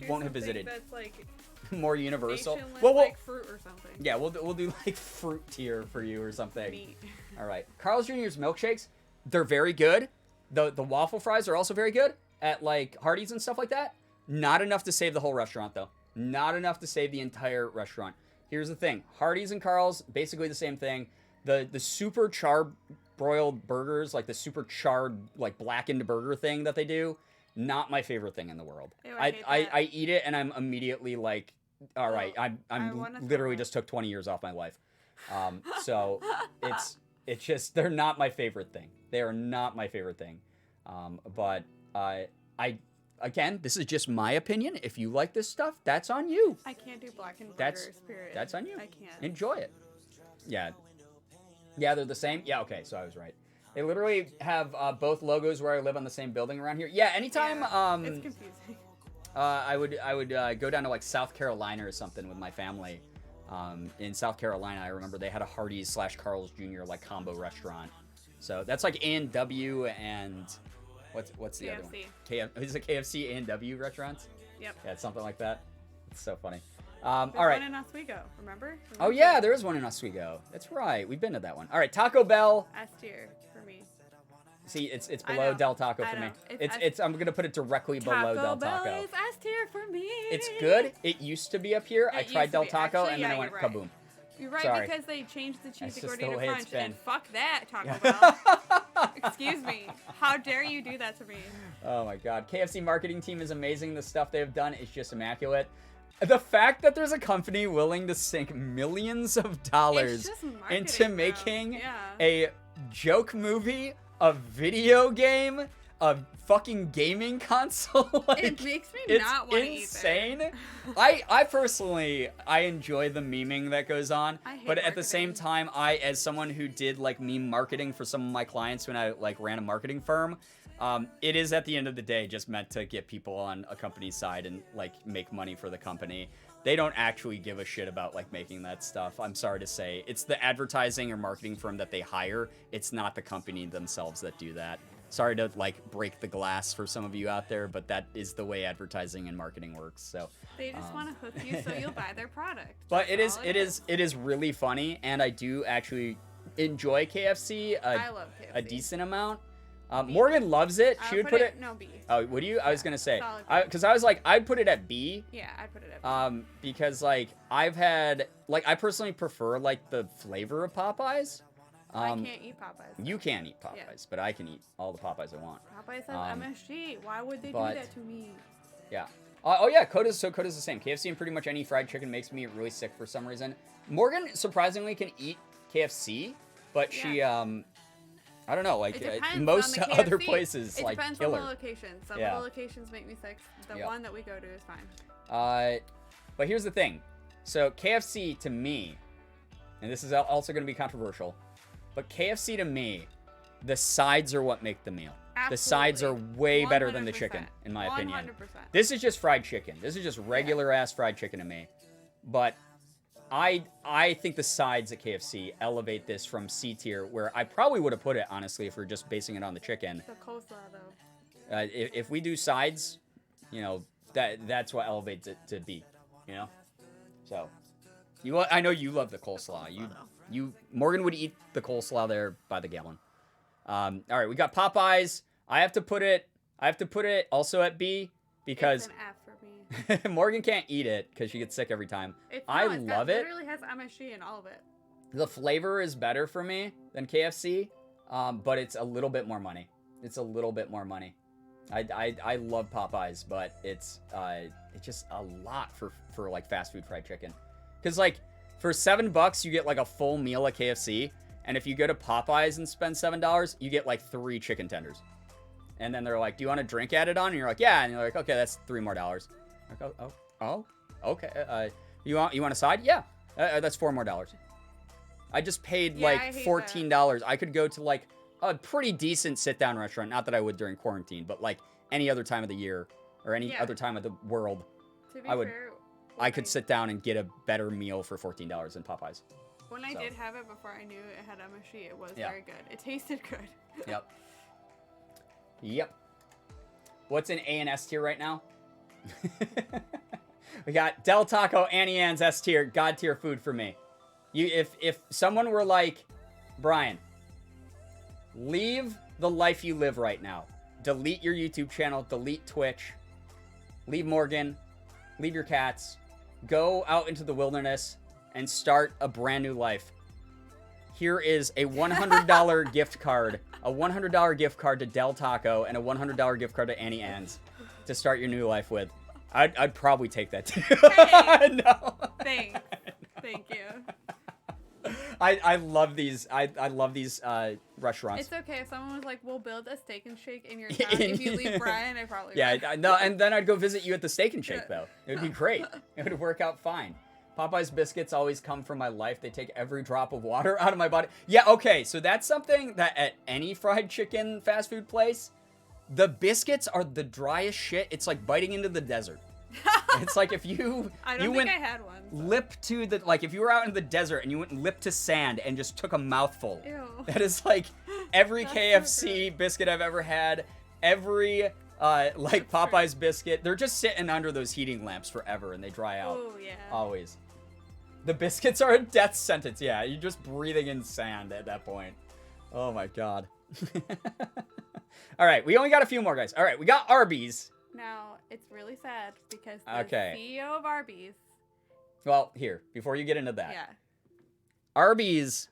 Speaker 2: won't have visited.
Speaker 3: That's like
Speaker 2: more universal.
Speaker 3: Well, like fruit or something.
Speaker 2: Yeah, we'll do like fruit tier for you or something.
Speaker 3: Meat.
Speaker 2: All right, Carl's Jr.'s milkshakes, they're very good. The waffle fries are also very good at like Hardee's and stuff like that. Not enough to save the whole restaurant though. Not enough to save the entire restaurant. Here's the thing. Hardee's and Carl's, basically the same thing. The super char-broiled burgers, like the super charred, like blackened burger thing that they do, not my favorite thing in the world.
Speaker 3: Ew,
Speaker 2: I eat it and I'm immediately like, all right, I'm literally just took 20 years off my life. So it's just, they're not my favorite thing. They are not my favorite thing. But again, this is just my opinion. If you like this stuff, that's on you.
Speaker 3: I can't do blackened burgers, period.
Speaker 2: That's on you.
Speaker 3: I can't.
Speaker 2: Enjoy it. Yeah. Yeah, they're the same. Yeah, okay, so I was right. They literally have both logos where I live on the same building around here. Yeah, anytime
Speaker 3: it's confusing.
Speaker 2: I would go down to like South Carolina or something with my family. In South Carolina, I remember they had a Hardee's / Carl's Jr. like combo restaurant. So that's like A&W and what's the other one? Is it KFC A&W restaurants?
Speaker 3: Yep.
Speaker 2: Yeah, it's something like that. It's so funny.
Speaker 3: There's
Speaker 2: all right.
Speaker 3: one in Oswego, remember?
Speaker 2: Oh yeah, there is one in Oswego. That's right. We've been to that one. All right, Taco Bell.
Speaker 3: S tier for me.
Speaker 2: See, it's below Del Taco for me. It's I'm gonna put it directly below Del Taco.
Speaker 3: Bell is S tier for me.
Speaker 2: It's good. It used to be up here. I tried Del Taco and then I went kaboom.
Speaker 3: You're right.
Speaker 2: Sorry.
Speaker 3: Because they changed the cheesy
Speaker 2: just
Speaker 3: gordita
Speaker 2: the way it's
Speaker 3: crunch,
Speaker 2: been.
Speaker 3: and fuck that, Taco Bell. Excuse me. How dare you do that to me?
Speaker 2: Oh my god. KFC marketing team is amazing. The stuff they've done is just immaculate. The fact that there's a company willing to sink millions of dollars into making a joke movie, a video game, a fucking gaming console, like,
Speaker 3: it makes me not want to eat
Speaker 2: insane. I personally, I enjoy the memeing that goes on, but at the same time, as someone who did like meme marketing for some of my clients when I like ran a marketing firm, it is at the end of the day just meant to get people on a company's side and like make money for the company. They don't actually give a shit about like making that stuff. I'm sorry to say. It's the advertising or marketing firm that they hire. It's not the company themselves that do that. Sorry to like break the glass for some of you out there, but that is the way advertising and marketing works. So
Speaker 3: they just want to hook you so you'll buy their product.
Speaker 2: But it is really funny, and I do actually enjoy KFC.
Speaker 3: I love KFC.
Speaker 2: A decent amount. Morgan loves it. She would put it.
Speaker 3: No, B.
Speaker 2: Oh, would you? I was gonna say, because
Speaker 3: B.
Speaker 2: I was like, I'd put it at B.
Speaker 3: Yeah, I'd put it at B.
Speaker 2: Because like I've had, like, I personally prefer like the flavor of Popeyes.
Speaker 3: I can't eat Popeyes.
Speaker 2: You can't eat Popeyes, but I can eat all the Popeyes I want.
Speaker 3: Popeyes has MSG. Why would they do that to me?
Speaker 2: Yeah. Oh yeah, Coda's the same. KFC and pretty much any fried chicken makes me really sick for some reason. Morgan surprisingly can eat KFC, but she I don't know, like most other places like
Speaker 3: depends
Speaker 2: kill her.
Speaker 3: on the location. Some of the locations make me sick. The one that we go to is fine.
Speaker 2: But here's the thing. So KFC to me, and this is also going to be controversial, but KFC to me, the sides are what make the meal. Absolutely. The sides are way better than the chicken, in my opinion. 100%. This is just fried chicken. This is just regular ass fried chicken to me. But I think the sides at KFC elevate this from C tier, where I probably would have put it, honestly, if we're just basing it on the chicken.
Speaker 3: The coleslaw, though.
Speaker 2: If we do sides, you know, that's what elevates it to B, you know? So, I know you love the coleslaw. Morgan would eat the coleslaw there by the gallon. All right, we got Popeyes. I have to put it also at B because...
Speaker 3: It's an F.
Speaker 2: Morgan can't eat it because she gets sick every time. I love it.
Speaker 3: It literally has MSG in all of it.
Speaker 2: The flavor is better for me than KFC, but it's a little bit more money. It's a little bit more money. I love Popeyes, but it's just a lot for like fast food fried chicken. Because like for $7 you get like a full meal at KFC, and if you go to Popeyes and spend $7, you get like 3 chicken tenders. And then they're like, "Do you want a drink added on?" And you're like, "Yeah." And you're like, "Okay, that's $3 more." Like, oh, okay. You want a side? Yeah, that's $4 more. I just paid like $14. I could go to like a pretty decent sit-down restaurant. Not that I would during quarantine, but like any other time of the year or any other time of the world, I could sit down and get a better meal for $14 than Popeyes.
Speaker 3: When I did have it before I knew it had MSG, it was very good. It tasted good. Yep.
Speaker 2: What's in A and S tier right now? We got Del Taco, Annie Ann's S tier, God tier food for me. If someone were like, Brian, leave the life you live right now. Delete your YouTube channel, delete Twitch, leave Morgan, leave your cats, go out into the wilderness and start a brand new life. Here is a $100 gift card, a $100 gift card to Del Taco, and a $100 gift card to Annie Ann's to start your new life with. I'd probably take that too.
Speaker 3: Hey.
Speaker 2: No.
Speaker 3: Thanks. Thank you.
Speaker 2: I love these. I love these restaurants.
Speaker 3: It's okay if someone was like, "We'll build a Steak and Shake in your town if you leave Brian." I probably would.
Speaker 2: No, and then I'd go visit you at the Steak and Shake though. It would be great. It would work out fine. Popeyes biscuits always come from my life. They take every drop of water out of my body. Yeah, okay, so that's something that at any fried chicken fast food place, the biscuits are the driest shit. It's like biting into the desert. It's like if you
Speaker 3: I don't
Speaker 2: you
Speaker 3: think
Speaker 2: went
Speaker 3: I had one. So.
Speaker 2: lip to the, like if you were out in the desert and you went lip to sand and just took a mouthful.
Speaker 3: Ew.
Speaker 2: That is like every
Speaker 3: That's so
Speaker 2: KFC biscuit I've ever had, every like
Speaker 3: That's
Speaker 2: Popeye's biscuit. They're just sitting under those heating lamps forever and they dry out.
Speaker 3: Oh, yeah.
Speaker 2: Always. The biscuits are a death sentence. Yeah, you're just breathing in sand at that point. Oh my god. All right, we only got a few more, guys. All right, we got Arby's.
Speaker 3: Now, it's really sad because the
Speaker 2: Okay.
Speaker 3: CEO of Arby's.
Speaker 2: Well, here, before you get into that.
Speaker 3: Yeah.
Speaker 2: Arby's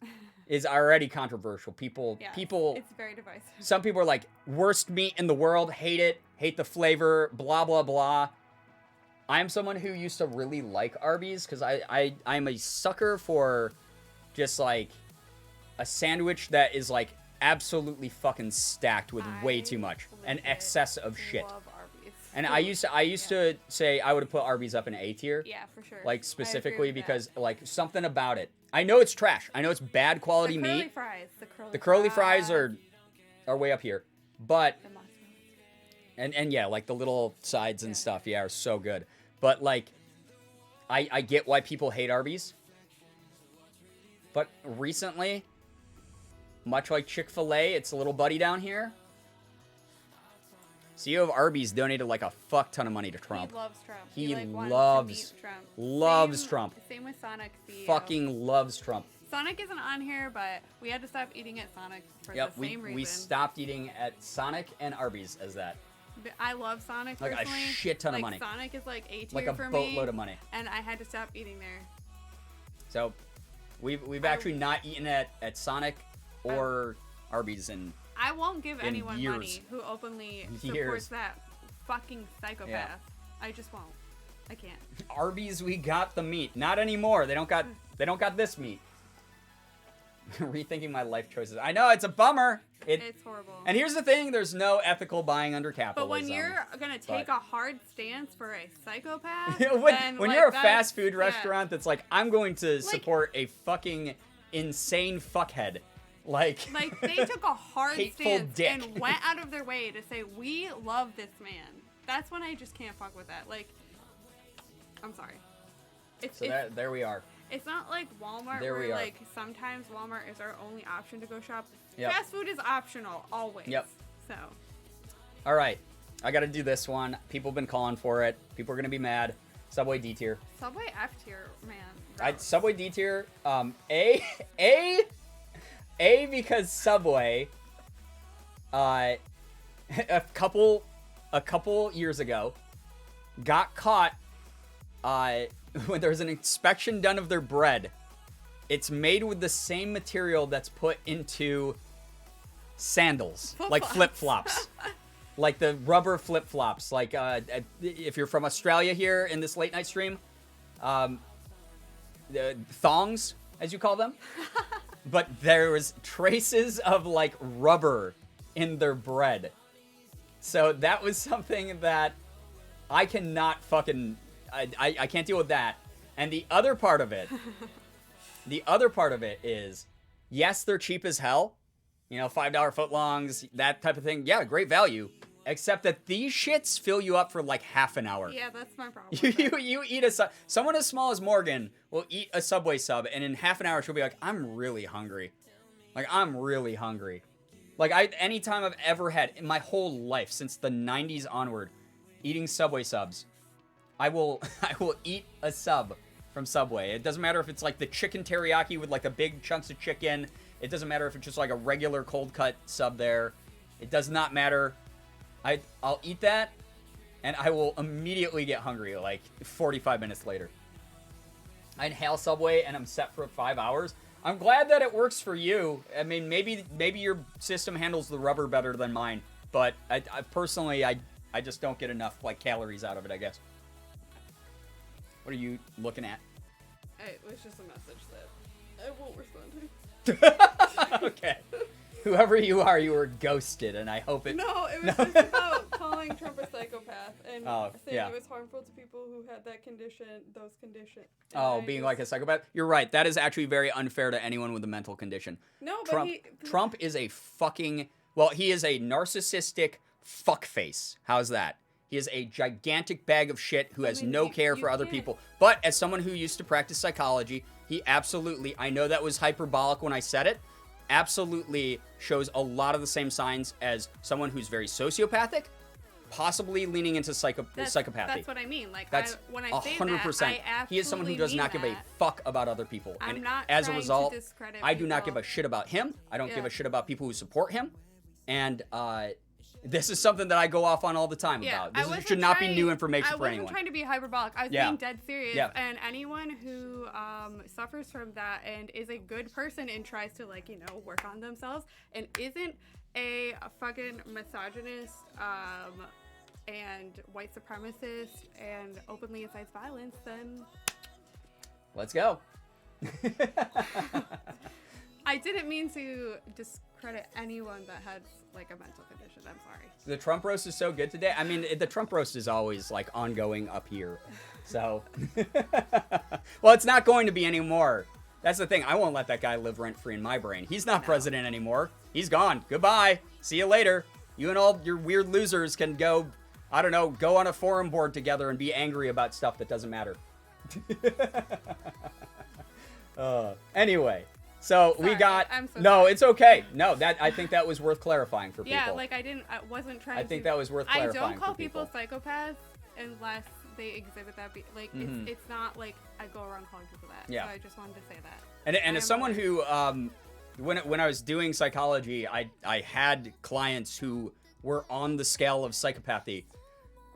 Speaker 2: is already controversial. People,
Speaker 3: Yeah.
Speaker 2: people,
Speaker 3: It's very divisive.
Speaker 2: some people are like, worst meat in the world, hate it, hate the flavor, blah, blah, blah. I'm someone who used to really like Arby's because I'm a sucker for just like a sandwich that is like absolutely fucking stacked with way too much, an
Speaker 3: legit
Speaker 2: excess of shit.
Speaker 3: Love Arby's.
Speaker 2: And I used to say I would have put Arby's up in A tier.
Speaker 3: Yeah, for sure.
Speaker 2: Like
Speaker 3: I
Speaker 2: specifically
Speaker 3: agree with
Speaker 2: because
Speaker 3: that.
Speaker 2: like something about it. I know it's trash. I know it's bad quality
Speaker 3: the curly
Speaker 2: meat.
Speaker 3: fries.
Speaker 2: The curly fries are way up here. But
Speaker 3: The mozzarella.
Speaker 2: and yeah, like the little sides and stuff, yeah, are so good. But like I get why people hate Arby's. But recently, much like Chick-fil-A, its little buddy down here, CEO of Arby's donated like a fuck ton of money to Trump.
Speaker 3: He loves Trump.
Speaker 2: He
Speaker 3: like, wants
Speaker 2: loves-
Speaker 3: to meet Trump.
Speaker 2: loves Trump.
Speaker 3: Same with Sonic. CEO.
Speaker 2: Fucking loves Trump.
Speaker 3: Sonic isn't on here, but we had to stop eating at Sonic for
Speaker 2: Yep,
Speaker 3: the same reason.
Speaker 2: we stopped eating at Sonic and Arby's as that.
Speaker 3: But I love Sonic
Speaker 2: Like a
Speaker 3: personally.
Speaker 2: shit ton of money.
Speaker 3: Sonic is like A tier
Speaker 2: Like a
Speaker 3: for
Speaker 2: boatload
Speaker 3: me,
Speaker 2: of money.
Speaker 3: and I had to stop eating there.
Speaker 2: So we've actually not eaten at Sonic or Arby's in
Speaker 3: I won't give
Speaker 2: In
Speaker 3: anyone
Speaker 2: years.
Speaker 3: money who openly
Speaker 2: Years.
Speaker 3: supports that fucking psychopath.
Speaker 2: Yeah.
Speaker 3: I just won't. I can't.
Speaker 2: Arby's. We got the meat. Not anymore. They don't got this meat. Rethinking my life choices. I know it's a bummer.
Speaker 3: It's horrible.
Speaker 2: And here's the thing: there's no ethical buying under capitalism.
Speaker 3: But when you're gonna take a hard stance for a psychopath,
Speaker 2: when
Speaker 3: then,
Speaker 2: when
Speaker 3: like,
Speaker 2: you're a
Speaker 3: that's-
Speaker 2: fast food
Speaker 3: yeah.
Speaker 2: restaurant that's like, I'm going to support a fucking insane fuckhead, like
Speaker 3: Like they took a hard
Speaker 2: Hateful
Speaker 3: stance
Speaker 2: dick.
Speaker 3: and went out of their way to say we love this man. That's when I just can't fuck with that. Like, I'm sorry.
Speaker 2: So there we are.
Speaker 3: It's not like Walmart
Speaker 2: There we
Speaker 3: where
Speaker 2: are.
Speaker 3: like sometimes Walmart is our only option to go shop.
Speaker 2: Yep.
Speaker 3: Fast food is optional always.
Speaker 2: Yep.
Speaker 3: So
Speaker 2: All right, I got to do this one. People have been calling for it. People are gonna be mad. Subway D tier.
Speaker 3: Subway F tier, man. gross.
Speaker 2: Subway D tier. A because Subway. A couple years ago, got caught. When there was an inspection done of their bread. It's made with the same material that's put into sandals, like flip-flops. Like the rubber flip-flops. Like if you're from Australia here in this late night stream, the thongs, as you call them. But there was traces of like rubber in their bread. So that was something that I cannot fucking... I can't deal with that. And the other part of it is, yes, they're cheap as hell. You know, $5 footlongs, that type of thing. Yeah, great value. Except that these shits fill you up for like half an hour.
Speaker 3: Yeah, that's my problem. with that.
Speaker 2: You eat a sub. Someone as small as Morgan will eat a Subway sub, and in half an hour she'll be like, I'm really hungry. Like, I'm really hungry. Like, anytime I've ever had, in my whole life, since the 90s onward, eating Subway subs, I will eat a sub from Subway. It doesn't matter if it's like the chicken teriyaki with like the big chunks of chicken. It doesn't matter if it's just like a regular cold cut sub there. It does not matter. I'll eat that, and I will immediately get hungry like 45 minutes later. I inhale Subway, and I'm set for 5 hours. I'm glad that it works for you. I mean, maybe your system handles the rubber better than mine, but I personally, I just don't get enough like calories out of it, I guess. What are you looking at?
Speaker 3: It was just a message that I won't respond to.
Speaker 2: Okay. Whoever you are, you were ghosted, and I hope it...
Speaker 3: No, it was just about calling Trump a psychopath and saying
Speaker 2: yeah.
Speaker 3: it was harmful to people who had that condition, those conditions.
Speaker 2: Oh, being like a psychopath? You're right. That is actually very unfair to anyone with a mental condition.
Speaker 3: No, but
Speaker 2: Trump is a fucking... Well, he is a narcissistic fuckface. How's that? He is a gigantic bag of shit who has no care
Speaker 3: you
Speaker 2: for other
Speaker 3: can't-
Speaker 2: people. But as someone who used to practice psychology, he absolutely, I know that was hyperbolic when I said it, absolutely shows a lot of the same signs as someone who's very sociopathic, possibly leaning into psychopathy.
Speaker 3: That's what I mean. Like,
Speaker 2: That's
Speaker 3: when I say
Speaker 2: 100%.
Speaker 3: that, I absolutely
Speaker 2: He is someone who does not give a fuck about other people.
Speaker 3: I'm
Speaker 2: and
Speaker 3: not
Speaker 2: as a
Speaker 3: trying to
Speaker 2: result,
Speaker 3: discredit
Speaker 2: I do not give
Speaker 3: people.
Speaker 2: a shit about him. I don't give
Speaker 3: Yeah.
Speaker 2: a shit about people who support him. And this is something that I go off on all the time about. This should not be new information for
Speaker 3: I wasn't
Speaker 2: anyone.
Speaker 3: trying to be hyperbolic. I was
Speaker 2: Yeah.
Speaker 3: being dead serious.
Speaker 2: Yeah.
Speaker 3: And anyone who suffers from that and is a good person and tries to, like, work on themselves and isn't a fucking misogynist and white supremacist and openly incites violence, then
Speaker 2: Let's go.
Speaker 3: I didn't mean to discredit anyone that has, like, a mental condition. I'm sorry.
Speaker 2: The Trump roast is so good today. I mean, the Trump roast is always, like, ongoing up here. So, well, it's not going to be anymore. That's the thing. I won't let that guy live rent-free in my brain. He's not president anymore. He's gone. Goodbye. See you later. You and all your weird losers can go, I don't know, go on a forum board together and be angry about stuff that doesn't matter. Anyway, so we
Speaker 3: Sorry,
Speaker 2: got...
Speaker 3: I'm so
Speaker 2: no,
Speaker 3: sorry.
Speaker 2: it's okay. No, I think that was worth clarifying for people.
Speaker 3: Yeah, like, I wasn't trying to...
Speaker 2: I think that was worth clarifying
Speaker 3: I don't call
Speaker 2: for people.
Speaker 3: psychopaths unless they exhibit that. It's not like I go around calling people that.
Speaker 2: Yeah.
Speaker 3: So I just wanted to say that.
Speaker 2: And
Speaker 3: I
Speaker 2: as
Speaker 3: am
Speaker 2: someone
Speaker 3: aware.
Speaker 2: who, when I was doing psychology, I had clients who were on the scale of psychopathy,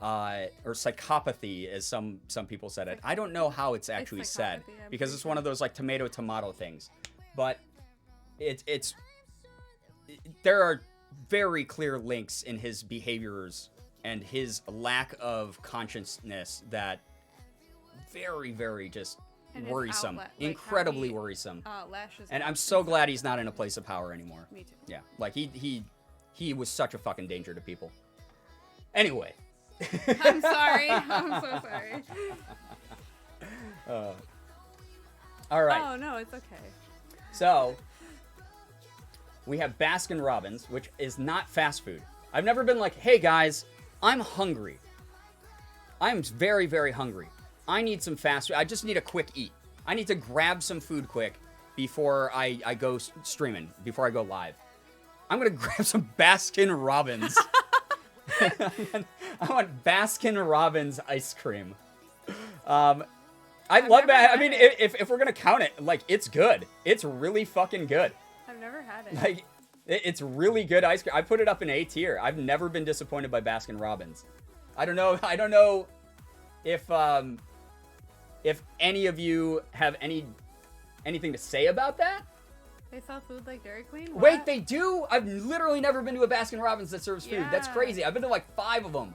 Speaker 2: or psychopathy, as some people said it. I don't know how it's actually said,
Speaker 3: psychopathy, I'm
Speaker 2: because
Speaker 3: pretty
Speaker 2: it's one of those like tomato things, but there are very clear links in his behaviors and his lack of consciousness that very, very just
Speaker 3: And his
Speaker 2: worrisome,
Speaker 3: outlet, like
Speaker 2: incredibly
Speaker 3: how he,
Speaker 2: worrisome.
Speaker 3: Lashes
Speaker 2: And
Speaker 3: out
Speaker 2: I'm so
Speaker 3: and
Speaker 2: glad
Speaker 3: stuff.
Speaker 2: he's not in a place of power anymore.
Speaker 3: Me too.
Speaker 2: Yeah, like he was such a fucking danger to people. Anyway.
Speaker 3: I'm sorry. I'm so sorry.
Speaker 2: All right.
Speaker 3: Oh, no, it's okay.
Speaker 2: So, we have Baskin Robbins, which is not fast food. I've never been like, hey guys, I'm hungry. I'm very, very hungry. I need some fast food. I just need a quick eat. I need to grab some food quick before I go streaming, before I go live. I'm going to grab some Baskin Robbins. I want Baskin Robbins ice cream. I love that. I mean, if we're going to count it, like, it's good. It's really fucking good.
Speaker 3: I've never had it.
Speaker 2: Like, it's really good ice cream. I put it up in A tier. I've never been disappointed by Baskin Robbins. I don't know if any of you have anything to say about that.
Speaker 3: They sell food like Dairy Queen?
Speaker 2: Wait,
Speaker 3: What?
Speaker 2: they do? I've literally never been to a Baskin Robbins that serves food. That's
Speaker 3: Yeah.
Speaker 2: crazy. I've been to like 5 of them.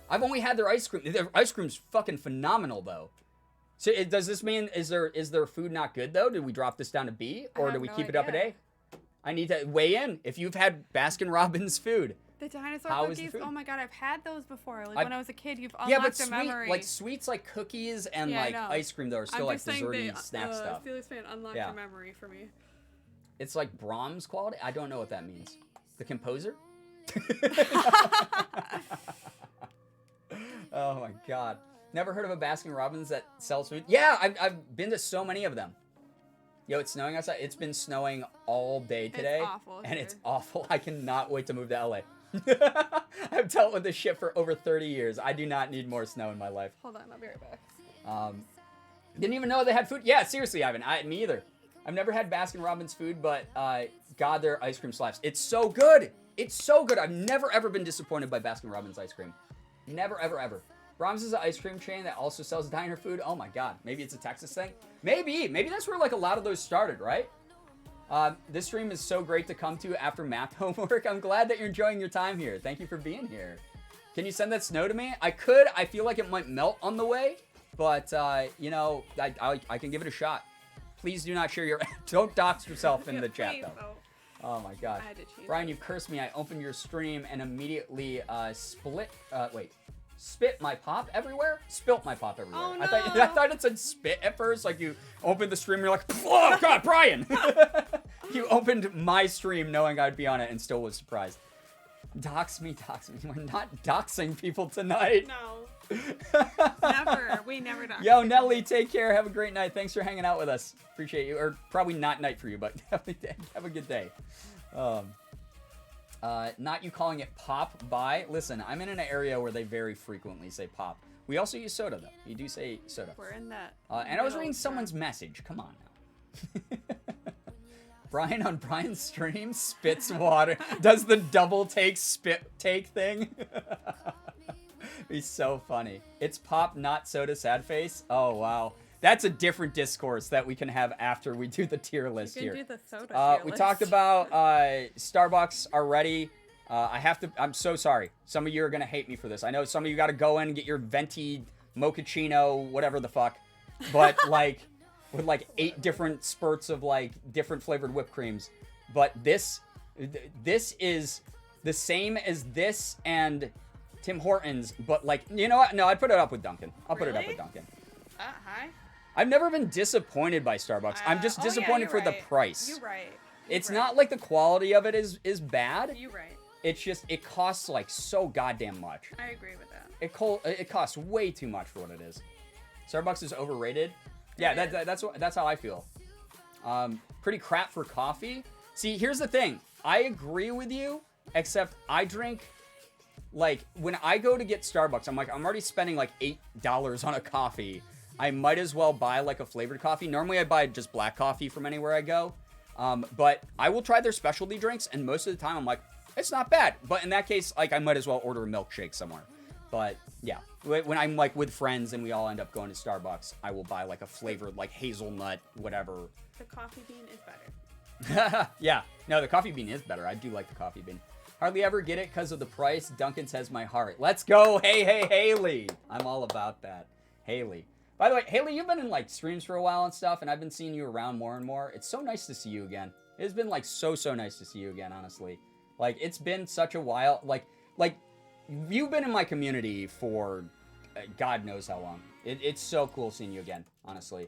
Speaker 2: I've only had their ice cream. Their ice cream's fucking phenomenal, though. So does this mean, is their food not good, though? Did we drop this down to B?
Speaker 3: I
Speaker 2: Or
Speaker 3: have
Speaker 2: do we
Speaker 3: no
Speaker 2: keep it up at
Speaker 3: idea.
Speaker 2: A? I need to weigh in. If you've had Baskin Robbins food.
Speaker 3: The dinosaur
Speaker 2: How is the
Speaker 3: cookies?
Speaker 2: food?
Speaker 3: Oh my god, I've had those before. Like,
Speaker 2: I've-
Speaker 3: when I was a kid, you've
Speaker 2: Yeah,
Speaker 3: unlocked
Speaker 2: but
Speaker 3: a memory.
Speaker 2: sweets like cookies and
Speaker 3: Yeah, I
Speaker 2: like
Speaker 3: know.
Speaker 2: ice cream, though, are still
Speaker 3: I'm
Speaker 2: like
Speaker 3: just saying
Speaker 2: desserty
Speaker 3: they,
Speaker 2: snack stuff.
Speaker 3: Felix fan unlocked
Speaker 2: Yeah.
Speaker 3: a memory for me.
Speaker 2: It's like Brahms quality? I don't know what that means. The composer? Oh my god. Never heard of a Baskin Robbins that sells food? Yeah, I've been to so many of them. Yo, it's snowing outside. It's been snowing all day today.
Speaker 3: awful
Speaker 2: And
Speaker 3: here.
Speaker 2: it's awful. I cannot wait to move to LA. I've dealt with this shit for over 30 years. I do not need more snow in my life.
Speaker 3: Hold on, I'll be right back.
Speaker 2: Didn't even know they had food. Yeah, seriously, Ivan. Me either. I've never had Baskin Robbins food, but God, their ice cream slaps. It's so good. It's so good. I've never, ever been disappointed by Baskin Robbins ice cream. Never, ever, ever. Brahms is an ice cream chain that also sells diner food. Oh my God. Maybe it's a Texas thing. Maybe that's where like a lot of those started, right? This stream is so great to come to after math homework. I'm glad that you're enjoying your time here. Thank you for being here. Can you send that snow to me? I could. I feel like it might melt on the way, but you know, I can give it a shot. Please do not share your. Don't dox yourself in the chat
Speaker 3: Please,
Speaker 2: though.
Speaker 3: though.
Speaker 2: Oh my God.
Speaker 3: I had to cheat.
Speaker 2: Brian, you've cursed me. I opened your stream and immediately spit my pop everywhere? Spilt my pop everywhere.
Speaker 3: Oh,
Speaker 2: I
Speaker 3: no.
Speaker 2: thought it said spit at first. Like you opened the stream and you're like, oh God, Brian! You opened my stream knowing I'd be on it and still was surprised. Dox me. We're not doxing people tonight.
Speaker 3: No. Never. We never dox.
Speaker 2: Yo, Nelly, take care. Have a great night. Thanks for hanging out with us. Appreciate you. Or probably not night for you, but have a good day. Not you calling it pop by. Listen, I'm in an area where they very frequently say pop. We also use soda, though. You do say soda.
Speaker 3: We're in that.
Speaker 2: And I was reading someone's message. Come on now. Brian on Brian's stream spits water. Does the double take thing? He's so funny. It's pop, not soda, sad face. Oh, wow. That's a different discourse that we can have after we do the tier list here.
Speaker 3: Do the soda tier
Speaker 2: We
Speaker 3: list.
Speaker 2: talked about Starbucks already. I'm so sorry. Some of you are going to hate me for this. I know some of you got to go in and get your venti mochaccino, whatever the fuck. But like, with like 8 different spurts of like different flavored whipped creams. But this is the same as this and Tim Hortons. But like, you know what? No, I'd put it up with Dunkin'. I'll put it up with Dunkin'.
Speaker 3: Hi.
Speaker 2: I've never been disappointed by Starbucks. I'm just disappointed for the price.
Speaker 3: You're right.
Speaker 2: It's not like the quality of it is bad.
Speaker 3: You're right.
Speaker 2: It's just, it costs like so goddamn much.
Speaker 3: I agree with that.
Speaker 2: It costs way too much for what it is. Starbucks is overrated. Yeah, that's how I feel. Pretty crap for coffee. See, here's the thing. I agree with you, except I drink, like, when I go to get Starbucks, I'm already spending like $8 on a coffee. I might as well buy like a flavored coffee. Normally I buy just black coffee from anywhere I go. But I will try their specialty drinks, and most of the time I'm like, it's not bad. But in that case, like, I might as well order a milkshake somewhere. But yeah, when I'm like with friends and we all end up going to Starbucks, I will buy like a flavored like hazelnut, whatever.
Speaker 3: The coffee bean is better.
Speaker 2: Yeah, no, the coffee bean is better. I do like the coffee bean. Hardly ever get it because of the price. Dunkin' says my heart. Let's go. Hey, Haley. I'm all about that. Haley. By the way, Haley, you've been in like streams for a while and stuff, and I've been seeing you around more and more. It's so nice to see you again. It's been like so nice to see you again, honestly. Like, it's been such a while. Like you've been in my community for God knows how long. It's so cool seeing you again, honestly.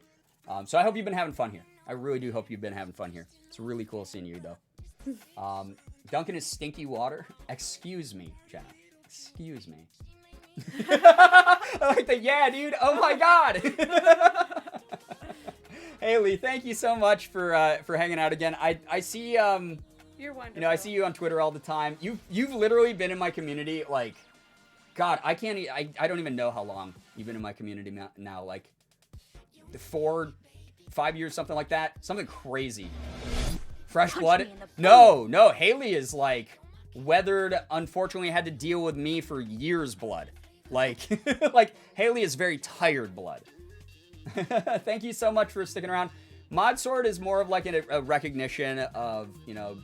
Speaker 2: So I hope you've been having fun here. I really do hope you've been having fun here. It's really cool seeing you, though. Dunkin' is stinky water. Excuse me, Jenna. Excuse me. I like that. Yeah, dude. Oh my God. Haley, thank you so much for hanging out again. I see
Speaker 3: You're wonderful.
Speaker 2: you know, I see you on Twitter all the time. You've literally been in my community like, God, I don't even know how long you've been in my community now. Like 4, 5 years, something like that. Something crazy. Fresh blood? No. Haley is like weathered. Unfortunately, had to deal with me for years blood. Like, like Haley is very tired blood. Thank you so much for sticking around. Mod Sword is more of like a recognition of, you know,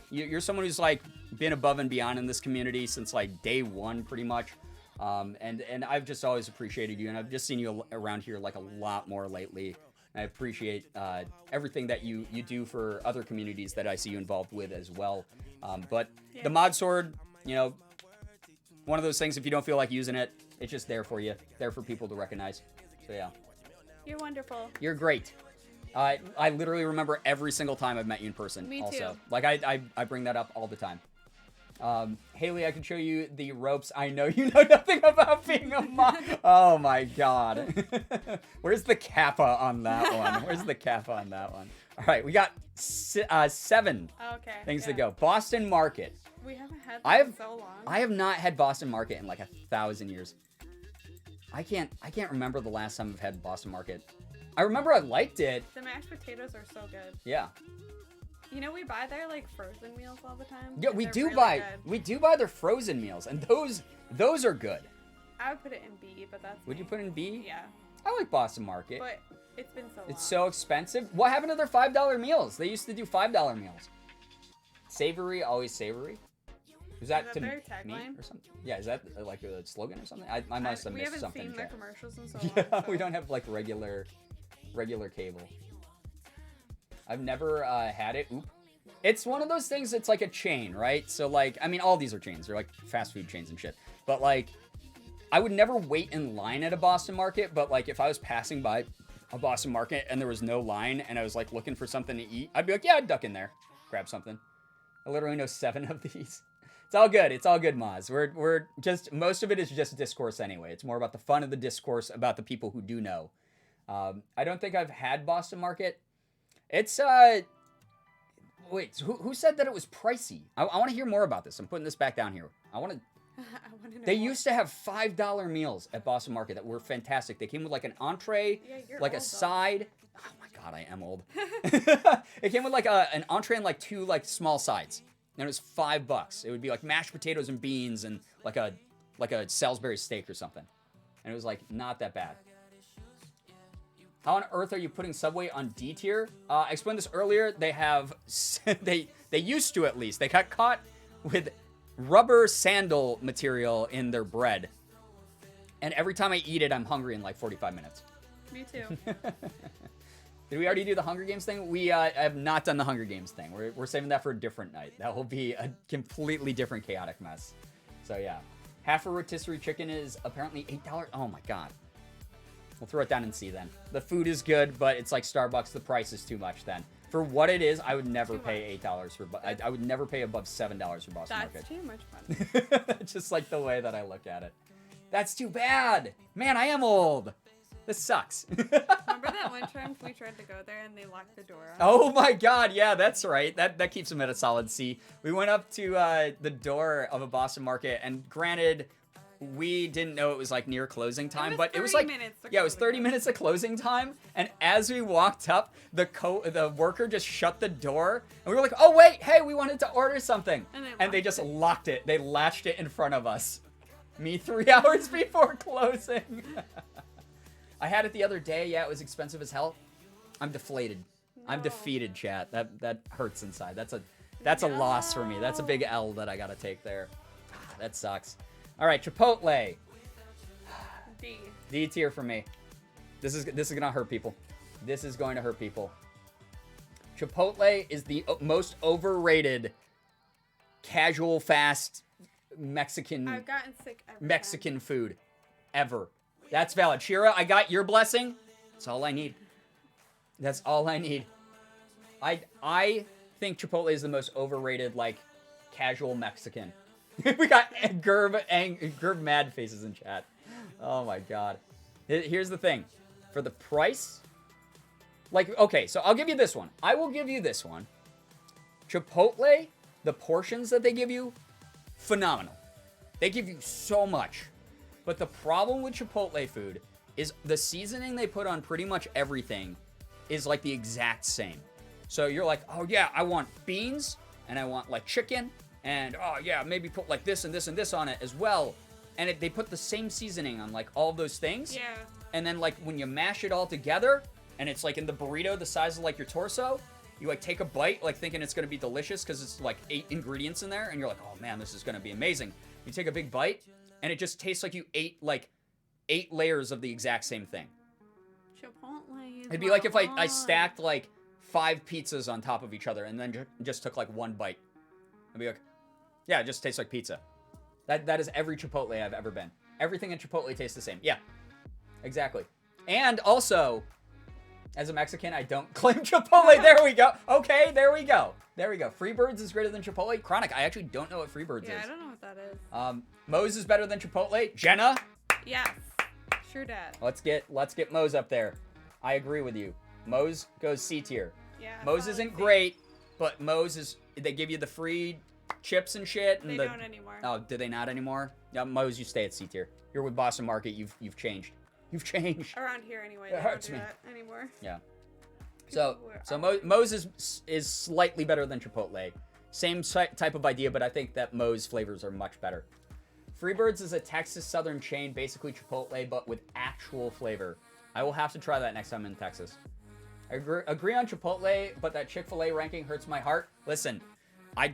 Speaker 2: you're someone who's like been above and beyond in this community since like day one, pretty much. And I've just always appreciated you, and I've just seen you around here like a lot more lately. I appreciate everything that you do for other communities that I see you involved with as well. But the Mod Sword, you know, one of those things, if you don't feel like using it, it's just there for you, there for people to recognize. So yeah.
Speaker 3: You're wonderful.
Speaker 2: You're great. I literally remember every single time I've met you in person.
Speaker 3: Me
Speaker 2: also.
Speaker 3: too.
Speaker 2: Like I bring that up all the time. Haley, I can show you the ropes. I know you know nothing about being a mom. Oh my God. Where's the kappa on that one? Where's the kappa on that one? All right, we got 7 things to go. Boston Market.
Speaker 3: We haven't had that in so long.
Speaker 2: I have not had Boston Market in like 1,000 years. I can't remember the last time I've had Boston Market. I remember I liked it.
Speaker 3: The mashed potatoes are so good.
Speaker 2: Yeah.
Speaker 3: You know, we buy their like frozen meals all the time.
Speaker 2: Yeah, we do buy their frozen meals, and those are good.
Speaker 3: I would put it in B, but that's
Speaker 2: Would you put it in B?
Speaker 3: Yeah.
Speaker 2: I like Boston Market.
Speaker 3: But it's been so long.
Speaker 2: It's so expensive. What happened to their $5 meals? They used to do $5 meals. Savory, always savory. Is that to
Speaker 3: their
Speaker 2: me
Speaker 3: tagline?
Speaker 2: or something? Yeah, is that like a slogan or something? I must have missed something.
Speaker 3: We haven't seen
Speaker 2: in
Speaker 3: their
Speaker 2: chat.
Speaker 3: commercials in so
Speaker 2: Yeah,
Speaker 3: long. So.
Speaker 2: we don't have like regular cable. I've never had it. Oop. It's one of those things. It's like a chain, right? So like, I mean, all these are chains. They're like fast food chains and shit. But like, I would never wait in line at a Boston Market. But like, if I was passing by a Boston Market and there was no line and I was like looking for something to eat, I'd be like, yeah, I'd duck in there, grab something. I literally know 7 of these. It's all good. It's all good, Maz. We're just, most of it is just discourse anyway. It's more about the fun of the discourse about the people who do know. I don't think I've had Boston Market. It's, wait, who said that it was pricey? I want to hear more about this. I'm putting this back down here. I want to know. They used to have $5 meals at Boston Market that were fantastic. They came with like an entree, like a side. Oh my God, I am old. It came with like an entree and like 2 like small sides. And it was $5. It would be like mashed potatoes and beans and like a Salisbury steak or something. And it was like not that bad. How on earth are you putting Subway on D tier? I explained this earlier. They have, they used to at least. They got caught with rubber sandal material in their bread. And every time I eat it, I'm hungry in like 45 minutes.
Speaker 3: Me too.
Speaker 2: Did we already do the Hunger Games thing? We have not done the Hunger Games thing. We're saving that for a different night. That will be a completely different chaotic mess. So yeah. Half a rotisserie chicken is apparently $8. Oh my God. We'll throw it down and see then. The food is good, but it's like Starbucks. The price is too much then. For what it is, I would never pay $8 for... I would never pay above $7 for Boston Market.
Speaker 3: That's too much money.
Speaker 2: Just like the way that I look at it. That's too bad. Man, I am old. This sucks.
Speaker 3: Remember that one time we tried to go there and they locked the door?
Speaker 2: Oh my God, yeah, that's right. That keeps them at a solid C. We went up to the door of a Boston Market, and granted, we didn't know it was like near closing time, but it was like, yeah, it was 30 minutes of closing time. And as we walked up, the worker just shut the door, and we were like, oh wait, hey, we wanted to order something, and they just locked it. They latched it in front of us. Me 3 hours before closing. I had it the other day. Yeah, it was expensive as hell. I'm deflated. No. I'm defeated, chat. That hurts inside. That's a loss for me. That's a big L that I gotta take there. That sucks. All right, Chipotle. D tier for me. This is gonna hurt people. This is going to hurt people. Chipotle is the most overrated casual fast Mexican.
Speaker 3: I've gotten sick every
Speaker 2: Mexican food ever. That's valid. Shira, I got your blessing. That's all I need. That's all I need. I think Chipotle is the most overrated, like, casual Mexican. We got Gerb mad faces in chat. Oh my God. Here's the thing. For the price, like, okay, so I'll give you this one. I will give you this one. Chipotle, the portions that they give you, phenomenal. They give you so much. But the problem with Chipotle food is the seasoning they put on pretty much everything is like the exact same. So you're like, oh yeah, I want beans, and I want like chicken, and oh yeah, maybe put like this and this and this on it as well. And they put the same seasoning on like all of those things.
Speaker 3: Yeah.
Speaker 2: And then like when you mash it all together, and it's like in the burrito the size of like your torso, you like take a bite like thinking it's gonna be delicious because it's like 8 ingredients in there, and you're like, oh man, this is gonna be amazing. You take a big bite, and it just tastes like you ate like 8 layers of the exact same thing.
Speaker 3: Chipotle.
Speaker 2: It'd be like if I stacked like 5 pizzas on top of each other and then just took like one bite. I'd be like, yeah, it just tastes like pizza. That is every Chipotle I've ever been. Everything in Chipotle tastes the same. Yeah, exactly. And also, as a Mexican, I don't claim Chipotle. There we go. Okay, there we go. There we go. Freebirds is greater than Chipotle. Chronic, I actually don't know what Freebirds is.
Speaker 3: Yeah, I don't know what that is.
Speaker 2: Moe's is better than Chipotle. Jenna?
Speaker 3: Yes. True dat.
Speaker 2: Let's get Moe's up there. I agree with you. Moe's goes C tier.
Speaker 3: Yeah.
Speaker 2: Moe's isn't great, but Moe's is, they give you the free chips and shit. And
Speaker 3: they don't anymore.
Speaker 2: Oh, do they not anymore? Yeah, Moe's, you stay at C tier. You're with Boston Market. You've changed. You've changed.
Speaker 3: Around here anyway.
Speaker 2: It
Speaker 3: They
Speaker 2: hurts
Speaker 3: don't do
Speaker 2: me.
Speaker 3: that anymore.
Speaker 2: Yeah. So Moe's is slightly better than Chipotle. Same type of idea, but I think that Moe's flavors are much better. Freebirds is a Texas Southern chain, basically Chipotle, but with actual flavor. I will have to try that next time in Texas. I agree on Chipotle, but that Chick-fil-A ranking hurts my heart. Listen, I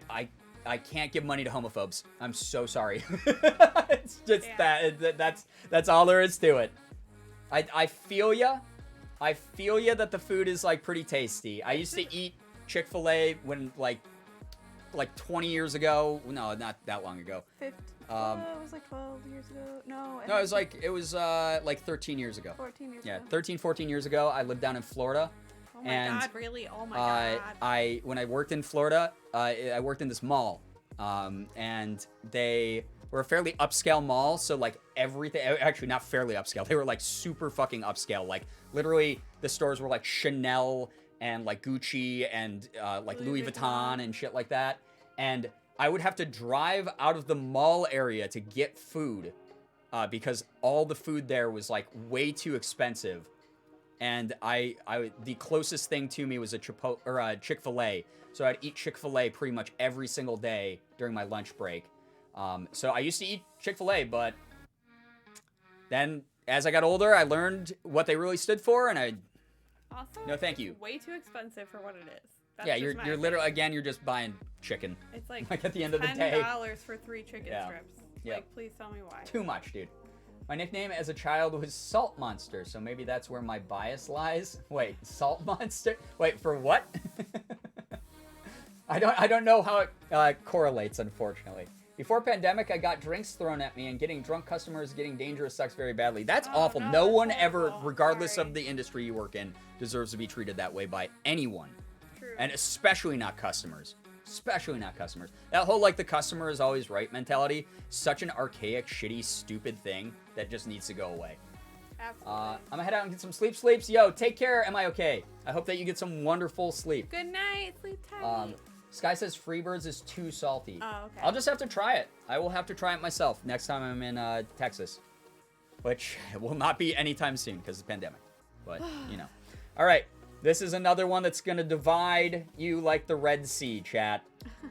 Speaker 2: can't give money to homophobes. I'm so sorry. It's just that's all there is to it. I feel ya. I feel ya that the food is like pretty tasty. I used to eat Chick-fil-A when like 20 years ago. No, not that long ago.
Speaker 3: It was like 12 years ago. No,
Speaker 2: it was like 13 years ago.
Speaker 3: 14 years
Speaker 2: Yeah,
Speaker 3: ago.
Speaker 2: 13, 14 years ago. I lived down in Florida.
Speaker 3: Oh my God, really? Oh my God.
Speaker 2: When I worked in Florida, I worked in this mall, and they were a fairly upscale mall. So like everything, actually not fairly upscale, they were like super fucking upscale. Like literally the stores were like Chanel and like Gucci and like Louis Vuitton and shit like that. And I would have to drive out of the mall area to get food because all the food there was like way too expensive. And the closest thing to me was a Chick-fil-A. So I'd eat Chick-fil-A pretty much every single day during my lunch break. So I used to eat Chick-fil-A, but then as I got older, I learned what they really stood for, and
Speaker 3: Also,
Speaker 2: no, thank you.
Speaker 3: Way too expensive for what it is. That's
Speaker 2: Yeah,
Speaker 3: just
Speaker 2: you're
Speaker 3: my
Speaker 2: literally,
Speaker 3: opinion.
Speaker 2: again, you're just buying chicken.
Speaker 3: It's like,
Speaker 2: Like at the end of the day.
Speaker 3: $10 for 3 chicken strips.
Speaker 2: Yeah.
Speaker 3: Like, please tell me why.
Speaker 2: Too much, dude. My nickname as a child was Salt Monster, so maybe that's where my bias lies. Wait, Salt Monster? Wait, for what? I don't know how it correlates, unfortunately. Before pandemic, I got drinks thrown at me, and getting drunk customers getting dangerous sucks very badly. That's awful.
Speaker 3: no,
Speaker 2: No
Speaker 3: that's
Speaker 2: one ever,
Speaker 3: horrible.
Speaker 2: regardless
Speaker 3: Sorry.
Speaker 2: of the industry you work in, deserves to be treated that way by anyone.
Speaker 3: True.
Speaker 2: And especially not customers. Especially not customers. That whole, like, the customer is always right mentality, such an archaic, shitty, stupid thing that just needs to go away.
Speaker 3: Absolutely.
Speaker 2: I'm gonna head out and get some sleep. Sleeps. Yo, take care. Am I okay? I hope that you get some wonderful sleep.
Speaker 3: Good night. Sleep tight.
Speaker 2: Sky says Freebirds is too salty.
Speaker 3: Oh, okay.
Speaker 2: I'll just have to try it. I will have to try it myself next time I'm in Texas. Which will not be anytime soon because of the pandemic. But, you know. All right. This is another one that's going to divide you like the Red Sea, chat.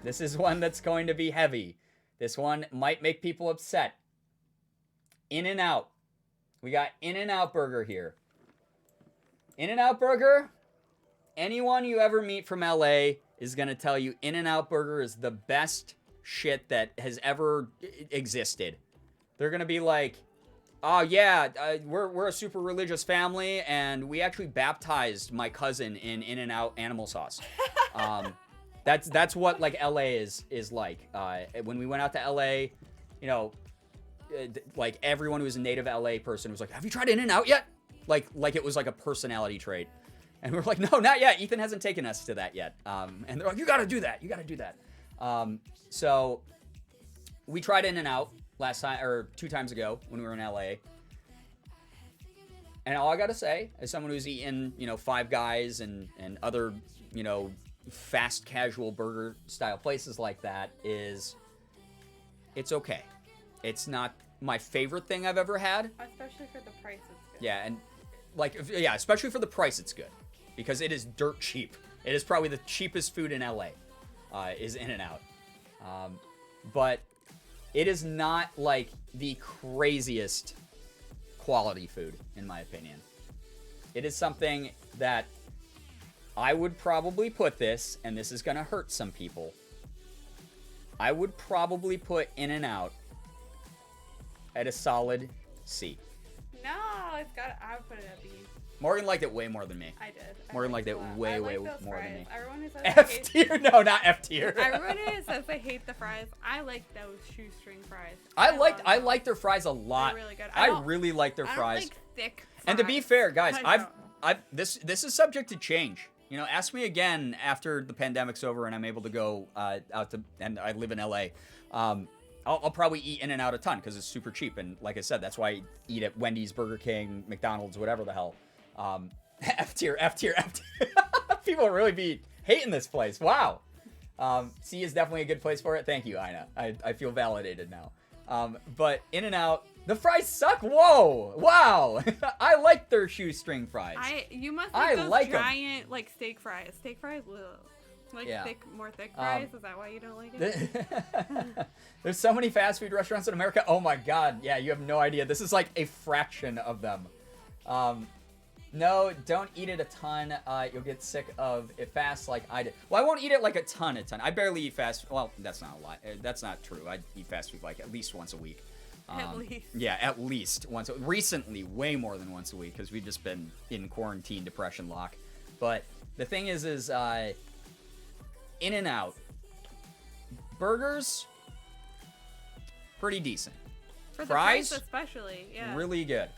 Speaker 2: This is one that's going to be heavy. This one might make people upset. In-N-Out. We got In-N-Out Burger here. In-N-Out Burger, anyone you ever meet from LA is going to tell you In-N-Out Burger is the best shit that has ever existed. They're going to be like, oh yeah, we're a super religious family, and we actually baptized my cousin in In-N-Out animal sauce. That's what like LA is like. When we went out to LA, you know, like everyone who was a native LA person was like, "Have you tried In-N-Out yet?" Like it was like a personality trait, and we're like, "No, not yet. Ethan hasn't taken us to that yet." And they're like, "You got to do that. You got to do that." So we tried In-N-Out last time or 2 times ago when we were in LA. And all I gotta say, as someone who's eaten, you know, Five Guys and other, you know, fast casual burger style places like that, is it's okay. It's not my favorite thing I've ever had.
Speaker 3: Especially for the price, it's good.
Speaker 2: Yeah, and like, yeah, especially for the price, it's good. Because it is dirt cheap. It is probably the cheapest food in LA, is In-N-Out. But it is not like the craziest quality food, in my opinion. It is something that I would probably put this, and this is gonna hurt some people. I would probably put In-N-Out at a solid C.
Speaker 3: No, it's got. I would put it at B.
Speaker 2: Morgan liked it way more than me.
Speaker 3: I did.
Speaker 2: Morgan liked it
Speaker 3: a lot.
Speaker 2: way,
Speaker 3: I
Speaker 2: way
Speaker 3: like those
Speaker 2: more than
Speaker 3: fries.
Speaker 2: me.
Speaker 3: Everyone who says
Speaker 2: F tier? No, not F tier.
Speaker 3: Everyone who says they hate the fries, I like those shoestring fries.
Speaker 2: I
Speaker 3: love
Speaker 2: like their fries a lot.
Speaker 3: They're really good.
Speaker 2: I really like their
Speaker 3: I don't
Speaker 2: fries.
Speaker 3: like thick fries.
Speaker 2: And to be fair, guys,
Speaker 3: I don't.
Speaker 2: this is subject to change. You know, ask me again after the pandemic's over and I'm able to go out to, and I live in LA. I'll probably eat In-N-Out a ton because it's super cheap. And like I said, that's why I eat at Wendy's, Burger King, McDonald's, whatever the hell. F tier, F tier, F tier. People really be hating this place. Wow. C is definitely a good place for it. Thank you, Ina. I feel validated now. But In-N-Out, the fries suck. Whoa. Wow. I like their shoestring fries.
Speaker 3: You must
Speaker 2: I
Speaker 3: like those
Speaker 2: like 'em.
Speaker 3: giant like steak fries. Steak fries, ugh. Like
Speaker 2: Yeah.
Speaker 3: more thick fries. Is that why you don't like it?
Speaker 2: There's so many fast food restaurants in America. Oh my god. Yeah, you have no idea. This is like a fraction of them. No, don't eat it a ton. You'll get sick of it fast like I did. Well, I won't eat it like a ton. I barely eat fast. Well, that's not a lie. That's not true. I eat fast food like at least once a week.
Speaker 3: At least.
Speaker 2: Yeah, at least once. Recently, way more than once a week because we've just been in quarantine depression lock. But the thing is In-N-Out burgers, pretty decent.
Speaker 3: For the
Speaker 2: Fries,
Speaker 3: price especially, yeah.
Speaker 2: really good.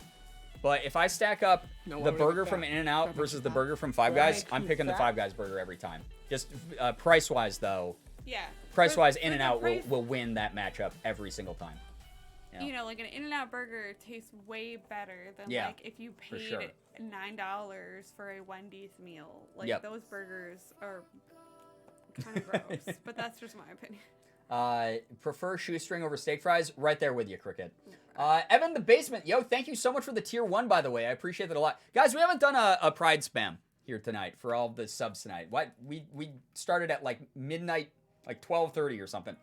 Speaker 2: But if I stack up the burger from In-N-Out versus the burger from Five Guys, I'm picking the Five Guys burger every time. Just price-wise, though,
Speaker 3: Yeah.
Speaker 2: Price-wise,
Speaker 3: For
Speaker 2: In-N-Out
Speaker 3: the price-
Speaker 2: will win that matchup every single time.
Speaker 3: You know, like an In-N-Out burger tastes way better than
Speaker 2: Yeah,
Speaker 3: like if you
Speaker 2: for
Speaker 3: paid
Speaker 2: sure.
Speaker 3: $9 for a Wendy's meal. Like
Speaker 2: Yep.
Speaker 3: those burgers are kind of gross, but that's just my opinion.
Speaker 2: Prefer shoestring over steak fries? Right there with you, Cricket. Evan the Basement, yo, thank you so much for the tier 1, by the way. I appreciate that a lot. Guys, we haven't done a pride spam here tonight for all the subs tonight. What we started at like midnight, like 12:30 or something.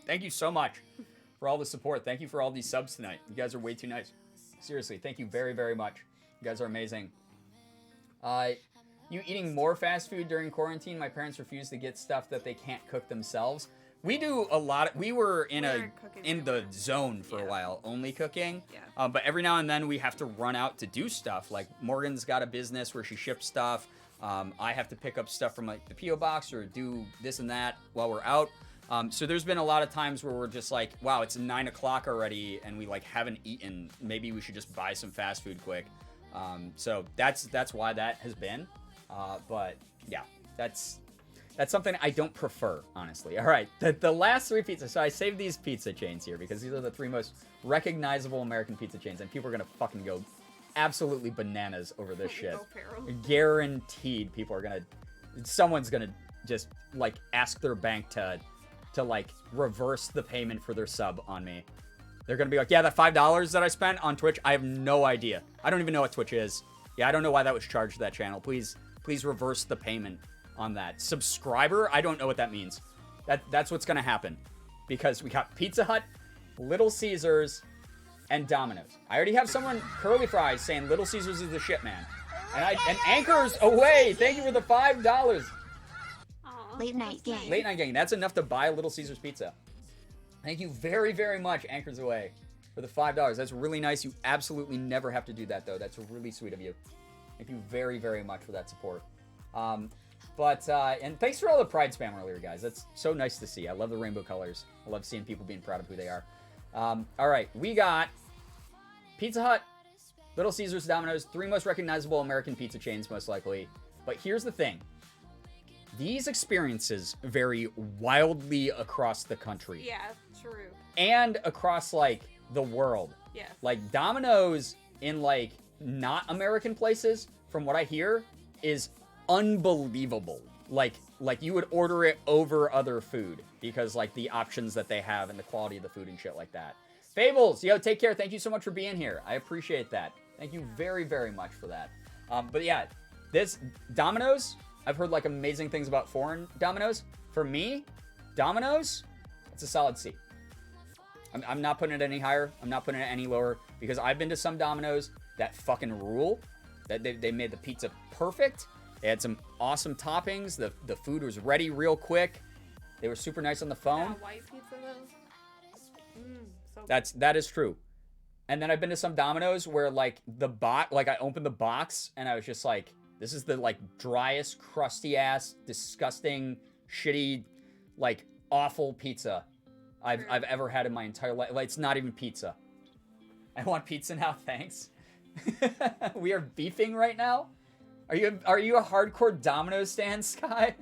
Speaker 2: Thank you so much for all the support. Thank you for all these subs tonight. You guys are way too nice. Seriously, thank you very, very much. You guys are amazing. You eating more fast food during quarantine? My parents refuse to get stuff that they can't cook themselves. We do a lot. We were in the zone for a while, only cooking.
Speaker 3: Yeah.
Speaker 2: But every now and then we have to run out to do stuff. Like Morgan's got a business where she ships stuff. I have to pick up stuff from like the PO box or do this and that while we're out. So there's been a lot of times where we're just like, wow, it's 9 o'clock already and we like haven't eaten. Maybe we should just buy some fast food quick. So that's why that has been. But yeah, that's something I don't prefer, honestly. All right, the last 3 pizzas. So I saved these pizza chains here because these are the 3 most recognizable American pizza chains, and people are gonna fucking go absolutely bananas over this shit. Guaranteed, someone's gonna just like ask their bank to like reverse the payment for their sub on me. They're gonna be like, yeah, that $5 that I spent on Twitch, I have no idea. I don't even know what Twitch is. Yeah, I don't know why that was charged to that channel. Please reverse the payment on that. Subscriber, I don't know what that means. That's what's gonna happen. Because we got Pizza Hut, Little Caesars, and Domino's. I already have someone, Curly Fries, saying Little Caesars is the shit, man. And Anchor's away. Thank you for the $5.
Speaker 3: Aw,
Speaker 4: Late night gang.
Speaker 2: Late night gang. That's enough to buy a Little Caesars pizza. Thank you very, very much, Anchor's away, for the $5. That's really nice. You absolutely never have to do that, though. That's really sweet of you. Thank you very, very much for that support. And thanks for all the pride spam earlier, guys. That's so nice to see. I love the rainbow colors. I love seeing people being proud of who they are. All right, we got Pizza Hut, Little Caesars, Domino's, 3 most recognizable American pizza chains, most likely. But here's the thing. These experiences vary wildly across the country.
Speaker 3: Yeah, true.
Speaker 2: And across, like, the world.
Speaker 3: Yes.
Speaker 2: Like, Domino's in, like, not American places, from what I hear, is unbelievable. Like you would order it over other food because, like, the options that they have and the quality of the food and shit like that. Fables, yo, take care. Thank you so much for being here. I appreciate that. Thank you very, very much for that. But yeah, this Domino's, I've heard like amazing things about foreign Domino's. For me, Domino's, it's a solid C. I'm not putting it any higher. I'm not putting it any lower because I've been to some Domino's that fucking rule. That they made the pizza perfect. They had some awesome toppings. The food was ready real quick. They were super nice on the phone.
Speaker 3: That white pizza though. So
Speaker 2: That is true. And then I've been to some Domino's where like I opened the box and I was just like, this is the like driest, crusty ass, disgusting, shitty, like awful pizza I've ever had in my entire life. Like, it's not even pizza. I want pizza now, thanks. We are beefing right now. Are you a hardcore Domino's stan, Sky?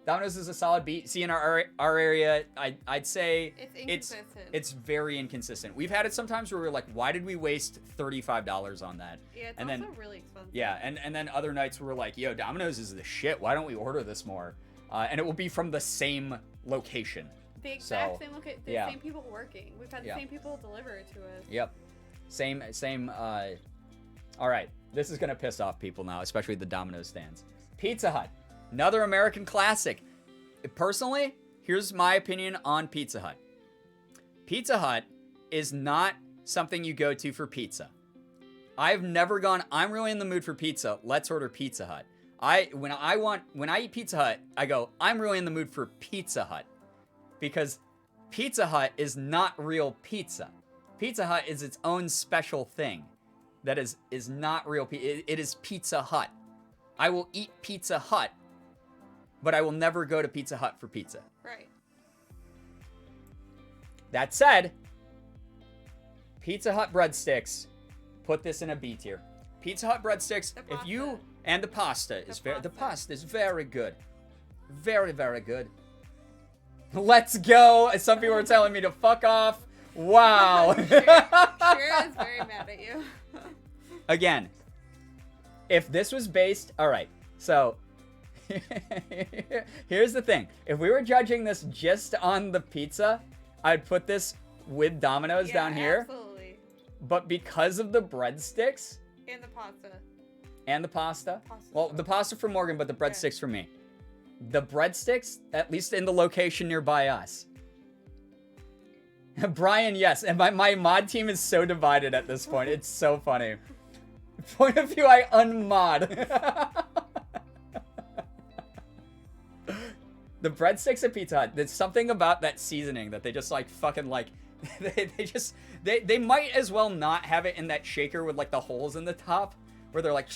Speaker 2: Domino's is a solid beat. See, in our area, I'd say
Speaker 3: it's inconsistent.
Speaker 2: It's very inconsistent. We've had it sometimes where we're like, why did we waste $35 on that?
Speaker 3: Yeah, it's
Speaker 2: and
Speaker 3: also
Speaker 2: then,
Speaker 3: really expensive.
Speaker 2: Yeah, and then other nights we're like, yo, Domino's is the shit. Why don't we order this more? And it will be from the same location.
Speaker 3: The exact same location. The
Speaker 2: yeah.
Speaker 3: same people working. We've had the same people deliver it to us.
Speaker 2: Yep. Same. All right. This is going to piss off people now, especially the Domino's stands. Pizza Hut. Another American classic. Personally, here's my opinion on Pizza Hut. Pizza Hut is not something you go to for pizza. I've never gone, I'm really in the mood for pizza. Let's order Pizza Hut. When I eat Pizza Hut, I go, I'm really in the mood for Pizza Hut. Because Pizza Hut is not real pizza. Pizza Hut is its own special thing that is not real pizza. It is Pizza Hut. I will eat Pizza Hut, but I will never go to Pizza Hut for pizza.
Speaker 3: Right.
Speaker 2: That said, Pizza Hut breadsticks, put this in a B tier. Pizza Hut breadsticks, and the pasta is very good. Very, very good. Let's go. Some people are telling me to fuck off. Wow.
Speaker 3: Shira is very mad at you.
Speaker 2: Again, if this was based... All right, so... Here's the thing. If we were judging this just on the pizza, I'd put this with Domino's down here.
Speaker 3: Absolutely.
Speaker 2: But because of the breadsticks...
Speaker 3: And the pasta.
Speaker 2: And the pasta.
Speaker 3: Pasta's
Speaker 2: Well,
Speaker 3: fine.
Speaker 2: the pasta for Morgan, but the breadsticks for me. The breadsticks, at least in the location nearby us. Brian, yes. And my mod team is so divided at this point. It's so funny. Point of view, I unmod. The breadsticks at Pizza Hut, there's something about that seasoning that they just like fucking like... They might as well not have it in that shaker with like the holes in the top. Where they're like...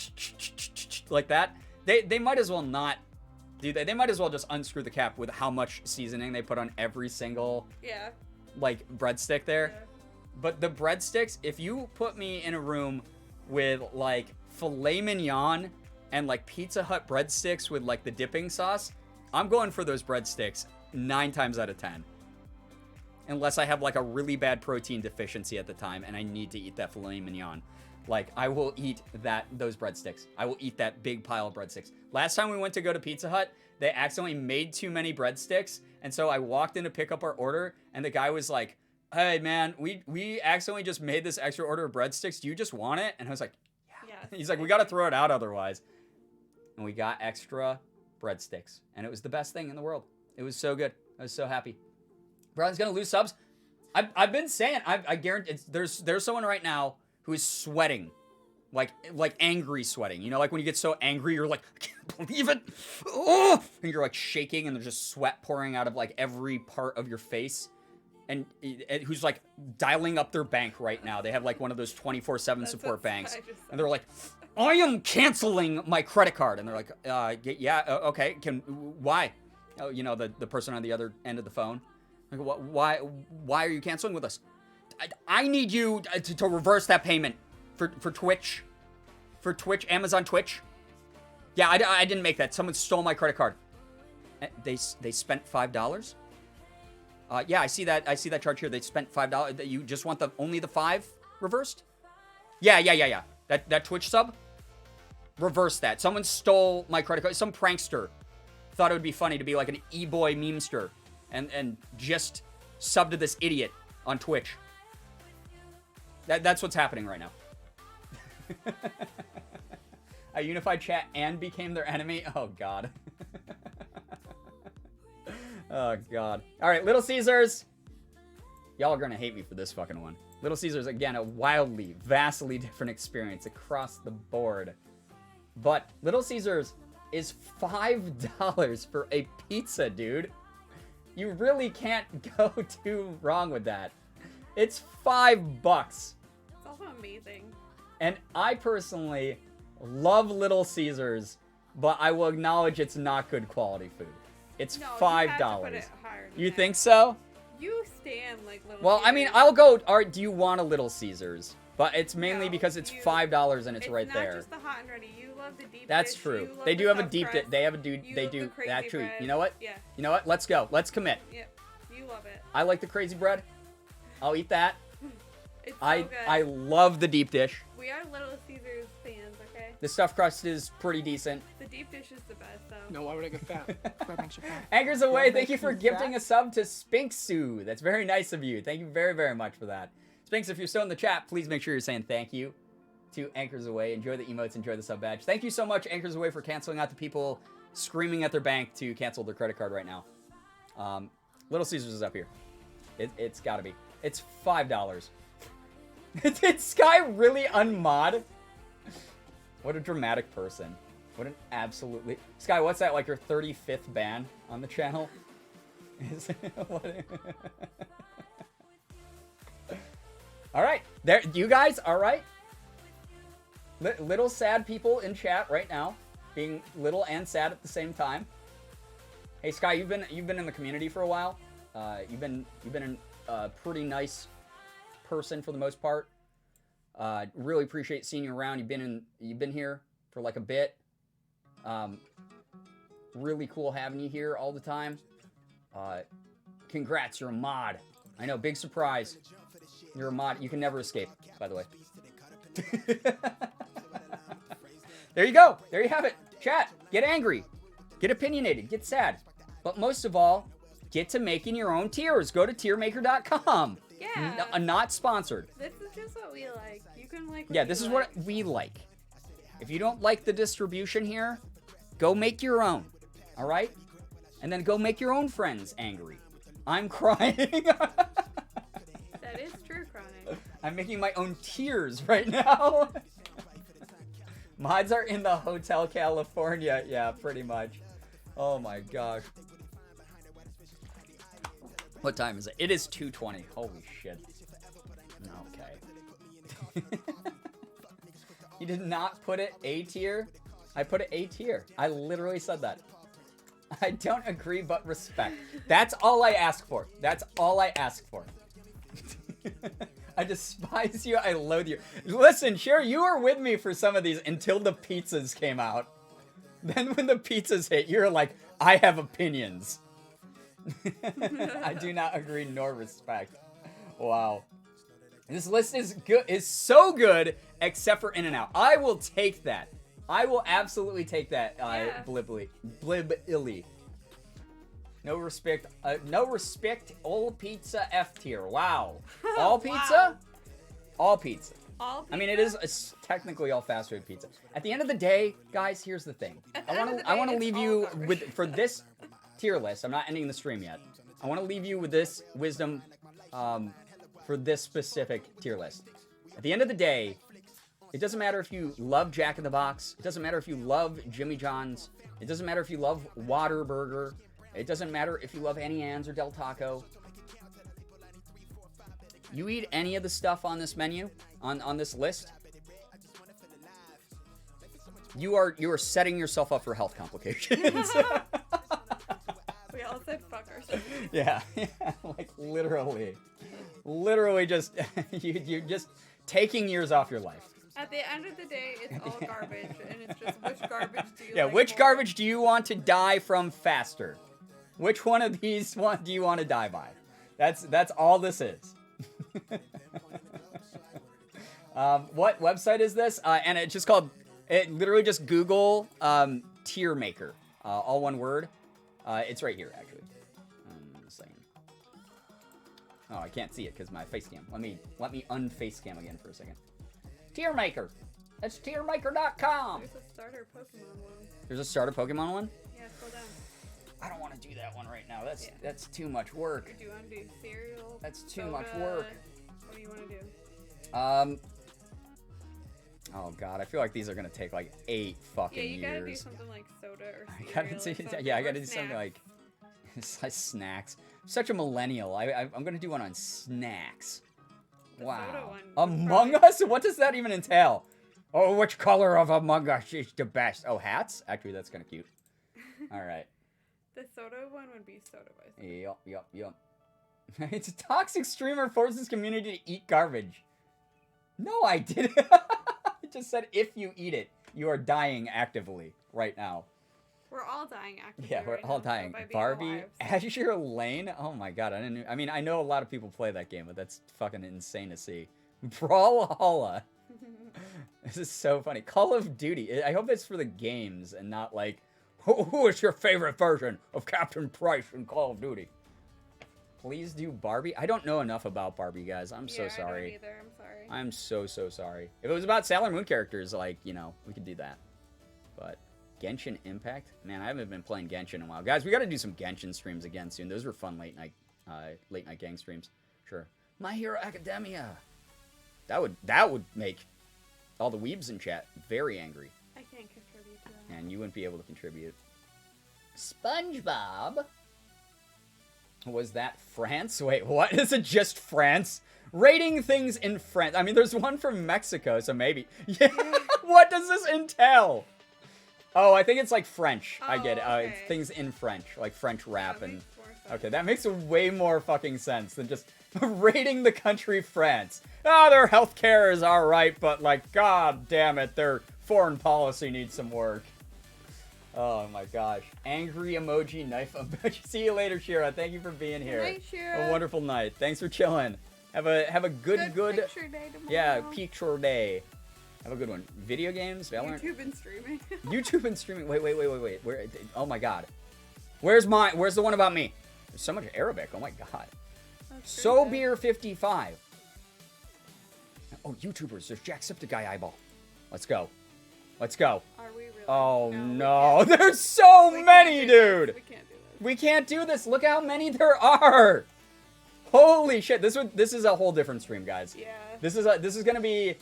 Speaker 2: like that. They might as well not do that. They might as well just unscrew the cap with how much seasoning they put on every single...
Speaker 3: Yeah.
Speaker 2: like breadstick there.
Speaker 3: Yeah.
Speaker 2: But the breadsticks, if you put me in a room with like filet mignon and like Pizza Hut breadsticks with like the dipping sauce, I'm going for those breadsticks 9 times out of 10. Unless I have like a really bad protein deficiency at the time and I need to eat that filet mignon. Like, I will eat those breadsticks. I will eat that big pile of breadsticks. Last time we went to go to Pizza Hut, they accidentally made too many breadsticks. And so I walked in to pick up our order, and the guy was like, hey, man, we accidentally just made this extra order of breadsticks. Do you just want it? And I was like, yeah.
Speaker 3: Yes.
Speaker 2: He's like, we got to throw it out otherwise. And we got extra breadsticks. And it was the best thing in the world. It was so good. I was so happy. Brian's going to lose subs. I've been saying, I guarantee, there's someone right now who is sweating, like angry sweating. You know, like when you get so angry, you're like, I can't believe it. Oh! And you're like shaking and there's just sweat pouring out of like every part of your face. And who's like dialing up their bank right now. They have like one of those 24/7 support banks. And they're like, I am canceling my credit card. And they're like, yeah, okay, why? Oh, you know, the person on the other end of the phone. Like, why are you canceling with us? I need you to reverse that payment for Twitch. For Twitch, Amazon Twitch. Yeah, I didn't make that. Someone stole my credit card. They spent $5? Yeah, I see that charge here. They spent $5. You just want only the 5 reversed? Yeah. That Twitch sub? Reverse that. Someone stole my credit card. Some prankster thought it would be funny to be like an e-boy memester and just sub to this idiot on Twitch. That's what's happening right now. I unified chat and became their enemy. Oh, God. Oh, God. All right, Little Caesars. Y'all are going to hate me for this fucking one. Little Caesars, again, a wildly, vastly different experience across the board. But Little Caesars is $5 for a pizza, dude. You really can't go too wrong with that. It's $5.
Speaker 3: It's also amazing.
Speaker 2: And I personally love Little Caesars, but I will acknowledge it's not good quality food. It's
Speaker 3: No,
Speaker 2: $5.
Speaker 3: you have to put it higher than
Speaker 2: You
Speaker 3: that.
Speaker 2: think so?
Speaker 3: You stand like Little
Speaker 2: Well, I mean,
Speaker 3: Caesars.
Speaker 2: I'll go. All right, do you want a Little Caesars? But it's mainly
Speaker 3: No,
Speaker 2: because it's
Speaker 3: you-
Speaker 2: $5 and it's right
Speaker 3: not
Speaker 2: there.
Speaker 3: Just the hot and ready. You love the deep
Speaker 2: That's
Speaker 3: dish,
Speaker 2: true.
Speaker 3: you love
Speaker 2: They
Speaker 3: the
Speaker 2: do have a
Speaker 3: stuffed
Speaker 2: deep.
Speaker 3: crust,
Speaker 2: They have a dude.
Speaker 3: you
Speaker 2: They
Speaker 3: love the
Speaker 2: do.
Speaker 3: crazy
Speaker 2: That's true.
Speaker 3: bread.
Speaker 2: You know what?
Speaker 3: Yeah.
Speaker 2: You know what? Let's go. Let's commit.
Speaker 3: Yep. You love it.
Speaker 2: I like the crazy bread. I'll eat that.
Speaker 3: It's so
Speaker 2: I
Speaker 3: good.
Speaker 2: love the deep dish.
Speaker 3: We are Little Caesars fans, okay?
Speaker 2: The stuffed crust is pretty decent.
Speaker 3: The deep dish is the best, though.
Speaker 5: No, why would I get fat? What makes you fat?
Speaker 2: Anchors away.
Speaker 5: What
Speaker 2: Thank you
Speaker 5: makes
Speaker 2: for
Speaker 5: you
Speaker 2: gifting
Speaker 5: fat?
Speaker 2: a sub to Spinksu. That's very nice of you. Thank you very, very much for that. Spinks, if you're still in the chat, please make sure you're saying thank you to Anchors Away. Enjoy the emotes. Enjoy the sub badge. Thank you so much, Anchors Away, for canceling out the people screaming at their bank to cancel their credit card right now. Little Caesars is up here. It's got to be. It's $5. Did Sky really unmod? What a dramatic person. What an absolutely... Sky, what's that, like your 35th ban on the channel? All right. There, you guys, all right? Little sad people in chat right now. Being little and sad at the same time. Hey, Sky, you've been in the community for a while. You've been a pretty nice person for the most part. Really appreciate seeing you around. You've been here for like a bit. Really cool having you here all the time. Congrats, you're a mod. I know, big surprise. You're a mod. You can never escape, by the way. There you go. There you have it. Chat, get angry. Get opinionated. Get sad. But most of all, get to making your own tiers. Go to tiermaker.com.
Speaker 3: Yeah.
Speaker 2: Not sponsored.
Speaker 3: This is just what we like. You can like.
Speaker 2: Yeah, this is what we like. If you don't like the distribution here, go make your own. All right? And then go make your own friends angry. I'm crying.
Speaker 3: That is true, Chronic.
Speaker 2: I'm making my own tears right now. Mods are in the Hotel California. Yeah, pretty much. Oh my gosh. What time is it? It is 2:20. Holy shit. Okay. You did not put it A tier? I put it A tier. I literally said that. I don't agree, but respect. That's all I ask for. That's all I ask for. I despise you. I loathe you. Listen, sure, you were with me for some of these until the pizzas came out. Then when the pizzas hit, you're like, I have opinions. I do not agree nor respect. Wow. This list is good. Is so good, except for In-N-Out. I will take that. I will absolutely take that.
Speaker 3: Yeah.
Speaker 2: Blib-illy. No respect. No respect. All pizza F tier. Wow. All pizza.
Speaker 3: Wow.
Speaker 2: All pizza.
Speaker 3: All pizza?
Speaker 2: I mean, it is technically all fast food pizza. At the end of the day, guys, here's the thing. I want to leave you with for this tier list. I'm not ending the stream yet. I want to leave you with this wisdom for this specific tier list. At the end of the day, it doesn't matter if you love Jack in the Box. It doesn't matter if you love Jimmy John's. It doesn't matter if you love Whataburger. It doesn't matter if you love Annie Ann's or Del Taco. You eat any of the stuff on this menu, on this list, you are setting yourself up for health complications.
Speaker 3: We all said fuck ourselves.
Speaker 2: Yeah, like literally just you're just taking years off your life.
Speaker 3: At the end of the day, it's all garbage, and it's just which garbage do you
Speaker 2: Yeah,
Speaker 3: like
Speaker 2: which
Speaker 3: more?
Speaker 2: garbage do you want to die from faster? Which one of these do you want to die by? That's all this is. What website is this? And it's just called. It literally just Google tier maker, all one word. It's right here actually. Second. Oh, I can't see it because my face cam. Let me unface cam again for a second. Tier maker. That's tiermaker.com.
Speaker 3: There's a starter Pokemon one.
Speaker 2: There's a starter Pokemon one.
Speaker 3: Yeah, scroll down.
Speaker 2: I don't want to do that one right now. That's too much work.
Speaker 3: Do you want to do cereal?
Speaker 2: That's too
Speaker 3: soda?
Speaker 2: much work.
Speaker 3: What do you want to do?
Speaker 2: Oh god, I feel like these are gonna take like 8 fucking
Speaker 3: Yeah, you gotta do
Speaker 2: years.
Speaker 3: something like soda or
Speaker 2: I
Speaker 3: cereal.
Speaker 2: gotta
Speaker 3: or
Speaker 2: do,
Speaker 3: something,
Speaker 2: yeah, I
Speaker 3: or
Speaker 2: gotta do something
Speaker 3: snacks.
Speaker 2: like it's like snacks. Such a millennial. I'm gonna do one on snacks.
Speaker 3: The
Speaker 2: Wow.
Speaker 3: soda one
Speaker 2: Among
Speaker 3: probably-
Speaker 2: Us? What does that even entail? Oh, which color of Among Us is the best? Oh, hats? Actually, that's kind of cute. All right.
Speaker 3: The soda one would be soda by soda.
Speaker 2: Yup. It's a toxic streamer forces community to eat garbage. No, I didn't. I just said if you eat it, you are dying actively right now.
Speaker 3: We're all dying actively.
Speaker 2: Yeah, we're
Speaker 3: right
Speaker 2: all
Speaker 3: now,
Speaker 2: dying.
Speaker 3: by being
Speaker 2: Barbie,
Speaker 3: alive, so-
Speaker 2: Azure Lane. Oh my god, I mean, I know a lot of people play that game, but that's fucking insane to see. Brawlhalla. This is so funny. Call of Duty. I hope it's for the games and not like, who is your favorite version of Captain Price in Call of Duty? Please do Barbie. I don't know enough about Barbie, guys. I'm so
Speaker 3: Yeah, I don't
Speaker 2: sorry.
Speaker 3: either. I'm sorry.
Speaker 2: I'm so sorry. If it was about Sailor Moon characters, like, you know, we could do that. But Genshin Impact? Man, I haven't been playing Genshin in a while. Guys, we got to do some Genshin streams again soon. Those were fun late night gang streams. Sure. My Hero Academia. That would make all the weebs in chat very angry.
Speaker 3: I can't contribute to that.
Speaker 2: And you wouldn't be able to contribute. SpongeBob. Was that France? Wait, what? Is it just France? Rating things in France. I mean, there's one from Mexico, so maybe. Yeah. What does this entail? Oh, I think it's like French. I get it.
Speaker 3: okay.
Speaker 2: Things in French, like French rap
Speaker 3: That
Speaker 2: and.
Speaker 3: makes more sense.
Speaker 2: Okay, that makes way more fucking sense than just rating the country France. Ah, their healthcare is alright, but like, god damn it, their foreign policy needs some work. Oh my gosh. Angry emoji, knife emoji. See you later, Shira. Thank you for being here.
Speaker 3: Good night, Shira.
Speaker 2: A wonderful night. Thanks for chilling. Have a good
Speaker 3: picture day tomorrow.
Speaker 2: yeah, picture day. Have a good one. Video games, Valorant.
Speaker 3: YouTube and streaming.
Speaker 2: YouTube and streaming. Wait. Where? Oh my god. Where's the one about me? There's so much Arabic. Oh my god. So beer 55. Oh, YouTubers. There's Jacksepticeye eyeball. Let's go. Let's go.
Speaker 3: Are we really?
Speaker 2: Oh
Speaker 3: we
Speaker 2: no.
Speaker 3: can't.
Speaker 2: There's so
Speaker 3: We can't
Speaker 2: many,
Speaker 3: do this.
Speaker 2: dude.
Speaker 3: We can't do this.
Speaker 2: We can't do this. Look how many there are. Holy shit. This is a whole different stream, guys.
Speaker 3: Yeah.
Speaker 2: This is gonna be,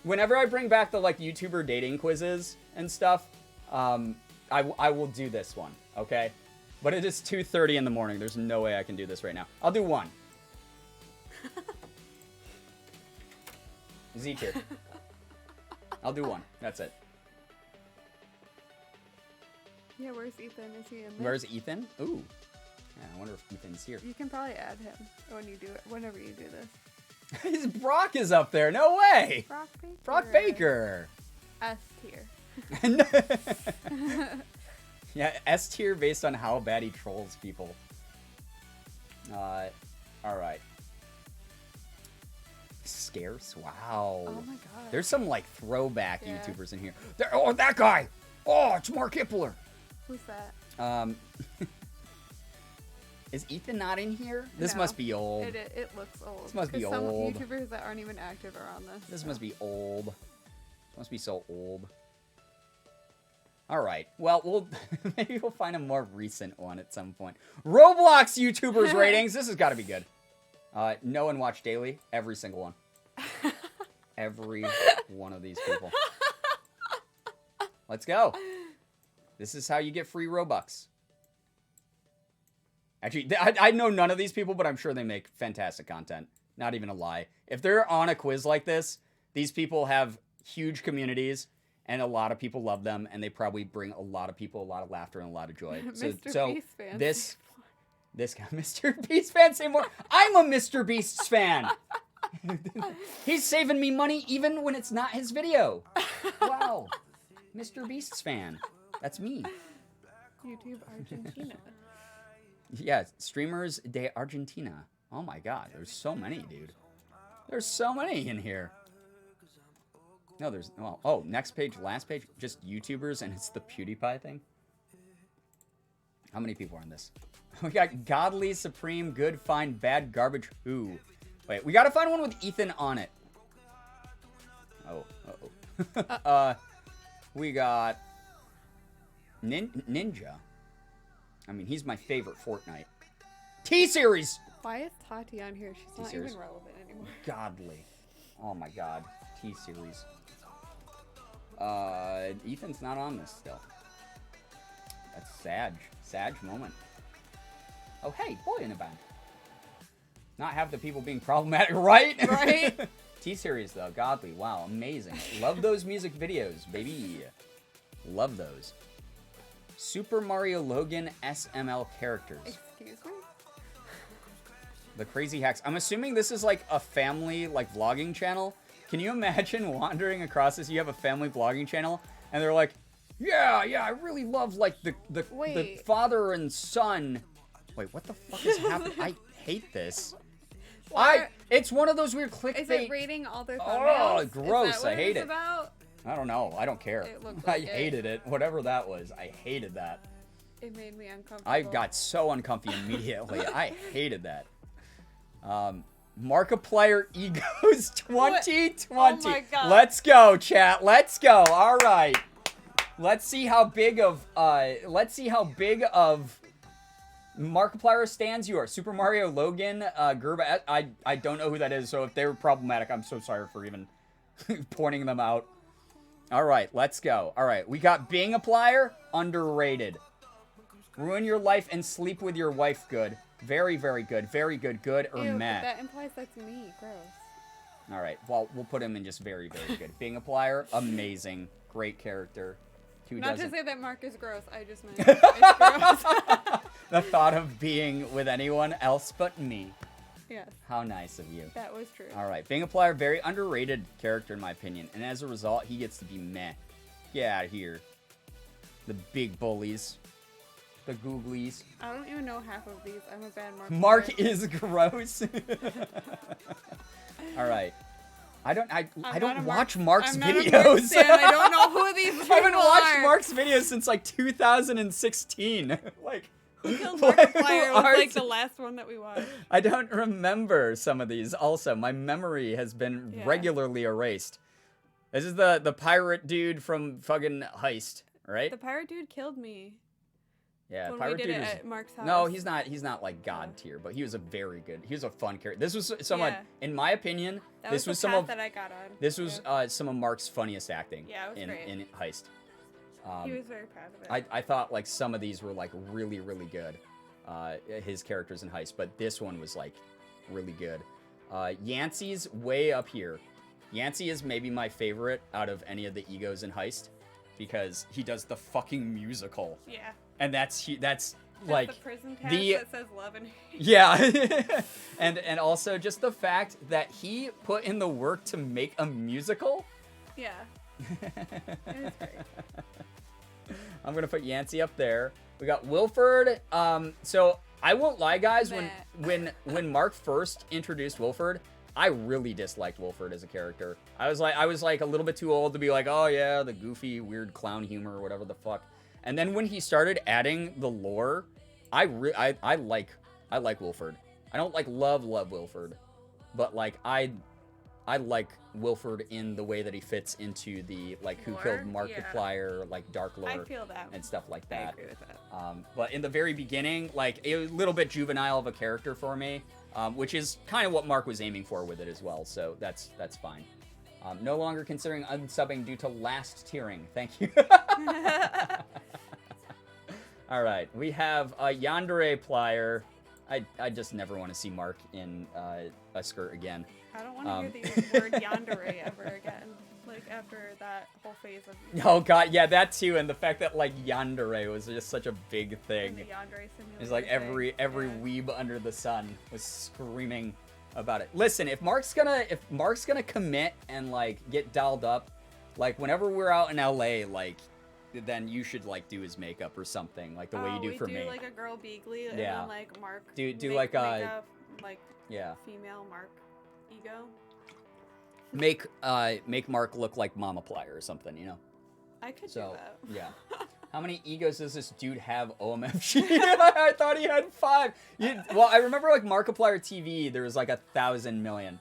Speaker 2: whenever I bring back the like YouTuber dating quizzes and stuff, I will do this one, okay? But it is 2:30 in the morning. There's no way I can do this right now. I'll do one. Z tier. I'll do one. That's it.
Speaker 3: Yeah, where's Ethan? Is he in there?
Speaker 2: Where's Ethan? Ooh. Yeah, I wonder if Ethan's here.
Speaker 3: You can probably add him when you do it. Whenever you do this.
Speaker 2: His Brock is up there. No way.
Speaker 3: Brock Baker.
Speaker 2: Brock Baker.
Speaker 3: S tier.
Speaker 2: Yeah, S tier based on how bad he trolls people. Alright. Scarce? Wow.
Speaker 3: Oh my god.
Speaker 2: There's some, like, throwback
Speaker 3: Yeah.
Speaker 2: YouTubers in here. Oh, that guy! Oh, it's Mark Hippler!
Speaker 3: Who's that?
Speaker 2: Is Ethan not in here? This
Speaker 3: No.
Speaker 2: must be old.
Speaker 3: It looks old.
Speaker 2: This must be
Speaker 3: 'Cause some
Speaker 2: old.
Speaker 3: YouTubers that aren't even active are on this.
Speaker 2: This
Speaker 3: so.
Speaker 2: must be old. Must be so old. Alright, well, maybe we'll find a more recent one at some point. Roblox YouTubers ratings! This has got to be good. Know and watch daily. Every single one. Every one of these people. Let's go. This is how you get free Robux. Actually, I know none of these people, but I'm sure they make fantastic content. Not even a lie. If they're on a quiz like this, these people have huge communities, and a lot of people love them, and they probably bring a lot of people a lot of laughter and a lot of joy.
Speaker 3: Mr. Beast fans.
Speaker 2: This guy, Mr. Beast fan, say more. I'm a Mr. Beast fan. He's saving me money even when it's not his video. Wow. Mr. Beast's fan. That's me.
Speaker 3: YouTube Argentina.
Speaker 2: Yeah, streamers de Argentina. Oh my god, there's so many, dude. There's so many in here. No, there's, well, oh, next page, last page, just YouTubers, and it's the PewDiePie thing. How many people are on this? We got Godly, Supreme, Good, Fine, Bad, Garbage, Who? Wait, we gotta find one with Ethan on it. Oh, uh-oh. We got Ninja. I mean, he's my favorite Fortnite. T-Series!
Speaker 3: Why is Tati on here? She's not
Speaker 2: T-Series.
Speaker 3: even relevant anymore.
Speaker 2: Godly. Oh my god. T-Series. Ethan's not on this still. That's sad. Sad moment. Oh, hey, boy in a band. Not half the people being problematic, right?
Speaker 3: Right?
Speaker 2: T-Series, though. Godly. Wow, amazing. Love those music videos, baby. Love those. Super Mario Logan SML characters.
Speaker 3: Excuse me?
Speaker 2: The Crazy Hacks. I'm assuming this is like a family, like, vlogging channel. Can you imagine wandering across this? You have a family vlogging channel, and they're like, yeah, I really love, like, the father and son. Wait, what the fuck is happening? I hate this. It's one of those weird clickbait.
Speaker 3: Is it rating all their thumbnails?
Speaker 2: Oh, gross.
Speaker 3: Is that what
Speaker 2: I hate
Speaker 3: it's
Speaker 2: it.
Speaker 3: About?
Speaker 2: I don't know. I don't care.
Speaker 3: It looked
Speaker 2: I
Speaker 3: like it.
Speaker 2: hated it. Whatever that was. I hated that.
Speaker 3: It made me uncomfortable.
Speaker 2: I got so uncomfy immediately. I hated that. Markiplier Egos 2020.
Speaker 3: Oh my God.
Speaker 2: Let's go, chat. Let's go. All right. Let's see how big of Markiplier stands you are. Super Mario Logan, Girbeagly. I don't know who that is, so if they were problematic, I'm so sorry for even pointing them out. All right, let's go. All right, we got Bing Applier, underrated. Ruin your life and sleep with your wife, good. Very, very good. Very good. Good or
Speaker 3: Ew, but
Speaker 2: meh.
Speaker 3: that implies that's me. Gross.
Speaker 2: All right, well, we'll put him in just very, very good. Bing Applier, amazing. Great character. Who
Speaker 3: Not
Speaker 2: doesn't?
Speaker 3: to say that Mark is gross. I just meant it's gross.
Speaker 2: The thought of being with anyone else but me.
Speaker 3: Yes,
Speaker 2: How nice of you.
Speaker 3: that was true.
Speaker 2: All right, Bing Applier, very underrated character in my opinion, and as a result, he gets to be meh. Get out of here. The big bullies. The googlies.
Speaker 3: I don't even know half of these. I'm a bad Mark.
Speaker 2: Mark
Speaker 3: player.
Speaker 2: is gross. All right. I don't watch Mark's
Speaker 3: I'm not a Mark
Speaker 2: videos.
Speaker 3: fan. I don't know who these people
Speaker 2: I haven't watched
Speaker 3: are.
Speaker 2: Mark's videos since like 2016. Like,
Speaker 3: Who Killed
Speaker 2: what-
Speaker 3: Markiplier
Speaker 2: who
Speaker 3: was
Speaker 2: are
Speaker 3: like
Speaker 2: some-
Speaker 3: the last one that we watched.
Speaker 2: I don't remember some of these. Also, my memory has been
Speaker 3: Yeah.
Speaker 2: regularly erased. This is the pirate dude from fucking Heist, right?
Speaker 3: The pirate dude killed me
Speaker 2: Yeah,
Speaker 3: when
Speaker 2: pirate
Speaker 3: we did
Speaker 2: dude
Speaker 3: it
Speaker 2: is.
Speaker 3: at Mark's house.
Speaker 2: No, he's not like god tier, but he was a very good. He was a fun character. This was someone,
Speaker 3: Yeah.
Speaker 2: in my opinion,
Speaker 3: That
Speaker 2: this
Speaker 3: was
Speaker 2: was
Speaker 3: the
Speaker 2: some
Speaker 3: path
Speaker 2: of
Speaker 3: that I got on.
Speaker 2: this was
Speaker 3: Yeah.
Speaker 2: some of Mark's funniest acting.
Speaker 3: Yeah, it was great.
Speaker 2: in Heist.
Speaker 3: He was very proud of it.
Speaker 2: I thought like some of these were like really good, his characters in Heist, but this one was like really good. Yancey's way up here. Yancey is maybe my favorite out of any of the egos in Heist because he does the fucking musical,
Speaker 3: Yeah.
Speaker 2: and that's
Speaker 3: Has
Speaker 2: like
Speaker 3: the prison tag
Speaker 2: the-
Speaker 3: that says love and hate.
Speaker 2: yeah, and also just the fact that he put in the work to make a musical.
Speaker 3: Yeah. It was great.
Speaker 2: I'm gonna put Yancey up there. We got Wilford. So I won't lie, guys. When Mark first introduced Wilford, I really disliked Wilford as a character. I was like a little bit too old to be like, oh yeah, the goofy, weird clown humor or whatever the fuck. And then when he started adding the lore, I like Wilford. I don't like love Wilford, but like I like Wilford in the way that he fits into the like who
Speaker 3: Lore?
Speaker 2: killed
Speaker 3: Yeah.
Speaker 2: Markiplier, like dark lore.
Speaker 3: I feel that.
Speaker 2: And stuff like
Speaker 3: I
Speaker 2: that.
Speaker 3: agree with that.
Speaker 2: But in the very beginning, like it was a little bit juvenile of a character for me, which is kind of what Mark was aiming for with it as well. So that's fine. No longer considering unsubbing due to last tiering. Thank you. All right, we have Yandere Plier. I just never want to see Mark in a skirt again.
Speaker 3: I don't want to hear the word yandere ever again. Like after that whole phase of
Speaker 2: Oh god, yeah, that too, and the fact that like yandere was just such a big thing.
Speaker 3: the yandere simulator.
Speaker 2: It's like every
Speaker 3: thing.
Speaker 2: weeb under the sun was screaming about it. Listen, if Mark's gonna commit and like get dialed up, like whenever we're out in LA, like then you should like do his makeup or something, like the way you do for
Speaker 3: we
Speaker 2: me.
Speaker 3: do like a Girbeagly and
Speaker 2: Yeah.
Speaker 3: then like Mark.
Speaker 2: Do
Speaker 3: make
Speaker 2: like a-
Speaker 3: makeup, like
Speaker 2: Yeah.
Speaker 3: female Mark ego.
Speaker 2: Make Mark look like Mama Plier or something, you know?
Speaker 3: I could
Speaker 2: So
Speaker 3: do that.
Speaker 2: yeah. How many egos does this dude have? OMFG. I thought he had 5. Well, I remember like Markiplier TV. There was like 1,000 million.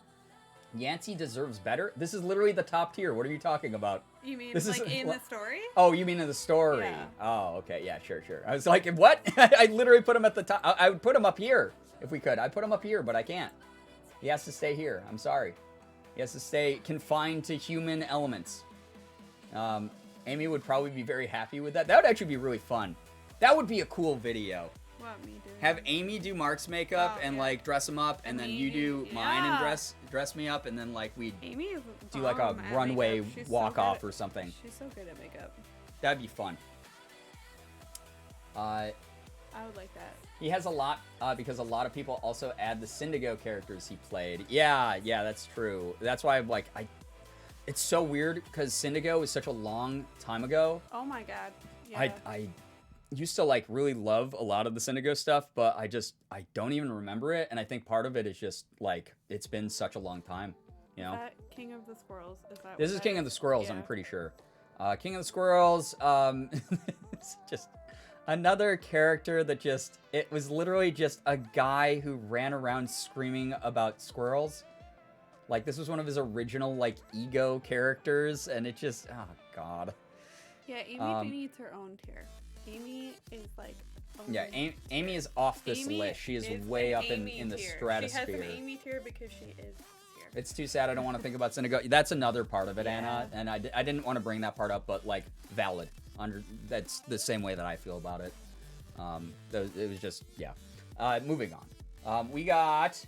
Speaker 2: Yancey deserves better. This is literally the top tier. What are you talking about?
Speaker 3: You mean
Speaker 2: This
Speaker 3: like
Speaker 2: is-
Speaker 3: in the story?
Speaker 2: Oh, you mean in the story?
Speaker 3: Yeah.
Speaker 2: Oh, okay. Yeah, sure. I was like, what? I literally put him at the top. I would put him up here if we could. I'd put him up here, but I can't. He has to stay here. I'm sorry. He has to stay confined to human elements. Amy would probably be very happy with that. That would actually be really fun. That would be a cool video.
Speaker 3: What me doing?
Speaker 2: Have Amy do Mark's makeup
Speaker 3: Oh,
Speaker 2: and
Speaker 3: yeah.
Speaker 2: like dress him up, and then
Speaker 3: Me
Speaker 2: you do
Speaker 3: do-
Speaker 2: mine and
Speaker 3: yeah.
Speaker 2: dress me up, and then like we
Speaker 3: Amy is
Speaker 2: do like a
Speaker 3: bomb at
Speaker 2: runway
Speaker 3: makeup. She's so
Speaker 2: walk
Speaker 3: good
Speaker 2: off
Speaker 3: at-
Speaker 2: or something.
Speaker 3: She's so good at makeup.
Speaker 2: That'd be fun.
Speaker 3: I would like that.
Speaker 2: He has a lot because a lot of people also add the Syndigo characters he played. Yeah, that's true. That's why I'm like it's so weird because Syndigo was such a long time ago.
Speaker 3: Oh my god. Yeah.
Speaker 2: I used to like really love a lot of the Syndigo stuff, but I don't even remember it, and I think part of it is just like it's been such a long time, you know.
Speaker 3: Is that King of the Squirrels? Is that
Speaker 2: This
Speaker 3: what
Speaker 2: is
Speaker 3: that
Speaker 2: King of the Squirrels,
Speaker 3: Yeah.
Speaker 2: I'm pretty sure. King of the Squirrels, it's just another character that it was literally just a guy who ran around screaming about squirrels. Like, this was one of his original, like, ego characters, and it just, oh, God.
Speaker 3: Yeah, Amy needs her own tier. Amy is like.
Speaker 2: Yeah,
Speaker 3: only-
Speaker 2: Amy is off this
Speaker 3: Amy
Speaker 2: list. She is
Speaker 3: an
Speaker 2: way up
Speaker 3: Amy
Speaker 2: in the
Speaker 3: tier.
Speaker 2: stratosphere.
Speaker 3: She has an Amy tier because she is here.
Speaker 2: It's too sad I don't want to think about Syndigo. That's another part of it,
Speaker 3: Yeah.
Speaker 2: Anna, and I didn't want to bring that part up, but, like, valid. That's the same way that I feel about it. It was just, yeah. Moving on. We got,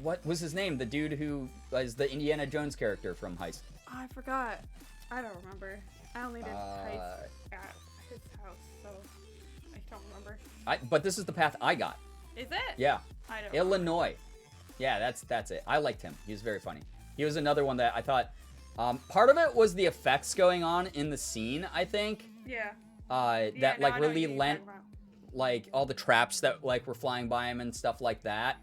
Speaker 2: what was his name? The dude who was the Indiana Jones character from Heist.
Speaker 3: Oh, I forgot. I don't remember. I only did Heist at his house, so I don't remember.
Speaker 2: But this is the path I got.
Speaker 3: Is it?
Speaker 2: Yeah.
Speaker 3: I don't.
Speaker 2: Illinois. Yeah, that's it. I liked him. He was very funny. He was another one that I thought, part of it was the effects going on in the scene, I think.
Speaker 3: Yeah.
Speaker 2: That
Speaker 3: no,
Speaker 2: like
Speaker 3: I know
Speaker 2: really
Speaker 3: what you're
Speaker 2: lent
Speaker 3: talking about.
Speaker 2: like all the traps that like were flying by him and stuff like that.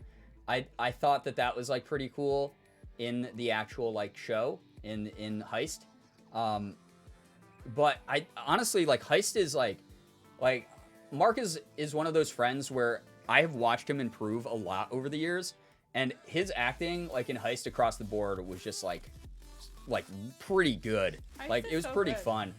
Speaker 2: I thought that was like pretty cool in the actual like show in Heist. But I honestly like Heist is like Mark is one of those friends where I have watched him improve a lot over the years, and his acting like in Heist across the board was just like pretty good.
Speaker 3: Heist
Speaker 2: Like
Speaker 3: is
Speaker 2: it was
Speaker 3: so
Speaker 2: pretty
Speaker 3: good.
Speaker 2: fun.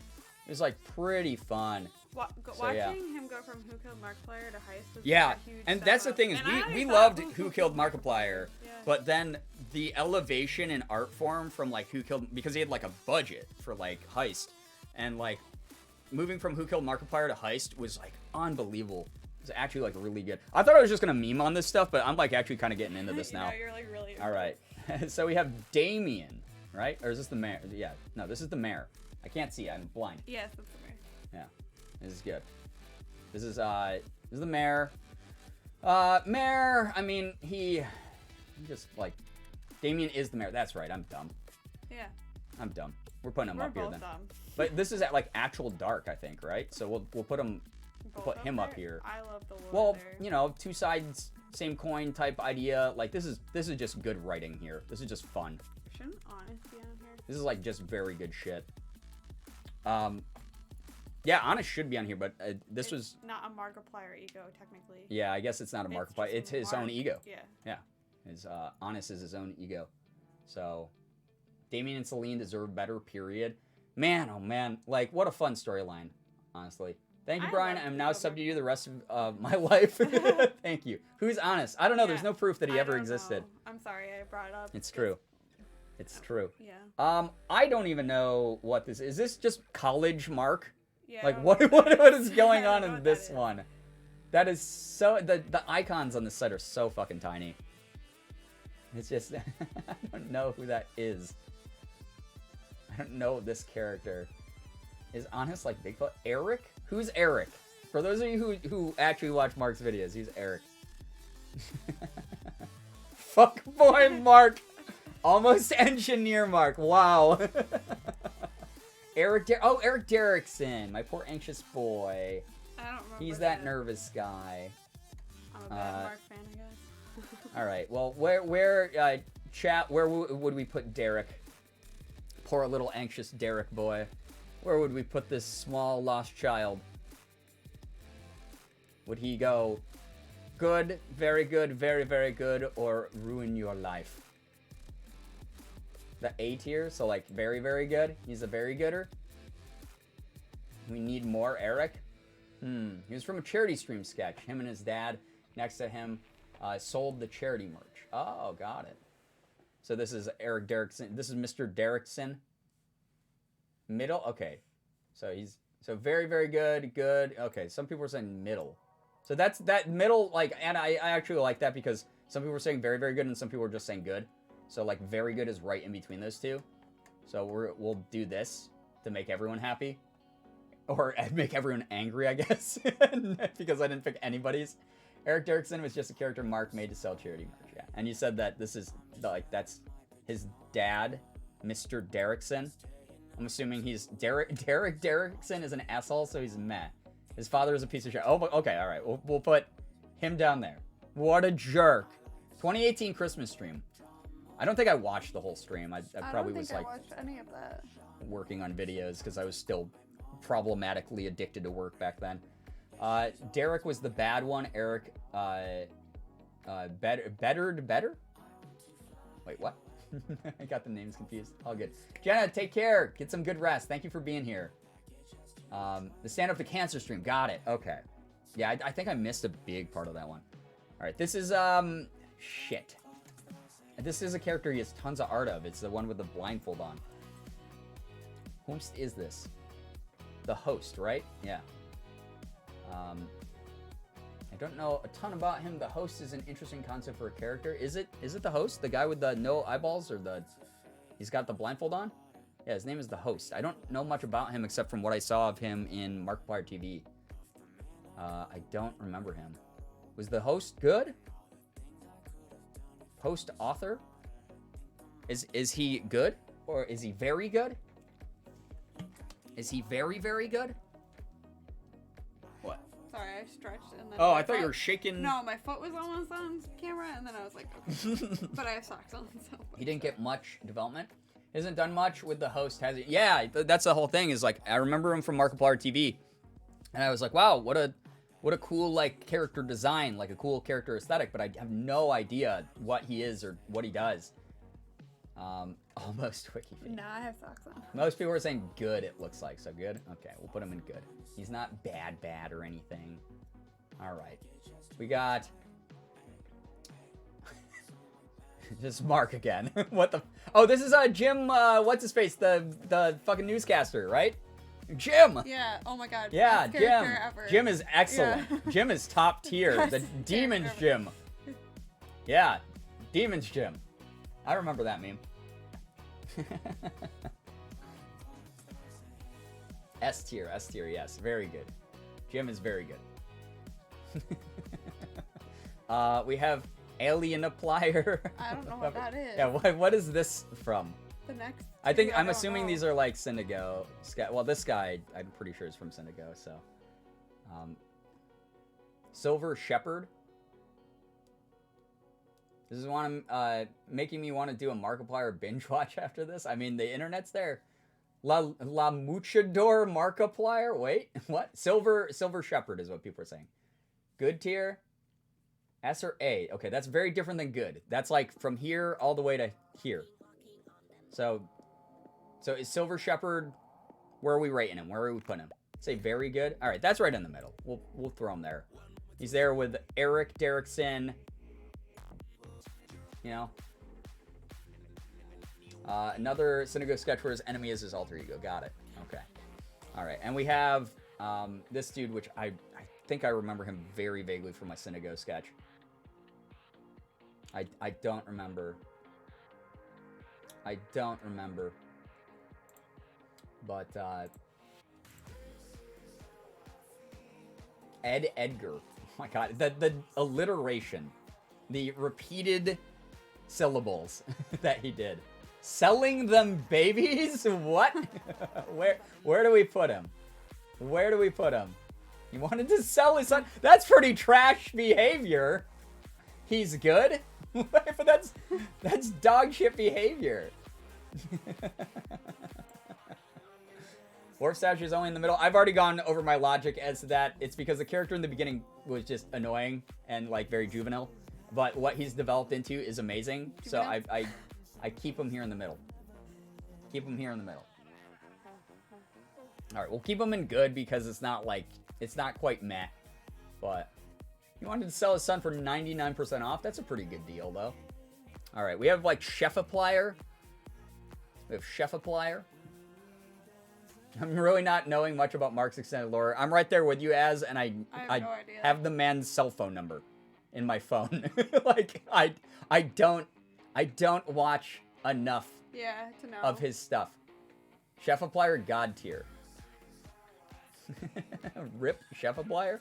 Speaker 2: It was like pretty fun.
Speaker 3: Watching
Speaker 2: yeah.
Speaker 3: him go from Who Killed Markiplier to Heist was
Speaker 2: Yeah,
Speaker 3: like a huge
Speaker 2: and
Speaker 3: step
Speaker 2: that's the
Speaker 3: up.
Speaker 2: thing is
Speaker 3: And I
Speaker 2: we
Speaker 3: thought
Speaker 2: loved Who Killed Markiplier,
Speaker 3: Yeah.
Speaker 2: but then the elevation in art form from like Who Killed, because he had like a budget for like Heist, and like moving from Who Killed Markiplier to Heist was like unbelievable. It was actually like really good. I thought I was just gonna meme on this stuff, but I'm like actually kind of getting into this now.
Speaker 3: No, you're like really.
Speaker 2: All right, so we have Damien, right? Or is this the mayor? Yeah, no, this is the mayor. I can't see. I'm blind.
Speaker 3: Yes, that's the mayor.
Speaker 2: Yeah, this is good. This is the mayor. Mayor. I mean, he just like Damien is the mayor. That's right. I'm dumb.
Speaker 3: Yeah.
Speaker 2: I'm dumb. We're putting him
Speaker 3: We're
Speaker 2: up here
Speaker 3: both
Speaker 2: then.
Speaker 3: dumb.
Speaker 2: But this is at like actual dark, I think, right? So we'll put him.
Speaker 3: Both
Speaker 2: Put him up
Speaker 3: there?
Speaker 2: here.
Speaker 3: I love the lore
Speaker 2: Well,
Speaker 3: there.
Speaker 2: you know, two sides, same coin type idea. Like this is just good writing here. This is just fun.
Speaker 3: Shouldn't Honest be on here?
Speaker 2: This is like just very good shit. Yeah, Honest should be on here, but this
Speaker 3: It's
Speaker 2: was.
Speaker 3: not a Markiplier ego technically.
Speaker 2: Yeah, I guess it's not a
Speaker 3: It's
Speaker 2: Markiplier.
Speaker 3: just
Speaker 2: It's his own
Speaker 3: Mark.
Speaker 2: ego.
Speaker 3: Yeah.
Speaker 2: Yeah, his Honest is his own ego. So, Damien and Celine deserve better. Period. Man, oh man, like what a fun storyline. Honestly, thank you,
Speaker 3: I
Speaker 2: Brian.
Speaker 3: love
Speaker 2: I'm
Speaker 3: Who
Speaker 2: now
Speaker 3: Killed
Speaker 2: sub to you the rest of my life. Thank you. Who's Honest? I don't know. There's
Speaker 3: Yeah,
Speaker 2: no proof that he
Speaker 3: I
Speaker 2: ever
Speaker 3: don't
Speaker 2: existed.
Speaker 3: know. I'm sorry I brought it up.
Speaker 2: It's true. It's true.
Speaker 3: Yeah.
Speaker 2: I don't even know what this is. Is this just college Mark?
Speaker 3: Yeah. I
Speaker 2: Like
Speaker 3: don't
Speaker 2: what
Speaker 3: know
Speaker 2: what
Speaker 3: that
Speaker 2: is
Speaker 3: is.
Speaker 2: going
Speaker 3: I don't
Speaker 2: on
Speaker 3: know
Speaker 2: in
Speaker 3: what
Speaker 2: this
Speaker 3: that is.
Speaker 2: one? That is so the icons on the site are so fucking tiny. It's just I don't know who that is. I don't know this character. Is Honest like Bigfoot? Eric? Who's Eric? For those of you who actually watch Mark's videos, he's Eric. Fuck boy Mark. Almost engineer Mark. Wow. Eric Derrickson, my poor anxious boy.
Speaker 3: I don't remember.
Speaker 2: He's that nervous guy.
Speaker 3: I'm a bad Mark fan, I guess.
Speaker 2: All right. Well, where chat? Where would we put Derek? Poor little anxious Derek boy. Where would we put this small lost child? Would he go good, very good, very, very good, or ruin your life? The A tier, so like very, very good. He's a very gooder. We need more Eric. He was from a charity stream sketch. Him and his dad next to him sold the charity merch. Oh, got it. So this is Eric Derrickson. This is Mr. Derrickson. Middle? Okay. So he's very, very good. Good. Okay. Some people are saying middle. So that's that middle, like, and I actually like that because some people were saying very, very good and some people were just saying good. So like very good is right in between those two. So we'll do this to make everyone happy. Or make everyone angry, I guess. Because I didn't pick anybody's. Eric Derrickson was just a character Mark made to sell charity merch. Yeah. And you said that this is like that's his dad, Mr. Derrickson. I'm assuming he's Derek Derrickson is an asshole, so he's meh. His father is a piece of shit. Oh, okay, all right. We'll put him down there. What a jerk. 2018 Christmas stream. I don't think I watched the whole stream. I probably was like
Speaker 3: I watched any of that.
Speaker 2: working on videos because I was still problematically addicted to work back then. Derek was the bad one. Eric, better? Wait, what? I got the names confused. All good. Jenna, take care. Get some good rest. Thank you for being here. The Stand Up to Cancer stream. Got it. Okay. Yeah, I think I missed a big part of that one. All right, this is, shit. This is a character he has tons of art of. It's the one with the blindfold on. Whom is this? The host, right? Yeah. I don't know a ton about him. The host is an interesting concept for a character. Is it the host? The guy with the no eyeballs or he's got the blindfold on? Yeah, his name is the host. I don't know much about him except from what I saw of him in Markiplier TV. I don't remember him. Was the host good? Host author? Is he good? Or is he very good? Is he very, very good?
Speaker 3: Sorry, I stretched and then.
Speaker 2: Oh,
Speaker 3: my
Speaker 2: I thought you
Speaker 3: foot-
Speaker 2: were shaking.
Speaker 3: No, my foot was almost on camera, and then I was like, okay. But I have socks on, so.
Speaker 2: He didn't get much development. Hasn't done much with the host, has he? Yeah, that's the whole thing. Is like I remember him from Markiplier TV, and I was like, wow, what a cool like character design, like a cool character aesthetic. But I have no idea what he is or what he does. Almost wiki feed.
Speaker 3: Nah, I have socks on.
Speaker 2: Most people are saying good. It looks like so good. Okay, we'll put him in good. He's not bad or anything. All right, we got. Just Mark again. What the? Oh, this is Jim. What's his face? The fucking newscaster, right? Jim.
Speaker 3: Yeah. Oh my god.
Speaker 2: Yeah,
Speaker 3: best
Speaker 2: Jim.
Speaker 3: character ever.
Speaker 2: Jim is excellent.
Speaker 3: Yeah.
Speaker 2: Jim is top tier. The
Speaker 3: Best
Speaker 2: Demons
Speaker 3: character
Speaker 2: Jim. Yeah, Demons Jim. I remember that meme. S tier, yes, very good. Jim is very good. We have Alien Applier.
Speaker 3: I don't know what that is.
Speaker 2: Yeah, what is this from?
Speaker 3: The next.
Speaker 2: I'm assuming these are like Syndigo. Well, this guy, I'm pretty sure is from Syndigo, so. Silver Shepherd. This is making me want to do a Markiplier binge watch after this. I mean, the internet's there. La Muchador Markiplier? Wait, what? Silver Shepherd is what people are saying. Good tier. S or A. Okay, that's very different than good. That's like from here all the way to here. So is Silver Shepherd, where are we rating him? Where are we putting him? Say very good. All right, that's right in the middle. We'll throw him there. He's there with Eric Derrickson. You know. Another Syndigo sketch where his enemy is his alter ego. Got it. Okay. All right, and we have this dude, which I think I remember him very vaguely from my Syndigo sketch. I don't remember. But Ed Edgar. Oh my god, the alliteration, the repeated syllables that he did. Selling them babies? What? Where do we put him? Where do we put him? He wanted to sell his son. That's pretty trash behavior. He's good? But that's dog shit behavior. Warp statue is only in the middle. I've already gone over my logic as to that. It's because the character in the beginning was just annoying and like very juvenile. But what he's developed into is amazing. So I keep him here in the middle. Keep him here in the middle. All right, we'll keep him in good because it's not quite meh. But he wanted to sell his son for 99% off. That's a pretty good deal, though. All right, we have like Chef-Applier. We have Chef-Applier. I'm really not knowing much about Mark's extended lore. I'm right there with you, Az, and I
Speaker 3: have no idea.
Speaker 2: Have the man's cell phone number in my phone. Like I don't watch enough
Speaker 3: to know
Speaker 2: of his stuff. Chef-Applier God tier. Rip Chef-Applier.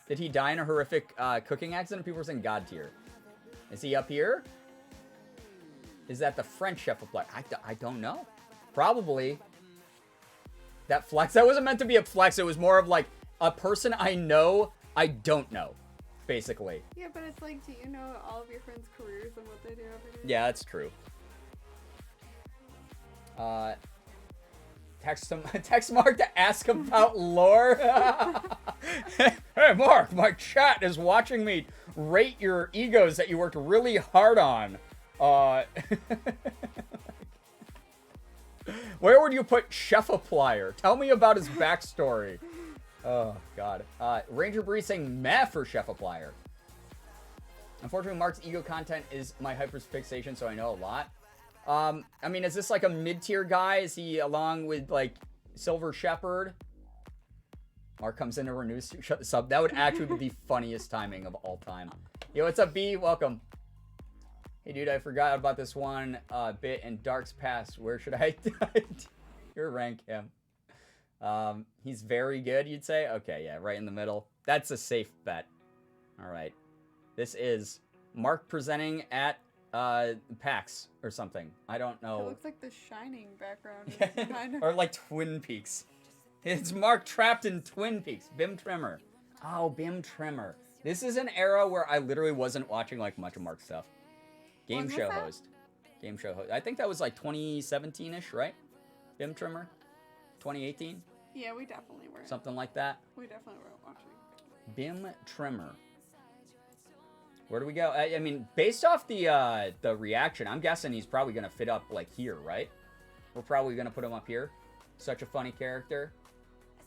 Speaker 2: Did he die in a horrific cooking accident? People are saying God tier. Is he up here? Is that the French Chef-Applier? I don't know. Probably. That flex. That wasn't meant to be a flex. It was more of like a person I know I don't know. Basically.
Speaker 3: Yeah, but it's like, do you know all of your friends' careers and what they do every day?
Speaker 2: Yeah, that's true. Text Mark to ask about lore. Hey Mark, my chat is watching me rate your egos that you worked really hard on. Where would you put Chef-Applier? Tell me about his backstory. Oh, God. Ranger Bree saying meh for Chef-Applier. Unfortunately, Mark's ego content is my hyperfixation, so I know a lot. I mean, is this like a mid-tier guy? Is he along with, like, Silver Shepherd? Mark comes in and renews shut this up. That would actually be the funniest timing of all time. Yo, what's up, B? Welcome. Hey, dude, I forgot about this one bit in Dark's past. Where should I rank him? He's very good, you'd say? Okay, yeah, right in the middle. That's a safe bet. All right. This is Mark presenting at PAX or something. I don't know.
Speaker 3: It looks like the Shining background.
Speaker 2: Or like Twin Peaks. It's Mark trapped in Twin Peaks. Bim Trimmer. Oh, Bim Trimmer. This is an era where I literally wasn't watching like much of Mark's stuff. Game
Speaker 3: When was
Speaker 2: show
Speaker 3: that?
Speaker 2: host. Game show host. I think that was like 2017-ish, right? Bim Trimmer? 2018?
Speaker 3: Yeah, we definitely were.
Speaker 2: Something like that.
Speaker 3: We definitely were watching.
Speaker 2: Bim Trimmer. Where do we go? I mean, based off the reaction, I'm guessing he's probably going to fit up like here, right? We're probably going to put him up here. Such a funny character.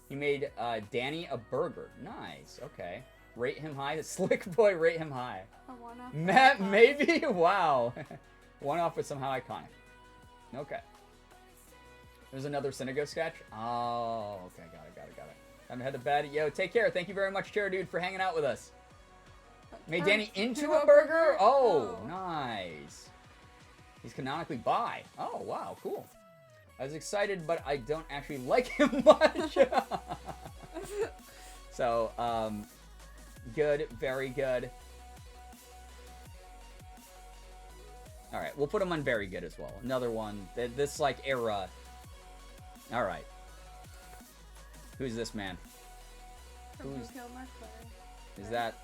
Speaker 2: He made Danny a burger. Nice. Okay. Rate him high. Slick boy, rate him high.
Speaker 3: A one-off.
Speaker 2: Matt, maybe? Wow. One off with somehow iconic. Okay. There's another Synagogue sketch. Oh, okay. Got it. Time to head to bed. Yo, take care. Thank you very much, Chair Dude, for hanging out with us. Made Danny into a burger? Oh, nice. He's canonically bi. Oh, wow. Cool. I was excited, but I don't actually like him much. So, good. Very good. All right, we'll put him on very good as well. Another one. This, like, era. All right. Who's this man?
Speaker 3: From Who
Speaker 2: Who's-
Speaker 3: Killed My Father.
Speaker 2: Is that...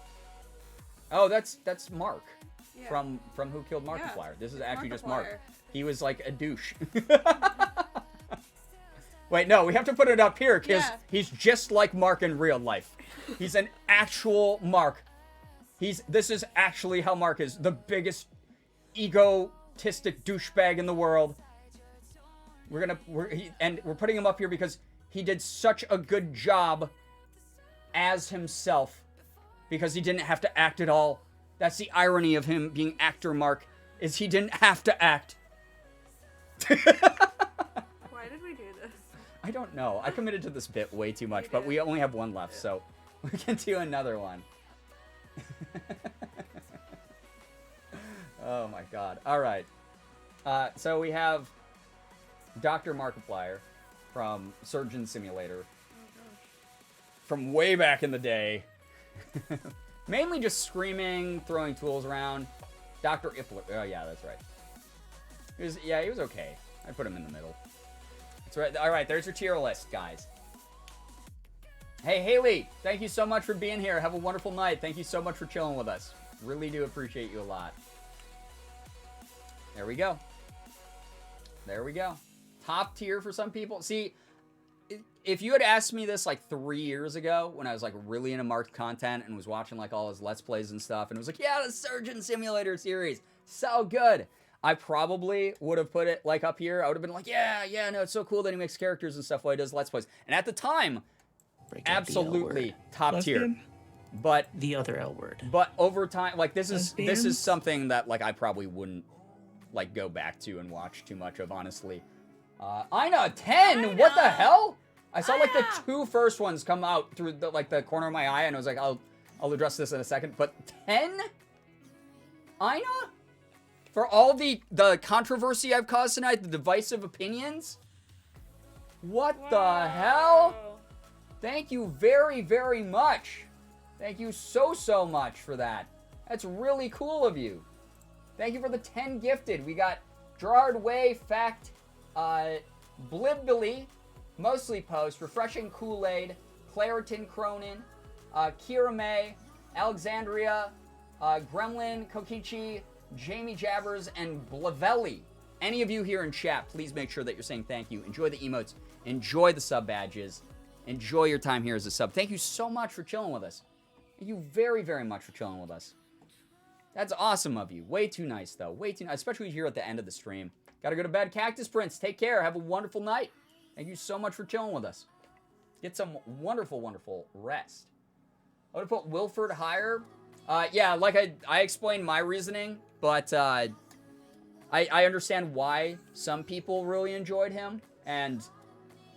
Speaker 2: Oh, that's Mark.
Speaker 3: Yeah.
Speaker 2: From Who Killed Markiplier. This is
Speaker 3: it's
Speaker 2: actually just Mark.
Speaker 3: Markiplier.
Speaker 2: He was like a douche. Wait, no, we have to put it up here because
Speaker 3: Yeah.
Speaker 2: he's just like Mark in real life. He's an actual Mark. This is actually how Mark is. The biggest egotistic douchebag in the world. We're putting him up here because he did such a good job as himself because he didn't have to act at all. That's the irony of him being actor Mark, is he didn't have to act.
Speaker 3: Why did we do this?
Speaker 2: I don't know. I committed to this bit way too much,
Speaker 3: You
Speaker 2: but
Speaker 3: did.
Speaker 2: we only have one left, so we can do another one. Oh my god. All right. So we have Dr. Markiplier from Surgeon Simulator. From way back in the day. Mainly just screaming, throwing tools around. Dr. Ippler. Oh yeah, that's right. He was okay. I put him in the middle. That's right. All right, there's your tier list, guys. Hey, Haley, thank you so much for being here. Have a wonderful night. Thank you so much for chilling with us. Really do appreciate you a lot. There we go. There we go. Top tier for some people. See, if you had asked me this like 3 years ago when I was like really into Mark's content and was watching like all his Let's Plays and stuff, and it was like, yeah, the Surgeon Simulator series, so good. I probably would have put it like up here. I would have been like, yeah, no, it's so cool that he makes characters and stuff while he does Let's Plays. And at the time,
Speaker 5: Break out the L
Speaker 2: absolutely
Speaker 5: word.
Speaker 2: top tier.
Speaker 6: Lesbian?
Speaker 2: But
Speaker 5: The other L word.
Speaker 2: over time, like this is
Speaker 6: Lesbians?
Speaker 2: something that like I probably wouldn't like go back to and watch too much of, honestly. Ina 10. What the hell? I saw like the two first ones come out through the corner of my eye, and I was like, I'll address this in a second. But 10? Ina? For all the controversy I've caused tonight, the divisive opinions? What the hell? Thank you very, very much. Thank you so much for that. That's really cool of you. Thank you for the 10 gifted. We got Gerard Way, Fact, Blibbilly, Mostly Post, Refreshing Kool-Aid, Claritin Cronin, Kira May, Alexandria, Gremlin, Kokichi, Jamie Jabbers, and Blavelli. Any of you here in chat, please make sure that you're saying thank you. Enjoy the emotes. Enjoy the sub badges. Enjoy your time here as a sub. Thank you so much for chilling with us. Thank you very, very much for chilling with us. That's awesome of you. Way too nice, though. Way too nice, especially here at the end of the stream. Gotta go to bed. Cactus Prince, take care. Have a wonderful night. Thank you so much for chilling with us. Get some wonderful, wonderful rest. I would have put Wilford higher. Yeah, like I explained my reasoning, but I understand why some people really enjoyed him, and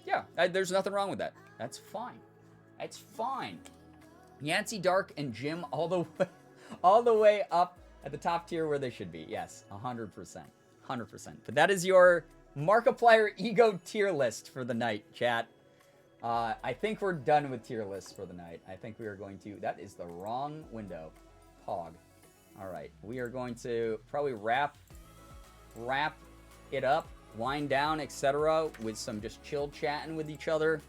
Speaker 2: yeah, there's nothing wrong with that. That's fine. That's fine. Yancey, Dark, and Jim all the way up at the top tier where they should be. Yes, 100%. 100%. But that is your Markiplier ego tier list for the night, chat. I think we're done with tier lists for the night. I think we are going to... That is the wrong window. Pog. All right. We are going to probably wrap it up, wind down, etc. with some just chill chatting with each other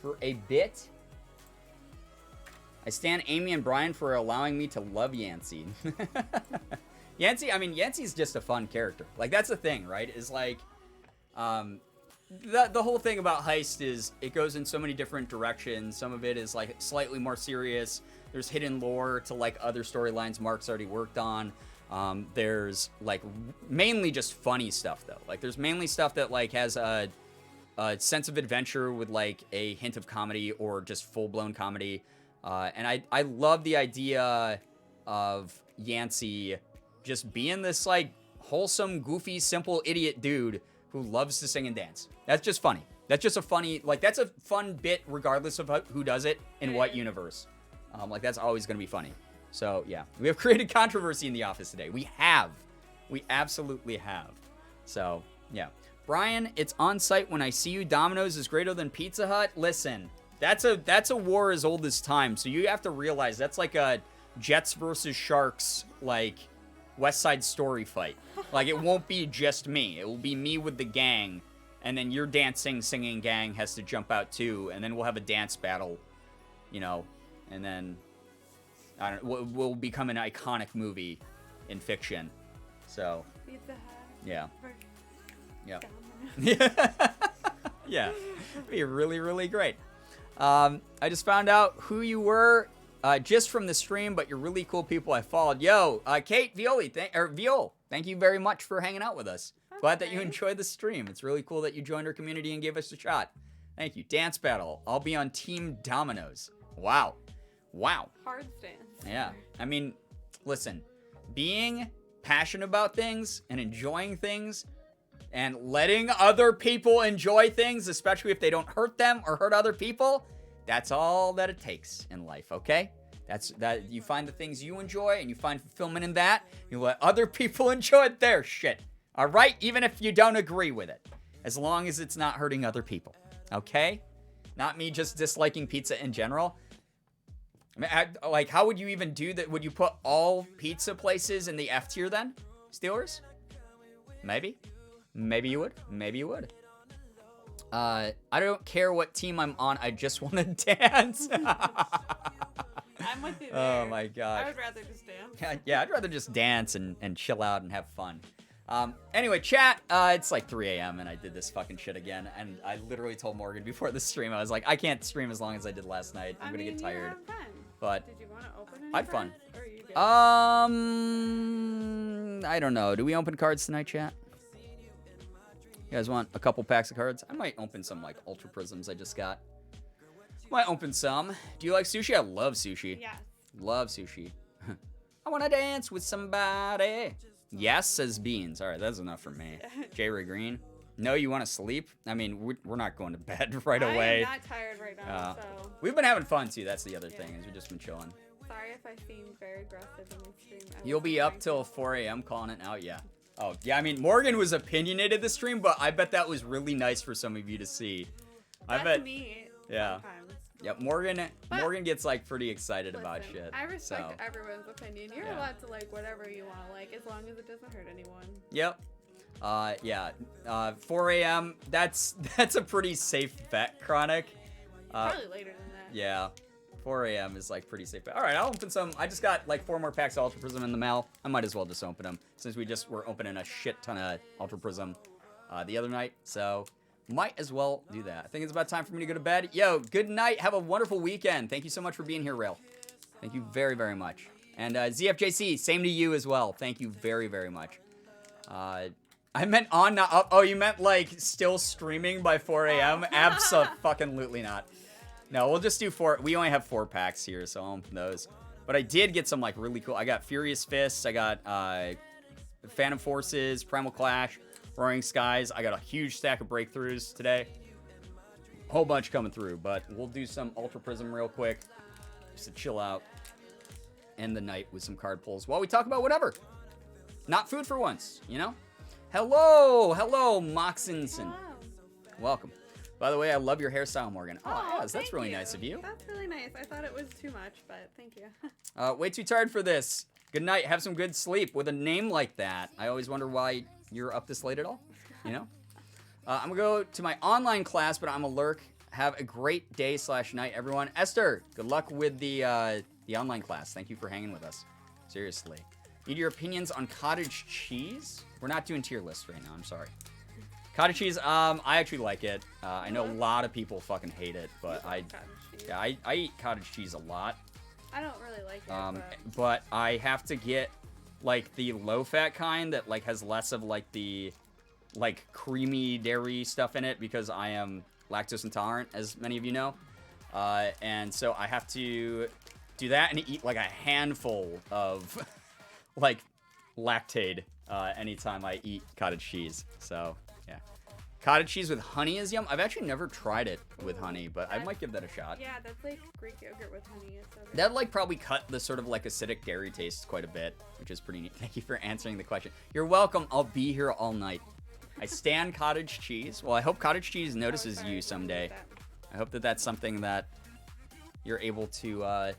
Speaker 2: for a bit. I stand Amy and Brian for allowing me to love Yancey. Yancey, I mean, Yancey's just a fun character. Like, that's the thing, right? Is like, the whole thing about Heist is it goes in so many different directions. Some of it is like slightly more serious. There's hidden lore to like other storylines Mark's already worked on. There's like mainly just funny stuff though. Like there's mainly stuff that like has a sense of adventure with like a hint of comedy or just full-blown comedy. And I love the idea of Yancey just being this like wholesome, goofy, simple idiot dude who loves to sing and dance. That's just funny. That's just a funny, like, that's a fun bit regardless of who does it in what universe. Like, that's always going to be funny. So, yeah. We have created controversy in the office today. We have. We absolutely have. So, yeah. Brian, it's on site when I see you. Domino's is greater than Pizza Hut. Listen, that's a war as old as time. So you have to realize that's like a Jets versus Sharks, like, West Side Story fight. Like, it won't be just me. It will be me with the gang. And then your dancing, singing gang has to jump out too. And then we'll have a dance battle, you know. And then, I don't know, we'll become an iconic movie in fiction. So, yeah. Yeah. Yeah. It'd be really, really great. I just found out who you were just from the stream, but you're really cool people I followed. Yo, Kate Violi, Viol, thank you very much for hanging out with us. Okay. Glad that you enjoyed the stream. It's really cool that you joined our community and gave us a shot. Thank you. Dance battle. I'll be on Team Domino's. Wow. Wow.
Speaker 3: Hard stance.
Speaker 2: Yeah. I mean, listen, being passionate about things and enjoying things and letting other people enjoy things, especially if they don't hurt them or hurt other people, that's all that it takes in life, okay? That's that you find the things you enjoy and you find fulfillment in that. You let other people enjoy their shit. All right? Even if you don't agree with it. As long as it's not hurting other people. Okay? Not me just disliking pizza in general. I mean, like, how would you even do that? Would you put all pizza places in the F tier then? Steelers? Maybe. Maybe you would. Maybe you would. I don't care what team I'm on. I just want to dance.
Speaker 3: I'm with you there.
Speaker 2: Oh my gosh.
Speaker 3: I would rather just dance.
Speaker 2: Yeah, I'd rather just dance and chill out and have fun. Anyway, chat, it's like 3 a.m. and I did this fucking shit again. And I literally told Morgan before the stream, I was like, I can't stream as long as I did last night. I'm going to get tired.
Speaker 3: Fun.
Speaker 2: But
Speaker 3: did you want to open any
Speaker 2: I had fun.
Speaker 3: cards, or you good?
Speaker 2: I don't know. Do we open cards tonight, chat? You guys want a couple packs of cards? I might open some, like, Ultra Prisms I just got. Might open some. Do you like sushi? I love sushi.
Speaker 3: Yes.
Speaker 2: Love sushi. I want to dance with somebody. Yes, says Beans. All right, that's enough for me. J. Ray Green. No, you want to sleep? I mean, we're not going to bed right away.
Speaker 3: I am not tired right now, so...
Speaker 2: We've been having fun, too. That's the other thing, is we've just been chilling.
Speaker 3: Sorry if I seem very aggressive in the stream.
Speaker 2: You'll be up till 4 a.m. calling it out? Yeah. Oh, yeah, I mean, Morgan was opinionated this stream, but I bet that was really nice for some of you to see.
Speaker 3: That's
Speaker 2: I bet.
Speaker 3: Me
Speaker 2: Yeah.
Speaker 3: sometimes.
Speaker 2: Yeah, Morgan gets, like, pretty excited about shit.
Speaker 3: I respect everyone's opinion. You're allowed to like whatever you want to like, as long as it doesn't hurt anyone.
Speaker 2: Yep. Yeah. 4 a.m. That's a pretty safe bet, Chronic.
Speaker 3: Probably later than that.
Speaker 2: Yeah. 4 a.m. is like pretty safe. All right, I'll open some. I just got like 4 more packs of Ultra Prism in the mail. I might as well just open them since we just were opening a shit ton of Ultra Prism the other night. So might as well do that. I think it's about time for me to go to bed. Yo, good night. Have a wonderful weekend. Thank you so much for being here, Rail. Thank you very, very much. And ZFJC, same to you as well. Thank you very, very much. I meant on, not up. Oh, you meant like still streaming by 4 a.m.? Abso-fucking-lutely not. No, we'll just do 4. We only have 4 packs here, so I'll open those. But I did get some like really cool. I got Furious Fists. I got Phantom Forces, Primal Clash, Roaring Skies. I got a huge stack of breakthroughs today. Whole bunch coming through, but we'll do some Ultra Prism real quick just to chill out. End the night with some card pulls while we talk about whatever. Not food for once, you know? Hello, Moxinson. Welcome. By the way, I love your hairstyle, Morgan. Oh, yes, that's really nice of you.
Speaker 3: That's really nice. I thought it was too much, but thank you.
Speaker 2: Way too tired for this. Good night. Have some good sleep. With a name like that, I always wonder why you're up this late at all. You know? I'm going to go to my online class, but I'm a lurk. Have a great day/night, everyone. Esther, good luck with the online class. Thank you for hanging with us. Seriously. Need your opinions on cottage cheese? We're not doing tier lists right now. I'm sorry. Cottage cheese, I actually like it. I know a lot of people fucking hate it, but I eat cottage cheese a lot.
Speaker 3: I don't really like it,
Speaker 2: but I have to get like the low-fat kind that like has less of like the like creamy dairy stuff in it because I am lactose intolerant, as many of you know. And so I have to do that and eat like a handful of like Lactaid anytime I eat cottage cheese. So yeah, cottage cheese with honey is yum. I've actually never tried it with honey, but I might give that a shot.
Speaker 3: Yeah, that's like Greek yogurt with honey. It's so good.
Speaker 2: That like probably cut the sort of like acidic dairy taste quite a bit, which is pretty neat. Thank you for answering the question. You're welcome. I'll be here all night. I stand cottage cheese. Well, I hope cottage cheese notices you someday. I hope that that's something that you're able to,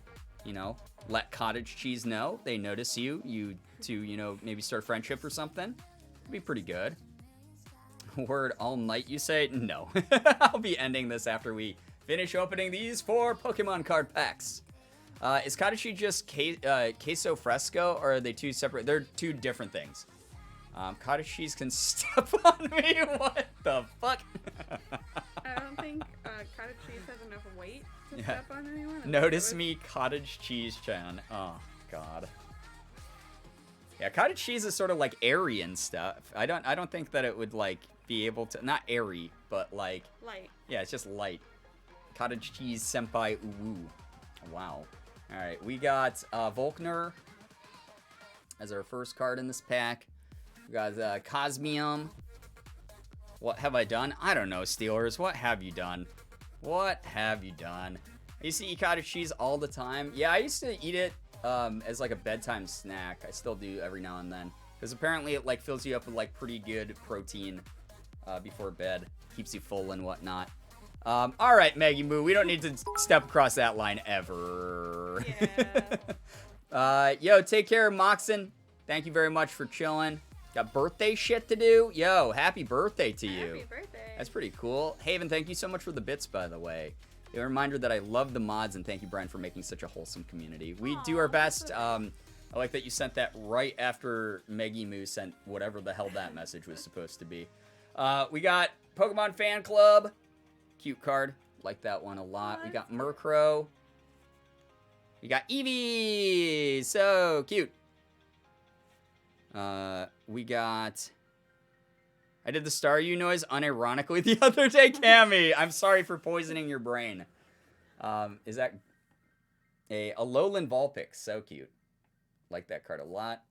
Speaker 2: you know, let cottage cheese know. They notice you. You to, you know, maybe start a friendship or something. It'd be pretty good. Word all night, you say? No. I'll be ending this after we finish opening these 4 Pokemon card packs. Is cottage cheese just queso fresco, or are they two separate? They're two different things. Cottage cheese can step on me. What the fuck?
Speaker 3: I don't think cottage cheese has enough weight to step on anyone.
Speaker 2: Notice me, cottage cheese chan. Oh god. Yeah, cottage cheese is sort of like airy and stuff. I don't think that it would like be able to, not airy, but like
Speaker 3: light.
Speaker 2: Yeah, it's just light. Cottage cheese senpai uwu. Wow. All right, we got Volkner as our first card in this pack. We got Cosmium. What have I done? I don't know, Steelers. What have you done? What have you done? I used to eat cottage cheese all the time. Yeah, I used to eat it as like a bedtime snack. I still do every now and then. Because apparently it like fills you up with like pretty good protein before bed. Keeps you full and whatnot. All right, Maggie Moo. We don't need to step across that line ever.
Speaker 3: Yeah.
Speaker 2: Yo, take care, Moxon. Thank you very much for chilling. Got birthday shit to do? Yo, happy birthday to you.
Speaker 3: Happy birthday.
Speaker 2: That's pretty cool. Haven, thank you so much for the bits, by the way. A reminder that I love the mods, and thank you, Brian, for making such a wholesome community. We do our best. I like that you sent that right after Meggy Moo sent whatever the hell that message was supposed to be. We got Pokemon Fan Club. Cute card. Like that one a lot. We got Murkrow. We got Eevee. So cute. We got... I did the Staryu noise unironically the other day, Cammy. I'm sorry for poisoning your brain. Is that a Alolan Vulpix? So cute. Like that card a lot.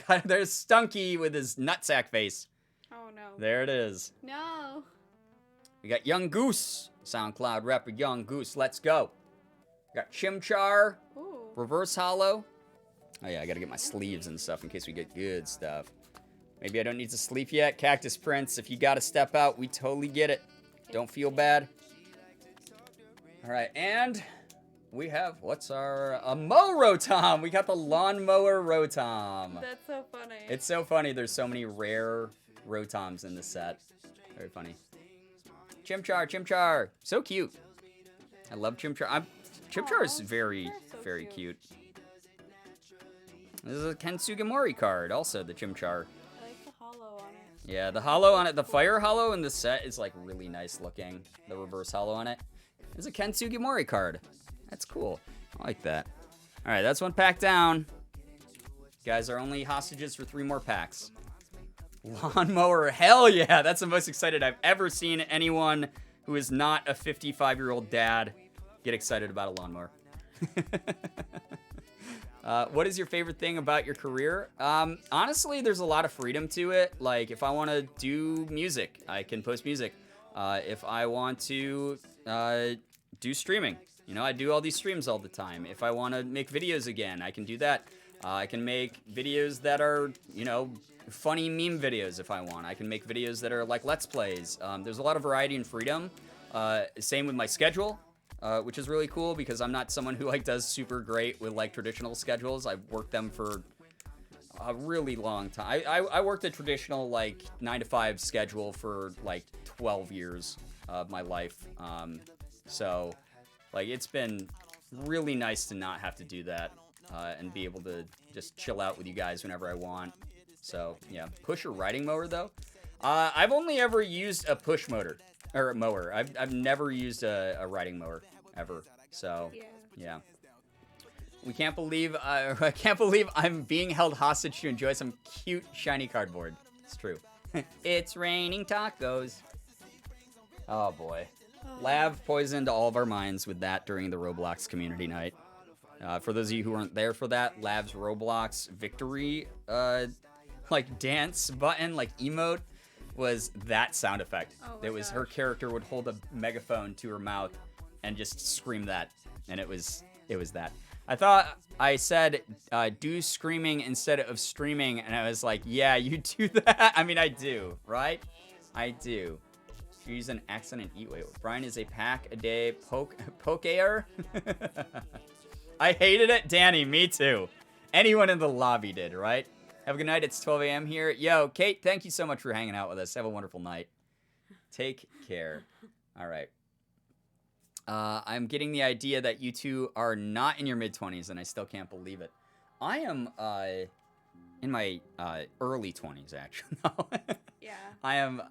Speaker 2: God, there's Stunky with his nutsack face.
Speaker 3: Oh no.
Speaker 2: There it is.
Speaker 3: No.
Speaker 2: We got Young Goose. SoundCloud rapper Young Goose. Let's go. We got Chimchar.
Speaker 3: Ooh.
Speaker 2: Reverse Hollow. Oh yeah, I gotta get my sleeves and stuff in case we get good stuff. Maybe I don't need to sleep yet. Cactus Prince, if you gotta step out, we totally get it. Don't feel bad. Alright, and we have, what's our, a Mow Rotom. We got the Lawnmower Rotom.
Speaker 3: That's so funny.
Speaker 2: It's so funny. There's so many rare Rotoms in this set. Very funny. Chimchar, Chimchar. So cute. I love Chimchar. Chimchar is very,
Speaker 3: so
Speaker 2: very cute. This is a Ken Sugimori card, also the Chimchar.
Speaker 3: I like the hollow on it.
Speaker 2: Yeah, the hollow on it, the fire hollow in the set is like really nice looking. The reverse hollow on it. It's a Ken Sugimori card. That's cool. I like that. All right, that's one pack down. Guys are only hostages for 3 more packs. Lawnmower, hell yeah. That's the most excited I've ever seen anyone who is not a 55-year-old dad get excited about a lawnmower. What is your favorite thing about your career? Honestly, there's a lot of freedom to it. Like, if I want to do music, I can post music. If I want to do streaming, you know, I do all these streams all the time. If I want to make videos again, I can do that. I can make videos that are, you know, funny meme videos if I want. I can make videos that are like Let's Plays. There's a lot of variety and freedom. Same with my schedule. Which is really cool because I'm not someone who like does super great with like traditional schedules. I've worked them for a really long time. I worked a traditional like 9 to 5 schedule for like 12 years. of my life. So, like, it's been really nice to not have to do that and be able to just chill out with you guys whenever I want. So, yeah. Push or riding mower, though? I've only ever used a push mower. I've never used a riding mower, ever. So, yeah. We can't believe I can't believe I'm being held hostage to enjoy some cute shiny cardboard. It's true. It's raining tacos. Oh boy. Lav poisoned all of our minds with that during the Roblox community night. For those of you who weren't there for that, Lav's Roblox victory like dance button, like emote, was that sound effect. It was her character would hold a megaphone to her mouth and just scream that, and it was that. I thought I said do screaming instead of streaming, and I was like, yeah, you do that. I mean, I do, right? I do. She's an accident eat. Wait, Brian is a pack a day pokeer. I hated it, Danny. Me too. Anyone in the lobby did, right? Have a good night. It's 12 a.m. here. Yo, Kate, thank you so much for hanging out with us. Have a wonderful night. Take care. All right. I'm getting the idea that you two are not in your mid-20s, and I still can't believe it. I am in my early 20s, actually.
Speaker 3: Yeah.
Speaker 2: I am.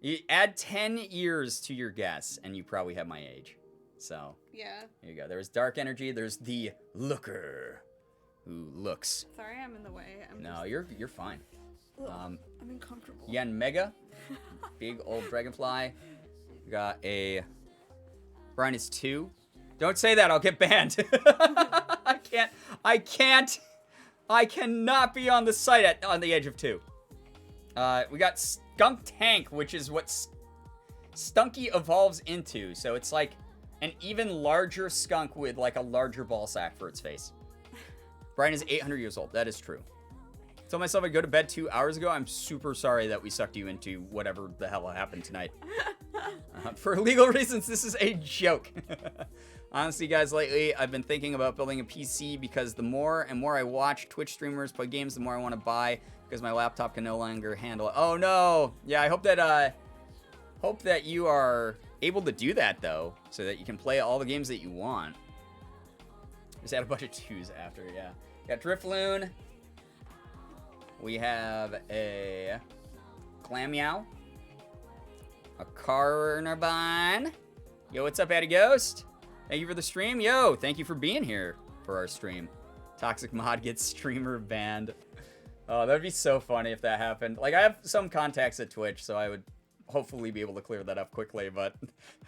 Speaker 2: You add 10 years to your guess, and you probably have my age. So,
Speaker 3: yeah.
Speaker 2: Here you go. There's dark energy. There's the looker who looks.
Speaker 3: Sorry, I'm in the way.
Speaker 2: No, you're fine.
Speaker 3: I'm uncomfortable.
Speaker 2: Yen Mega, big old dragonfly. We got a. Brian is 2. Don't say that. I'll get banned. I cannot be on the site on the age of 2. We got Skunk Tank, which is what Stunky evolves into. So it's like an even larger skunk with like a larger ball sack for its face. Brian is 800 years old. That is true. Told myself I'd go to bed 2 hours ago. I'm super sorry that we sucked you into whatever the hell happened tonight. For legal reasons, this is a joke. Honestly, guys, lately I've been thinking about building a PC because the more and more I watch Twitch streamers play games, the more I want to buy because my laptop can no longer handle it. Oh no! Yeah, I hope that you are able to do that though, so that you can play all the games that you want. Just add a bunch of 2s after, yeah. Got Drifloon. We have a Glammeow. A Carnarvon. Yo, what's up, Addy Ghost? Thank you for the stream. Yo, thank you for being here for our stream. Toxic Mod gets streamer banned. Oh, that'd be so funny if that happened. Like, I have some contacts at Twitch, so I would hopefully be able to clear that up quickly, but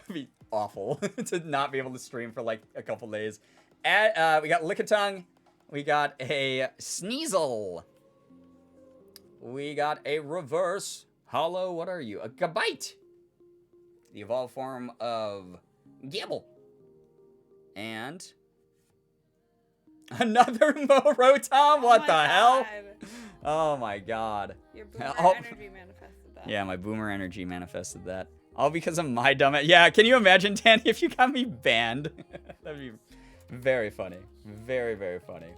Speaker 2: it'd be awful to not be able to stream for like a couple days. We got Lickitung. We got a Sneasel. We got a Reverse Hollow. What are you? A Gabite. The evolved form of Gibble. And another Morotom? What the hell? Oh my god.
Speaker 3: Your boomer energy manifested that.
Speaker 2: Yeah, my boomer energy manifested that. All because of my dumb... Yeah, can you imagine, Danny, if you got me banned? That'd be very funny. Very, very funny.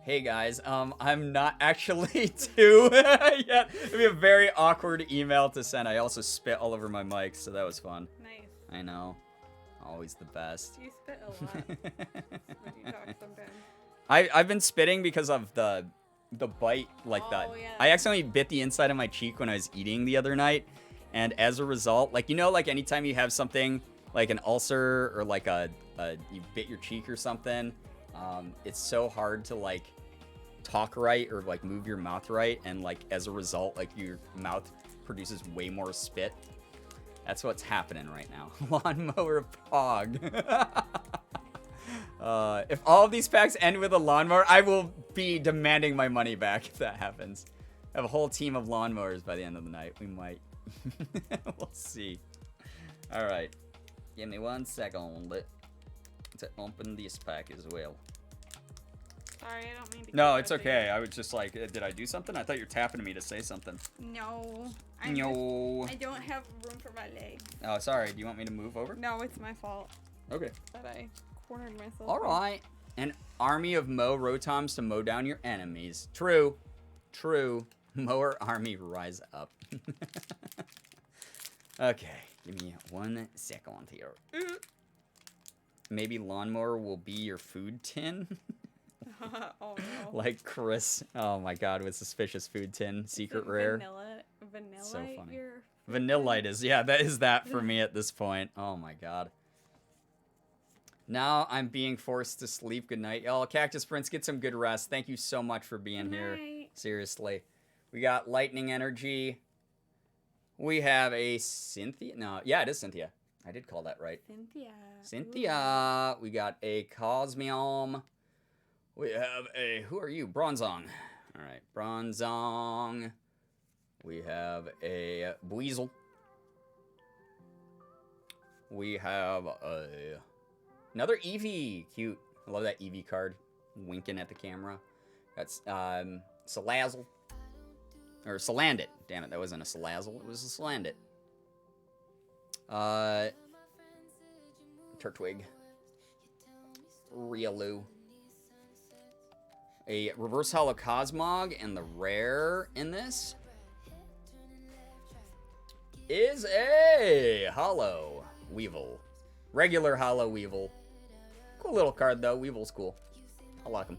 Speaker 2: Hey guys, I'm not actually 2 yet. It'd be a very awkward email to send. I also spit all over my mic, so that was fun.
Speaker 3: Nice.
Speaker 2: I know. Always the best.
Speaker 3: You spit a lot when you talk sometimes.
Speaker 2: I've been spitting because of the bite, like that.
Speaker 3: Yeah.
Speaker 2: I accidentally bit the inside of my cheek when I was eating the other night, and as a result, like, you know, like anytime you have something like an ulcer or like you bit your cheek or something, it's so hard to like talk right or like move your mouth right, and like as a result, like your mouth produces way more spit. That's what's happening right now. Lawnmower Pog. If all of these packs end with a lawnmower, I will be demanding my money back if that happens. I have a whole team of lawnmowers by the end of the night. We might. We'll see. All right. Give me 1 second to open this pack as well.
Speaker 3: Sorry, I don't mean to.
Speaker 2: No, it's okay. I was just like, did I do something? I thought you were tapping to me to say something.
Speaker 3: No.
Speaker 2: No.
Speaker 3: I don't have room for my leg.
Speaker 2: Oh, sorry. Do you want me to move over?
Speaker 3: No, it's my fault
Speaker 2: Okay.
Speaker 3: that I cornered myself.
Speaker 2: All right. An army of mow rotoms to mow down your enemies. True. True. Mower army, rise up. Okay, give me 1 second here. Maybe lawnmower will be your food tin?
Speaker 3: Oh no.
Speaker 2: Like Chris. Oh my god, with suspicious food tin. Secret rare.
Speaker 3: Vanilla
Speaker 2: So funny.
Speaker 3: your
Speaker 2: Vanillite is, yeah, that is that for me at this point. Oh my god. Now I'm being forced to sleep. Good night. Oh, Cactus Prince, get some good rest. Thank you so much for being here.
Speaker 3: Night.
Speaker 2: Seriously. We got Lightning Energy. We have a Cynthia. No, yeah, it is Cynthia. I did call that right. Cynthia. We got a Cosmium. We have a, who are you? Bronzong. All right, Bronzong. We have a Buizel. We have another Eevee. Cute. I love that Eevee card. Winking at the camera. That's Salazzle. Or Salandit. Damn it, that wasn't a Salazzle. It was a Salandit. Turtwig. Riolu. A Reverse Hollow Cosmog, and the rare in this is a Hollow Weevil. Regular Hollow Weevil. Cool little card, though. Weevil's cool. I like him.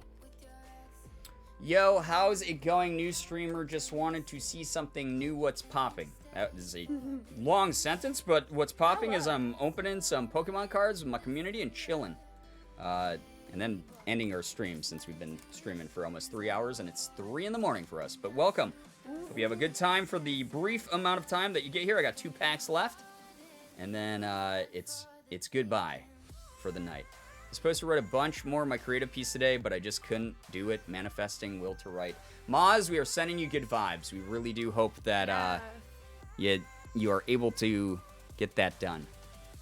Speaker 2: Yo, how's it going, new streamer? Just wanted to see something new. What's popping? That is a long sentence, but what's popping is I'm opening some Pokemon cards with my community and chilling. And then ending our stream since we've been streaming for almost 3 hours, and it's 3 in the morning for us. But welcome. Hope you have a good time for the brief amount of time that you get here. I got 2 packs left, and then it's goodbye for the night. I was supposed to write a bunch more of my creative piece today, but I just couldn't do it. Manifesting will to write. Maz, we are sending you good vibes. We really do hope that you are able to get that done.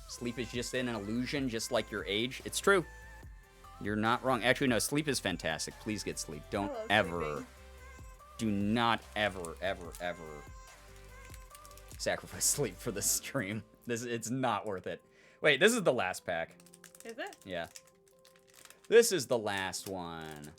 Speaker 2: Sleep is just an illusion, just like your age. It's true. You're not wrong. Actually, no, sleep is fantastic. Please get sleep. Don't ever, do not ever, ever, ever sacrifice sleep for this stream. It's not worth it. Wait, this is the last pack.
Speaker 3: Is it?
Speaker 2: Yeah. This is the last one.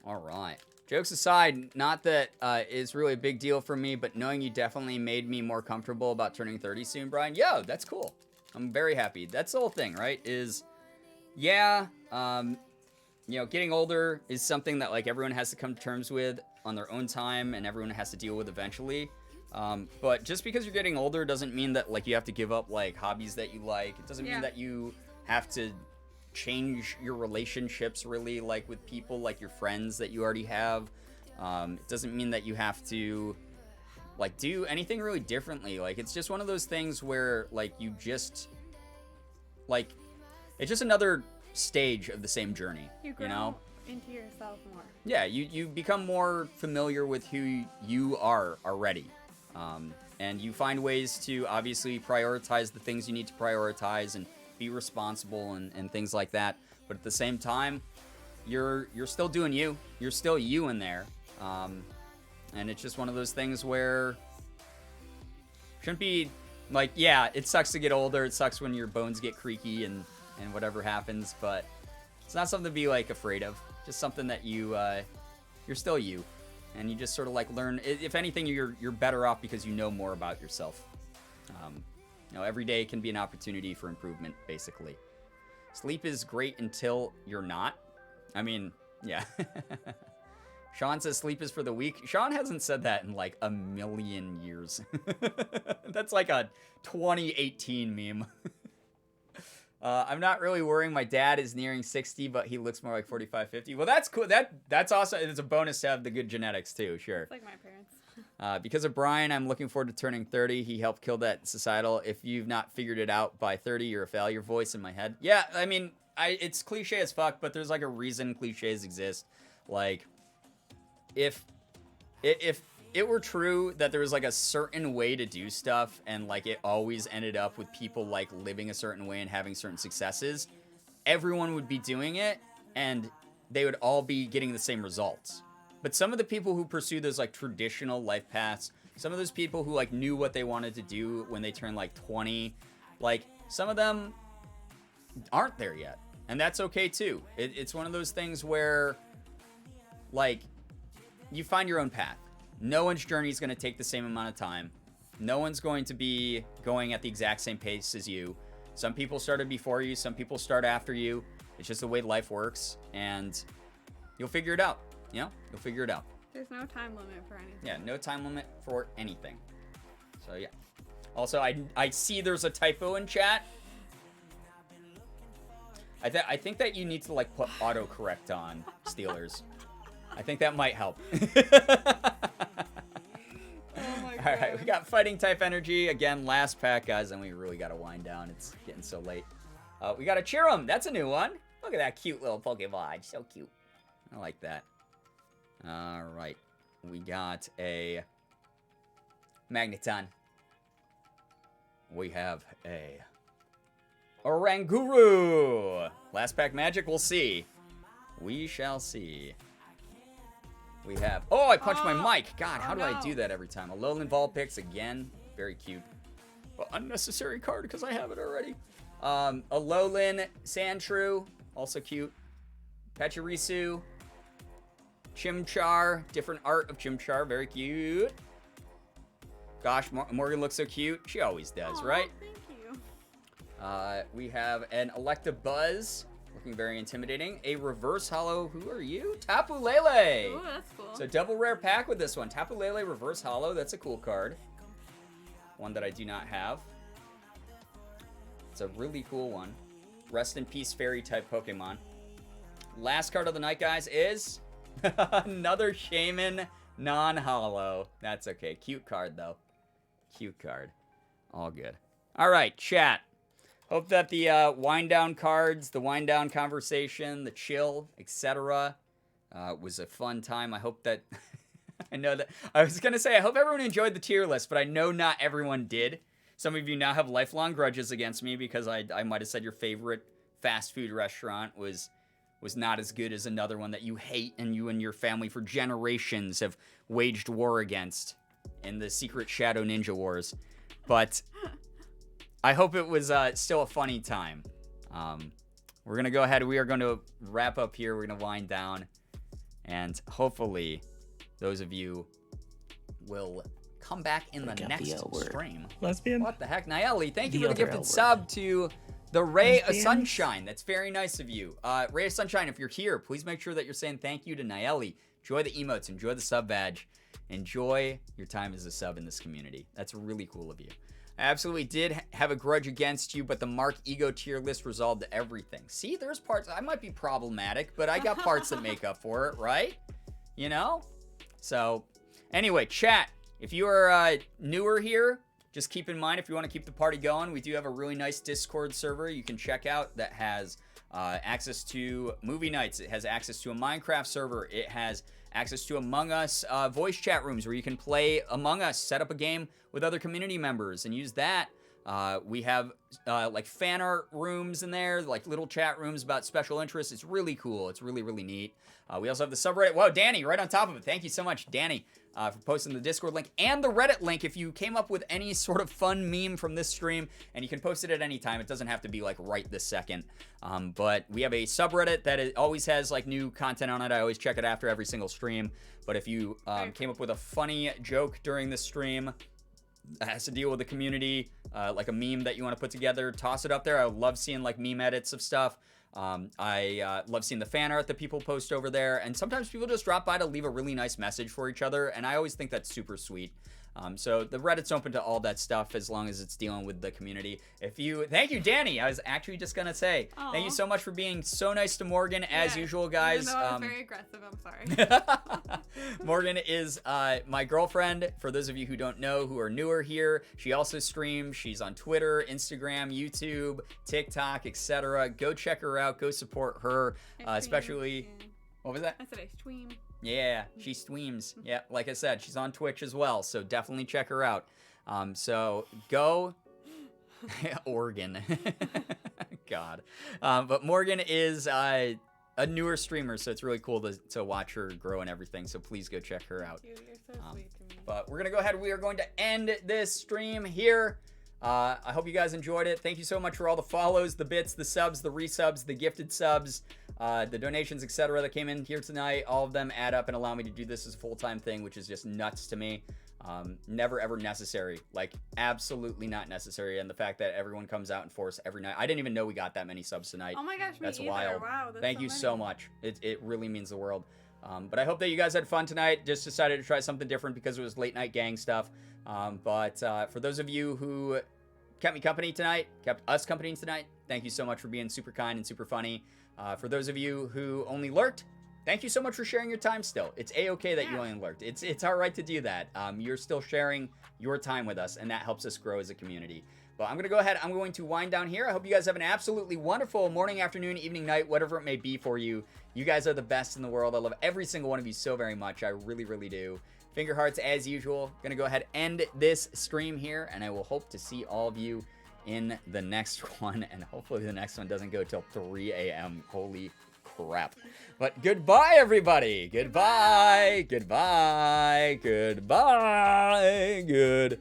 Speaker 2: All right. Jokes aside, not that it's really a big deal for me, but knowing you definitely made me more comfortable about turning 30 soon, Brian. Yo, that's cool. I'm very happy. That's the whole thing, right? Yeah, you know, getting older is something that, like, everyone has to come to terms with on their own time, and everyone has to deal with eventually. But just because you're getting older doesn't mean that, like, you have to give up, like, hobbies that you like. It doesn't mean that you have to change your relationships, really, like, with people, like your friends that you already have. It doesn't mean that you have to, like, do anything really differently. Like, it's just one of those things where, like, you just, like, it's just another stage of the same journey,
Speaker 3: you grow
Speaker 2: know?
Speaker 3: into yourself more.
Speaker 2: Yeah, you become more familiar with who you are already. And you find ways to obviously prioritize the things you need to prioritize and be responsible and things like that. But at the same time, you're still doing you. You're still you in there. And it's just one of those things where shouldn't be like, yeah, it sucks to get older. It sucks when your bones get creaky and whatever happens, but it's not something to be, like, afraid of. Just something that you're still you, and you just sort of, like, learn. If anything, you're better off because you know more about yourself. You know, every day can be an opportunity for improvement, basically. Sleep is great until you're not. I mean, yeah. Sean says sleep is for the weak. Sean hasn't said that in, like, a million years. That's like a 2018 meme. I'm not really worrying. My dad is nearing 60, but he looks more like 45, 50. Well, that's cool. That's awesome. It's a bonus to have the good genetics, too. Sure.
Speaker 3: It's like my parents.
Speaker 2: Because of Brian, I'm looking forward to turning 30. He helped kill that societal. If you've not figured it out by 30, you're a failure. Voice in my head. Yeah, I mean, it's cliche as fuck, but there's, like, a reason cliches exist. Like, if it were true that there was, like, a certain way to do stuff and, like, it always ended up with people, like, living a certain way and having certain successes, everyone would be doing it and they would all be getting the same results. But some of the people who pursue those, like, traditional life paths, some of those people who, like, knew what they wanted to do when they turned, like, 20, like, some of them aren't there yet. And that's okay, too. It's one of those things where, like, you find your own path. No one's journey is going to take the same amount of time. No one's going to be going at the exact same pace as you. Some people started before you. Some people start after you. It's just the way life works, and you'll figure it out. You know, you'll figure it out.
Speaker 3: There's no time limit for anything.
Speaker 2: Yeah, no time limit for anything. So yeah. Also, I see there's a typo in chat. I think that you need to like put autocorrect on, Steelers. I think that might help.
Speaker 3: Oh my God.
Speaker 2: All right, we got fighting type energy again. Last pack, guys, and we really got to wind down. It's getting so late. We got a Cheerum. That's a new one. Look at that cute little Pokemon. So cute. I like that. All right, we got a Magneton. We have a Oranguru. Last pack magic, we'll see. We shall see. We have... Oh, I punched my mic. God, how do I do that every time? A Lowland Vulpix again. Very cute. But unnecessary card because I have it already. A Lowland Sandshrew. Also cute. Pachirisu. Chimchar. Different art of Chimchar. Very cute. Gosh, Morgan looks so cute. She always does,
Speaker 3: Aw,
Speaker 2: right?
Speaker 3: Thank you.
Speaker 2: We have an Electabuzz. Looking very intimidating. A reverse holo. Who are you? Tapu Lele.
Speaker 3: Ooh, that's cool.
Speaker 2: So double rare pack with this one. Tapu Lele reverse holo. That's a cool card. One that I do not have. It's a really cool one. Rest in peace fairy type Pokemon. Last card of the night, guys, is another Shaman non-holo. That's okay. Cute card, though. Cute card. All good. All right, chat. Hope that the wind down cards, the wind down conversation, the chill, etc. Was a fun time. I hope that... I know that... I was going to say, I hope everyone enjoyed the tier list, but I know not everyone did. Some of you now have lifelong grudges against me because I might have said your favorite fast food restaurant was not as good as another one that you hate and you and your family for generations have waged war against in the secret Shadow Ninja Wars. But I hope it was still a funny time. We're going to go ahead. We are going to wrap up here. We're going to wind down. And hopefully those of you will come back in the next stream.
Speaker 5: Lesbian?
Speaker 2: What the heck? Naeli, thank you
Speaker 5: The
Speaker 2: for the
Speaker 5: other
Speaker 2: gifted
Speaker 5: L
Speaker 2: sub to the Ray of
Speaker 5: Lesbians?
Speaker 2: Sunshine. That's very nice of you. Ray of Sunshine, if you're here, please make sure that you're saying thank you to Naeli. Enjoy the emotes. Enjoy the sub badge. Enjoy your time as a sub in this community. That's really cool of you. I absolutely did have a grudge against you, but the Mark Ego tier list resolved everything. See, there's parts... I might be problematic, but I got parts that make up for it, right? You know? So, anyway, chat. If you are newer here, just keep in mind, if you want to keep the party going, we do have a really nice Discord server you can check out that has access to movie nights. It has access to a Minecraft server. It has access to Among Us voice chat rooms where you can play Among Us, set up a game with other community members and use that. We have like fan art rooms in there, like little chat rooms about special interests. It's really cool. It's really, really neat. We also have the subreddit. Whoa, Danny, right on top of it. Thank you so much, Danny, for posting the Discord link and the Reddit link if you came up with any sort of fun meme from this stream. And you can post it at any time. It doesn't have to be like right this second. But we have a subreddit that always has like new content on it. I always check it after every single stream. But if you came up with a funny joke during the stream that has to deal with the community, like a meme that you want to put together, toss it up there. I love seeing like meme edits of stuff. I love seeing the fan art that people post over there, and sometimes people just drop by to leave a really nice message for each other, and I always think that's super sweet. So the Reddit's open to all that stuff as long as it's dealing with the community. Thank you, Danny. I was actually just gonna say, thank you so much for being so nice to Morgan as usual, guys.
Speaker 3: Even though I was very aggressive, I'm sorry.
Speaker 2: Morgan is my girlfriend. For those of you who don't know, who are newer here, she also streams. She's on Twitter, Instagram, YouTube, TikTok, etc. Go check her out. Go support her, especially. What was that?
Speaker 3: I said I stream.
Speaker 2: Yeah, she streams. Yeah, like I said, she's on Twitch as well, so definitely check her out. So go... Oregon. God. But Morgan is a newer streamer, so it's really cool to watch her grow and everything, so please go check her out.
Speaker 3: You're so sweet to me.
Speaker 2: But we're going to go ahead. We are going to end this stream here. I hope you guys enjoyed it. Thank you so much for all the follows, the bits, the subs, the resubs, the gifted subs, the donations, etc. that came in here tonight. All of them add up and allow me to do this as a full-time thing, which is just nuts to me. Never ever necessary, like absolutely not necessary. And the fact that everyone comes out in force every night. I didn't even know we got that many subs tonight.
Speaker 3: Oh my gosh, me
Speaker 2: That's
Speaker 3: either.
Speaker 2: wild.
Speaker 3: Wow, that's
Speaker 2: Thank you
Speaker 3: many.
Speaker 2: so much. It really means the world. But I hope that you guys had fun tonight. Just decided to try something different because it was late night gang stuff. But for those of you who kept me company tonight, kept us company tonight, thank you so much for being super kind and super funny. For those of you who only lurked, thank you so much for sharing your time still. It's a-okay that you only lurked. It's all right to do that. You're still sharing your time with us, and that helps us grow as a community. But I'm going to go ahead. I'm going to wind down here. I hope you guys have an absolutely wonderful morning, afternoon, evening, night, whatever it may be for you. You guys are the best in the world. I love every single one of you so very much. I really, really do. Finger hearts as usual. Going to go ahead and end this stream here, and I will hope to see all of you in the next one. And hopefully the next one doesn't go till 3 a.m. Holy crap. But goodbye, everybody. Goodbye. Goodbye. Goodbye. Goodbye.